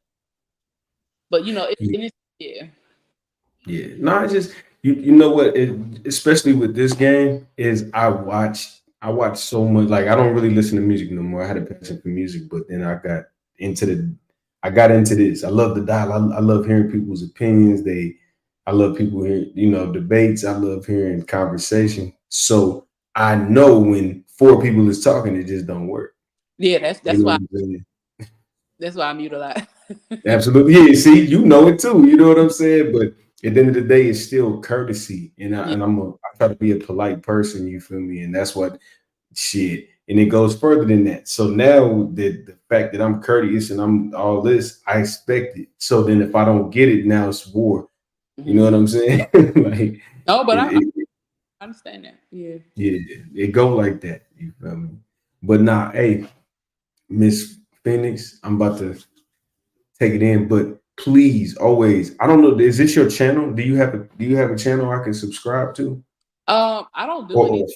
but you know, yeah. Yeah. No, I just you know what, especially with this game, is I watch so much. Like I don't really listen to music no more. I had a passion for music, but then I got into this. I love the dialogue. I love hearing people's opinions. I love people hearing, debates. I love hearing conversation. So I know when 4 people is talking, it just don't work. Yeah, that's why. That's why I mute a lot. Absolutely. Yeah, see, you know it too. You know what I'm saying? But at the end of the day, it's still courtesy. And I try to be a polite person, you feel me? And that's what shit. And it goes further than that. So now the fact that I'm courteous and I'm all this, I expect it. So then if I don't get it, now it's war. You know what I'm saying? Like, no, but I understand that. Yeah. Yeah, it go like that. You feel me? But nah, hey, Miss Phoenix, I'm about to take it in, but please, always, I don't know, is this your channel? Do you have a channel I can subscribe to? I don't do any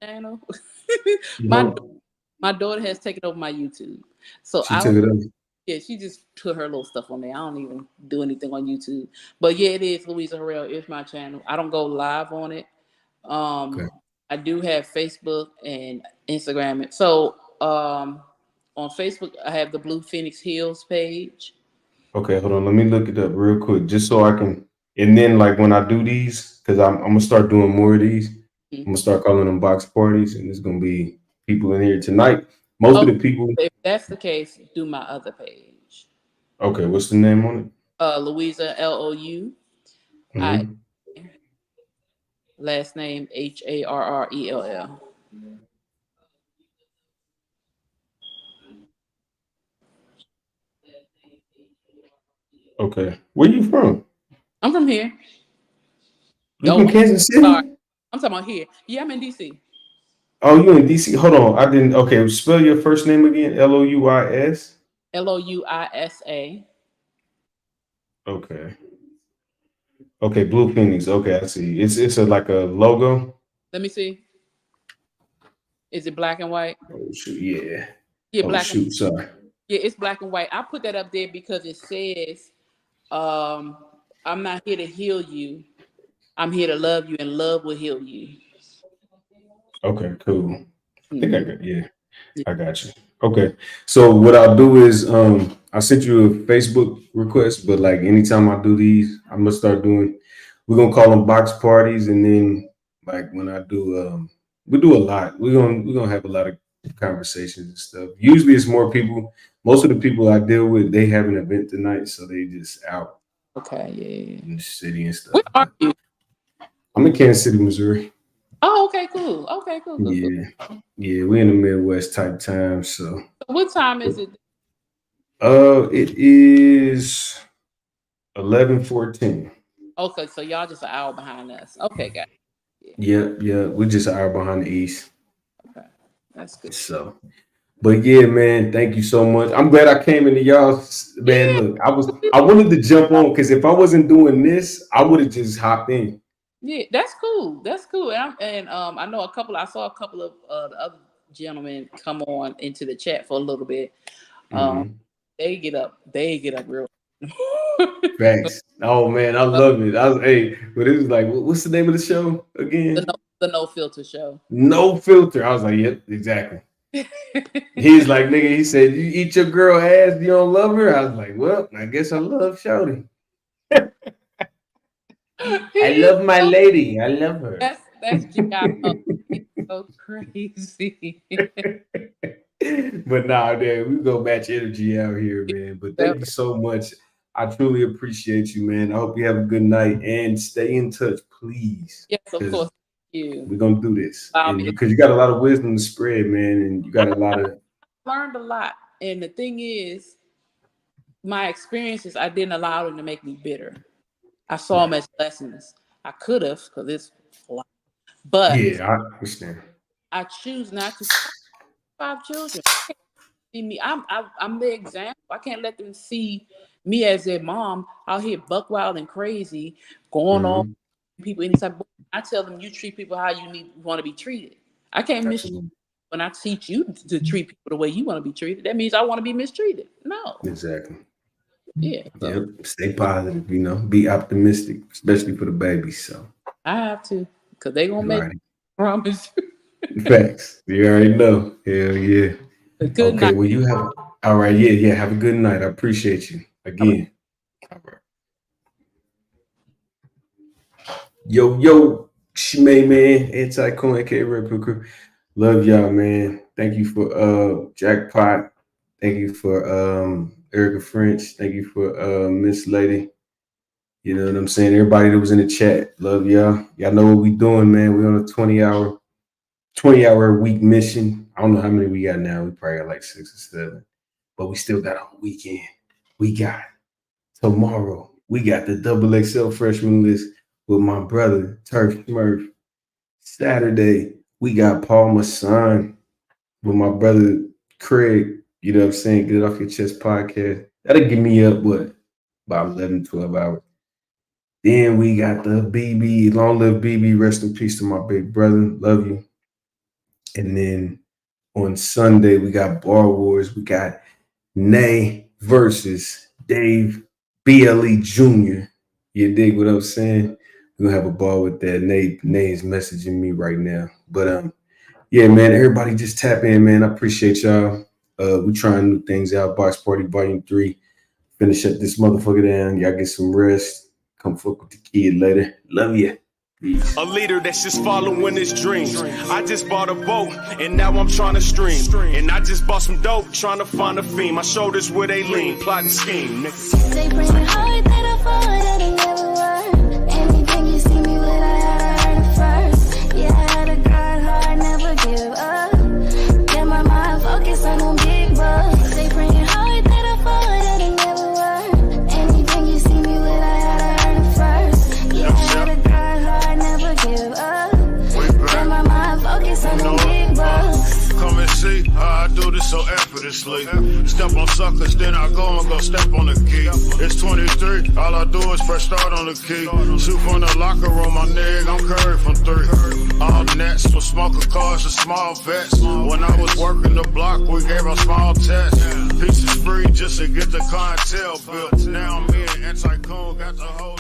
channel. My daughter has taken over my YouTube, so she took it over. Yeah, she just put her little stuff on there. I don't even do anything on YouTube, but yeah, it is Louisa Harrell. It's my channel. I don't go live on it. I do have Facebook and Instagram. So on Facebook, I have the Blue Phoenix Hills page. Okay, hold on. Let me look it up real quick, just so I can. And then, like when I do these, because I'm gonna start doing more of these. I'm gonna start calling them box parties, and there's gonna be people in here tonight. Most of the people. If that's the case, do my other page. Okay, what's the name on it? Louisa LOU. Last name HARRELL. Okay, where you from? I'm from here. You from Kansas City? Sorry. I'm talking about here. Yeah, I'm in DC. Oh, you in DC? Hold on, I didn't. Okay, spell your first name again. LOUIS. LOUISA. Okay. Okay, Blue Phoenix. Okay, I see. It's like a logo. Let me see. Is it black and white? Oh shoot, yeah. Yeah, black. Oh shoot, sorry. Yeah, it's black and white. I put that up there because it says, "I'm not here to heal you. I'm here to love you, and love will heal you." Okay, cool. I think I got I got you. Okay, so what I'll do is I sent you a Facebook request, but like anytime I do these, I'm gonna start doing. We're gonna call them box parties, and then like when I do, we do a lot. We're gonna have a lot of conversations and stuff. Usually, it's more people. Most of the people I deal with, they have an event tonight, so they just out. Okay, yeah. In the city and stuff. Where are you? I'm in Kansas City, Missouri. Oh, okay, cool. Okay, cool. Yeah, we're in the Midwest type time. So what time is it? It is 11:14. Okay, so y'all just an hour behind us. Okay, guys. Yeah, we're just an hour behind the East. Okay, that's good. So, but yeah, man, thank you so much. I'm glad I came into y'all. Man, look, I wanted to jump on because if I wasn't doing this, I would have just hopped in. Yeah, that's cool. That's cool. And I know I saw a couple of the other gentlemen come on into the chat for a little bit. They get up real. Thanks. Oh man, I love it. But it was like, what's the name of the show again? The No Filter Show. No Filter. I was like, yep, exactly. He's like, nigga, he said, you eat your girl ass, you don't love her? I was like, well, I guess I love Shawty. I love my lady. I love her. That's so crazy. But nah, man, we go match energy out here, man. But thank you so much. I truly appreciate you, man. I hope you have a good night and stay in touch, please. Yes, of course. We're gonna do this. Because you got a lot of wisdom to spread, man, and you got a lot of learned a lot. And the thing is, my experiences, I didn't allow them to make me bitter. I saw them as lessons. I could have, because it's a lot. But yeah, I understand. I choose not to. 5 children. See me, I'm the example. I can't let them see me as their mom out here buck wild and crazy, going on people any type of. I tell them, you treat people how you want to be treated. I can't mistreat when I teach you to treat people the way you want to be treated. That means I want to be mistreated. No. Exactly. Yeah. Yep. Stay positive, be optimistic, especially for the babies. So I have to, because they're gonna make me promise. Facts. You already know. Hell yeah. Good night. Well, you have all right, yeah. Have a good night. I appreciate you again. All right. Yo, Shimei, man, Anti-Coin, aka Red Pill Crew. Love y'all, man. Thank you for Jackpot. Thank you for Erica French. Thank you for Miss Lady. You know what I'm saying? Everybody that was in the chat, love y'all. Y'all know what we doing, man. We on a 20-hour a week mission. I don't know how many we got now. We probably got like 6 or 7, but we still got a weekend. We got tomorrow. We got the XXL freshman list with my brother Turf Smurf. Saturday, we got Paul Masson with my brother Craig. You know what I'm saying? Get It Off Your Chest podcast. That'll get me up, what, about 11, 12 hours. Then we got the BB, long live BB, rest in peace to my big brother. Love you. And then on Sunday, we got Bar Wars. We got Nay versus Dave BLE Jr. You dig what I'm saying? We're gonna have a ball with that. Nay's messaging me right now. But yeah, man, everybody just tap in, man. I appreciate y'all. We trying new things out. Box Party Volume 3. Finish up this motherfucker down. Y'all get some rest. Come fuck with the kid later. Love you. Peace. A leader that's just following his dreams. I just bought a boat and now I'm trying to stream. And I just bought some dope trying to find a fiend. My shoulders where they lean, plotting scheme. They bring it hard that I fall that I never won. Anything you see me with, I heard it first. Yeah, I had to grind hard, never give up. Get my mind focused on them big bucks. They bring it hard that I fall that I never won. Anything you see me with, I heard it first. Yeah, I had to grind hard, never give up. Get my mind focused on them big bucks. Come and see how I do this so effortlessly. Step on suckers, then I go and go step on the key. It's 23, all I do is press start on the key. Shoot from the locker room, my nigga, I'm Curry from 3. All nets for smoker cars and small vets. When I was working the block, we gave a small test. Pieces free just to get the clientele built. Now me and Anti-Coon got the whole